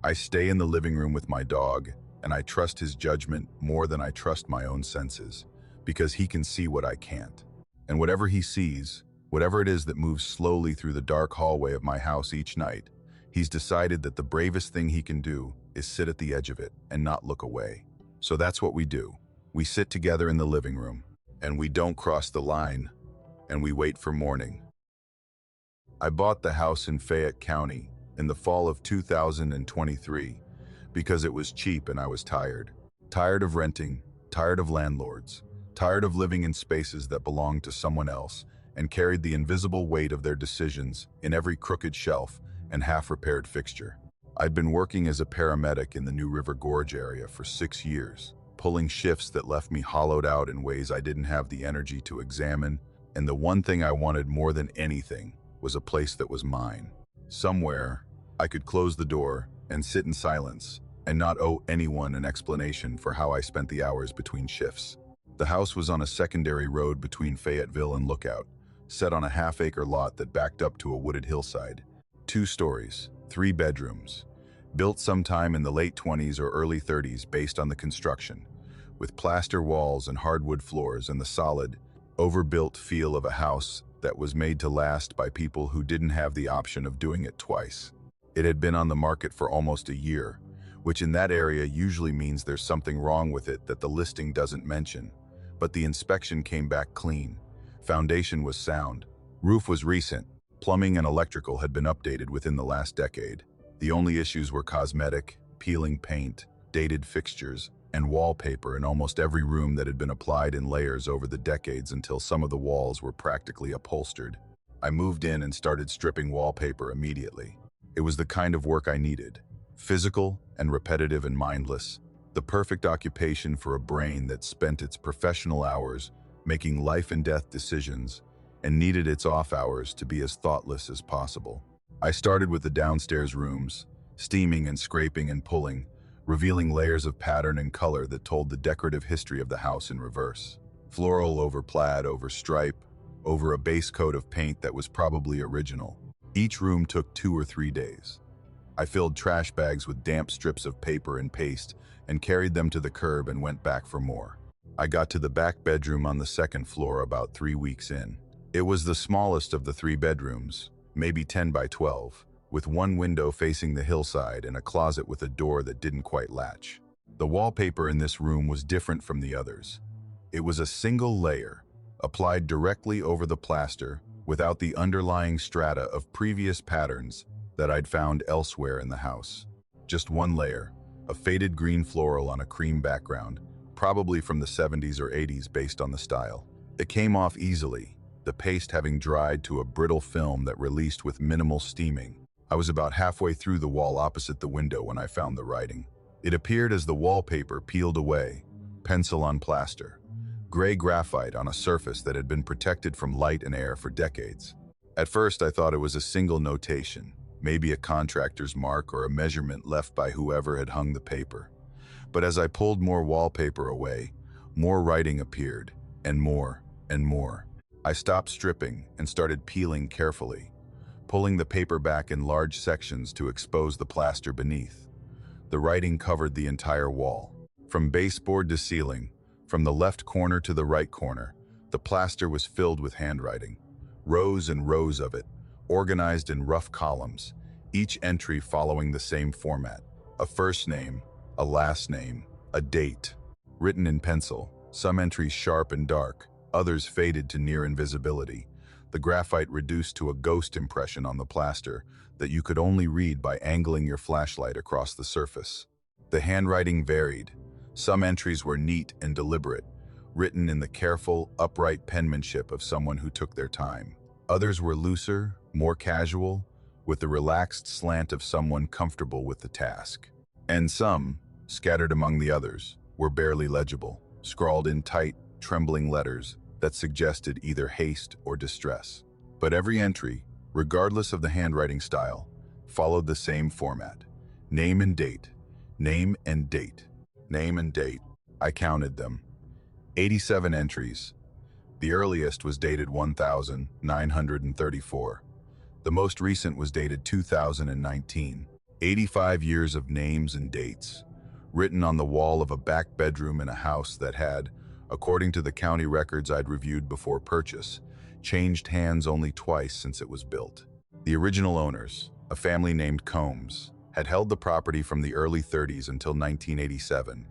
I stay in the living room with my dog, and I trust his judgment more than I trust my own senses, because he can see what I can't. And whatever he sees, whatever it is that moves slowly through the dark hallway of my house each night, he's decided that the bravest thing he can do is sit at the edge of it and not look away. So that's what we do. We sit together in the living room, and we don't cross the line, and we wait for morning. I bought the house in Fayette County in the fall of 2023 because it was cheap and I was tired. Tired of renting, tired of landlords, tired of living in spaces that belonged to someone else and carried the invisible weight of their decisions in every crooked shelf and half-repaired fixture. I'd been working as a paramedic in the New River Gorge area for 6 years, pulling shifts that left me hollowed out in ways I didn't have the energy to examine, and the one thing I wanted more than anything was a place that was mine. Somewhere, I could close the door and sit in silence and not owe anyone an explanation for how I spent the hours between shifts. The house was on a secondary road between Fayetteville and Lookout, set on a half-acre lot that backed up to a wooded hillside. 2 stories, 3 bedrooms, built sometime in the late 20s or early 30s based on the construction, with plaster walls and hardwood floors and the solid, overbuilt feel of a house that was made to last by people who didn't have the option of doing it twice. It had been on the market for almost a year, which in that area usually means there's something wrong with it that the listing doesn't mention. But the inspection came back clean. Foundation was sound. Roof was recent. Plumbing and electrical had been updated within the last decade. The only issues were cosmetic, peeling paint, dated fixtures, and wallpaper in almost every room that had been applied in layers over the decades until some of the walls were practically upholstered. I moved in and started stripping wallpaper immediately. It was the kind of work I needed. Physical and repetitive and mindless. The perfect occupation for a brain that spent its professional hours making life and death decisions and needed its off hours to be as thoughtless as possible. I started with the downstairs rooms, steaming and scraping and pulling, revealing layers of pattern and color that told the decorative history of the house in reverse. Floral over plaid over stripe, over a base coat of paint that was probably original. Each room took 2 or 3 days. I filled trash bags with damp strips of paper and paste and carried them to the curb and went back for more. I got to the back bedroom on the 2nd floor about 3 weeks in. It was the smallest of the 3 bedrooms, maybe 10 by 12, with one window facing the hillside and a closet with a door that didn't quite latch. The wallpaper in this room was different from the others. It was a single layer, applied directly over the plaster without the underlying strata of previous patterns that I'd found elsewhere in the house. Just one layer, a faded green floral on a cream background, probably from the 70s or 80s based on the style. It came off easily, the paste having dried to a brittle film that released with minimal steaming. I was about halfway through the wall opposite the window when I found the writing. It appeared as the wallpaper peeled away, pencil on plaster, gray graphite on a surface that had been protected from light and air for decades. At first I thought it was a single notation, maybe a contractor's mark or a measurement left by whoever had hung the paper. But as I pulled more wallpaper away, more writing appeared, and more, and more. I stopped stripping and started peeling carefully, pulling the paper back in large sections to expose the plaster beneath. The writing covered the entire wall. From baseboard to ceiling, from the left corner to the right corner, the plaster was filled with handwriting. Rows and rows of it, organized in rough columns, each entry following the same format. A first name, a last name, a date. Written in pencil, some entries sharp and dark, others faded to near invisibility. The graphite reduced to a ghost impression on the plaster that you could only read by angling your flashlight across the surface. The handwriting varied. Some entries were neat and deliberate, written in the careful, upright penmanship of someone who took their time. Others were looser, more casual, with the relaxed slant of someone comfortable with the task. And some, scattered among the others, were barely legible, scrawled in tight, trembling letters that suggested either haste or distress. But every entry, regardless of the handwriting style, followed the same format. Name and date, name and date, name and date. I counted them. 87 entries. The earliest was dated 1934. The most recent was dated 2019. 85 years of names and dates, written on the wall of a back bedroom in a house that had, according to the county records I'd reviewed before purchase, changed hands only twice since it was built. The original owners, a family named Combs, had held the property from the early 30s until 1987,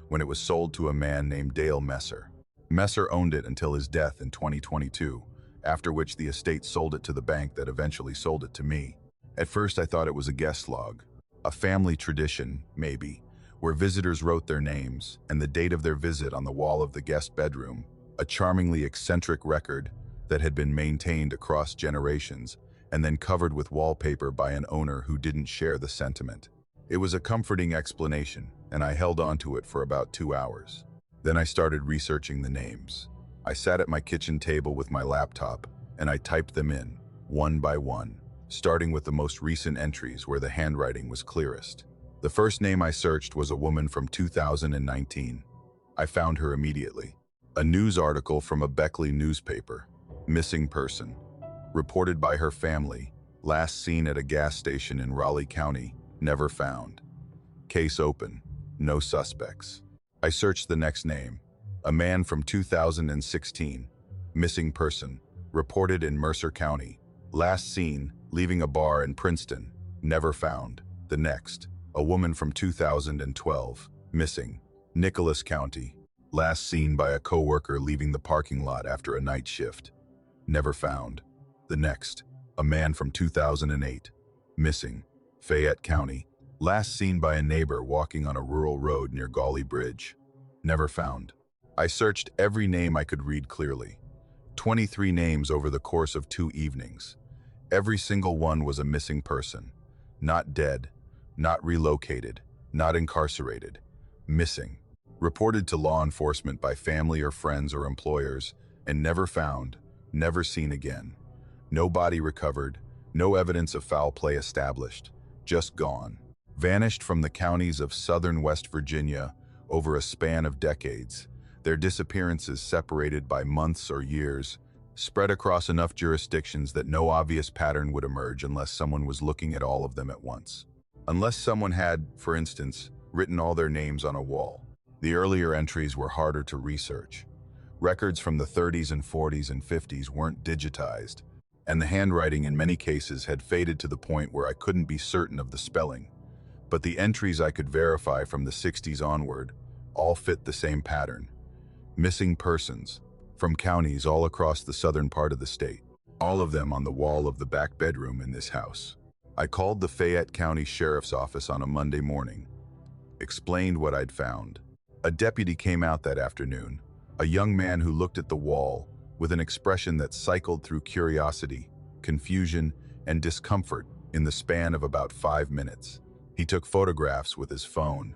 when it was sold to a man named Dale Messer. Messer owned it until his death in 2022, after which the estate sold it to the bank that eventually sold it to me. At first I thought it was a guest log, a family tradition, maybe, where visitors wrote their names and the date of their visit on the wall of the guest bedroom, a charmingly eccentric record that had been maintained across generations and then covered with wallpaper by an owner who didn't share the sentiment. It was a comforting explanation, and I held on to it for about 2 hours. Then I started researching the names. I sat at my kitchen table with my laptop, and I typed them in, one by one, starting with the most recent entries where the handwriting was clearest. The first name I searched was a woman from 2019. I found her immediately. A news article from a Beckley newspaper. Missing person. Reported by her family. Last seen at a gas station in Raleigh County. Never found. Case open. No suspects. I searched the next name. A man from 2016. Missing person. Reported in Mercer County. Last seen leaving a bar in Princeton. Never found. The next. A woman from 2012, missing, Nicholas County, last seen by a coworker leaving the parking lot after a night shift. Never found. The next, a man from 2008, missing, Fayette County, last seen by a neighbor walking on a rural road near Gauley Bridge. Never found. I searched every name I could read clearly. 23 names over the course of 2 evenings. Every single one was a missing person. Not dead, not relocated, not incarcerated. Missing. Reported to law enforcement by family or friends or employers, and never found, never seen again. No body recovered, no evidence of foul play established. Just gone. Vanished from the counties of southern West Virginia over a span of decades. Their disappearances separated by months or years, spread across enough jurisdictions that no obvious pattern would emerge unless someone was looking at all of them at once. Unless someone had, for instance, written all their names on a wall. The earlier entries were harder to research. Records from the 30s and 40s and 50s weren't digitized, and the handwriting in many cases had faded to the point where I couldn't be certain of the spelling. But the entries I could verify from the 60s onward all fit the same pattern. Missing persons, from counties all across the southern part of the state, all of them on the wall of the back bedroom in this house. I called the Fayette County Sheriff's Office on a Monday morning, explained what I'd found. A deputy came out that afternoon, a young man who looked at the wall with an expression that cycled through curiosity, confusion, and discomfort in the span of about 5 minutes. He took photographs with his phone.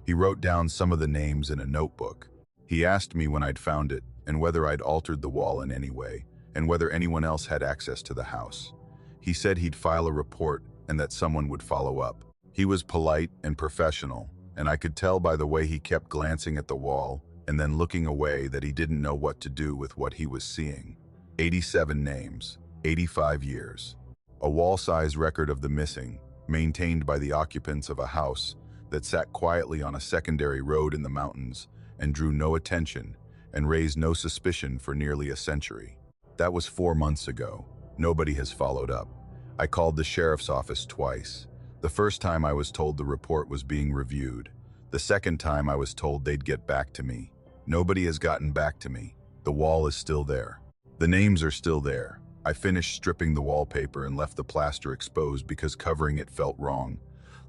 He wrote down some of the names in a notebook. He asked me when I'd found it and whether I'd altered the wall in any way and whether anyone else had access to the house. He said he'd file a report and that someone would follow up. He was polite and professional, and I could tell by the way he kept glancing at the wall and then looking away that he didn't know what to do with what he was seeing. 87 names, 85 years. A wall-size record of the missing, maintained by the occupants of a house that sat quietly on a secondary road in the mountains and drew no attention and raised no suspicion for nearly a century. That was 4 months ago. Nobody has followed up. I called the sheriff's office twice. The first time I was told the report was being reviewed. The second time I was told they'd get back to me. Nobody has gotten back to me. The wall is still there. The names are still there. I finished stripping the wallpaper and left the plaster exposed because covering it felt wrong,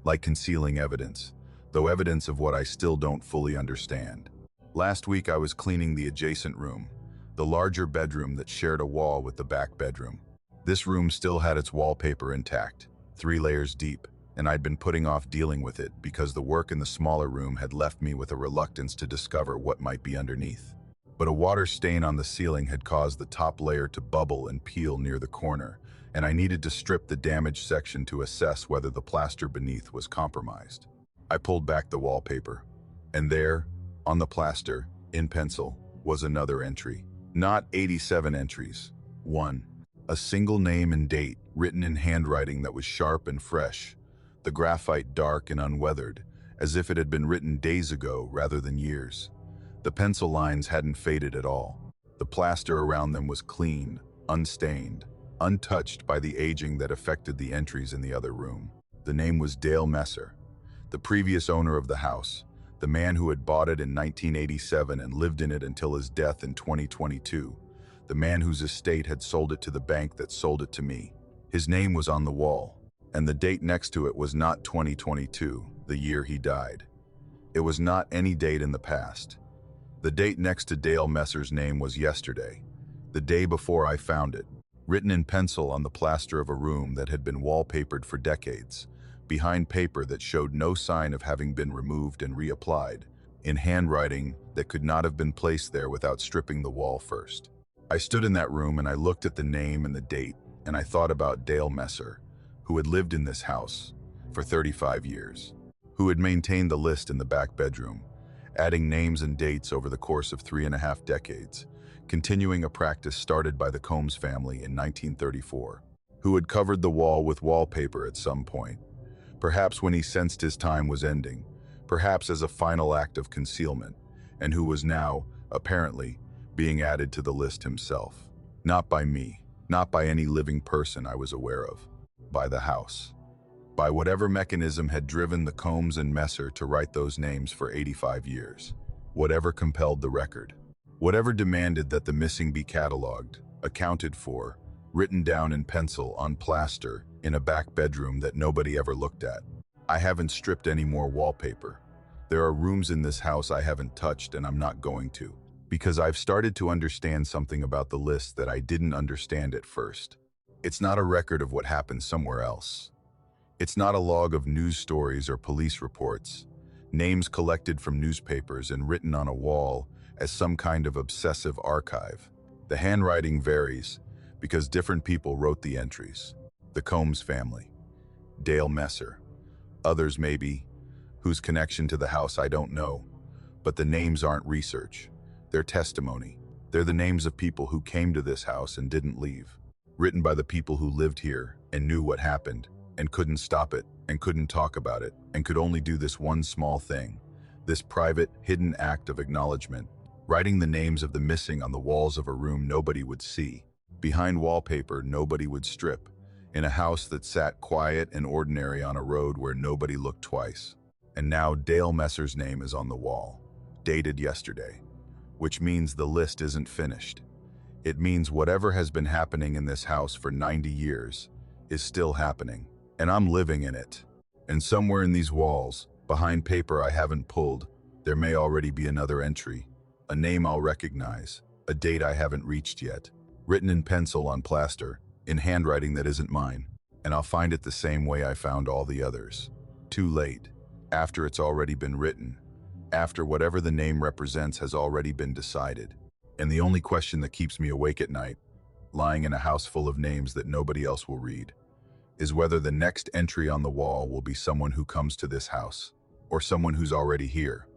like concealing evidence, though evidence of what I still don't fully understand. Last week I was cleaning the adjacent room, the larger bedroom that shared a wall with the back bedroom. This room still had its wallpaper intact, 3 layers deep, and I'd been putting off dealing with it because the work in the smaller room had left me with a reluctance to discover what might be underneath. But a water stain on the ceiling had caused the top layer to bubble and peel near the corner, and I needed to strip the damaged section to assess whether the plaster beneath was compromised. I pulled back the wallpaper, and there, on the plaster, in pencil, was another entry. Not 87 entries. 1. A single name and date written in handwriting that was sharp and fresh, the graphite dark and unweathered, as if it had been written days ago rather than years. The pencil lines hadn't faded at all. The plaster around them was clean, unstained, untouched by the aging that affected the entries in the other room. The name was Dale Messer, the previous owner of the house, the man who had bought it in 1987 and lived in it until his death in 2022, the man whose estate had sold it to the bank that sold it to me. His name was on the wall, and the date next to it was not 2022, the year he died. It was not any date in the past. The date next to Dale Messer's name was yesterday, the day before I found it, written in pencil on the plaster of a room that had been wallpapered for decades, behind paper that showed no sign of having been removed and reapplied, in handwriting that could not have been placed there without stripping the wall first. I stood in that room and I looked at the name and the date, and I thought about Dale Messer, who had lived in this house for 35 years, who had maintained the list in the back bedroom, adding names and dates over the course of 3.5 decades, continuing a practice started by the Combs family in 1934, who had covered the wall with wallpaper at some point, perhaps when he sensed his time was ending, perhaps as a final act of concealment, and who was now, apparently, being added to the list himself. Not by me, not by any living person I was aware of, by the house. by whatever mechanism had driven the Combs and Messer to write those names for 85 years, whatever compelled the record, whatever demanded that the missing be cataloged, accounted for, written down in pencil on plaster in a back bedroom that nobody ever looked at. I haven't stripped any more wallpaper. There are rooms in this house I haven't touched, and I'm not going to, because I've started to understand something about the list that I didn't understand at first. It's not a record of what happened somewhere else. It's not a log of news stories or police reports, names collected from newspapers and written on a wall as some kind of obsessive archive. The handwriting varies because different people wrote the entries. The Combs family, Dale Messer, others maybe, whose connection to the house I don't know, but the names aren't research. They're testimony. They're the names of people who came to this house and didn't leave, written by the people who lived here and knew what happened and couldn't stop it and couldn't talk about it and could only do this one small thing, this private, hidden act of acknowledgement, writing the names of the missing on the walls of a room nobody would see, behind wallpaper nobody would strip, in a house that sat quiet and ordinary on a road where nobody looked twice. And now Dale Messer's name is on the wall, dated yesterday, which means the list isn't finished. It means whatever has been happening in this house for 90 years is still happening, and I'm living in it. And somewhere in these walls, behind paper I haven't pulled, there may already be another entry, a name I'll recognize, a date I haven't reached yet, written in pencil on plaster, in handwriting that isn't mine, and I'll find it the same way I found all the others. Too late, after it's already been written, after whatever the name represents has already been decided. And the only question that keeps me awake at night, lying in a house full of names that nobody else will read, is whether the next entry on the wall will be someone who comes to this house, or someone who's already here,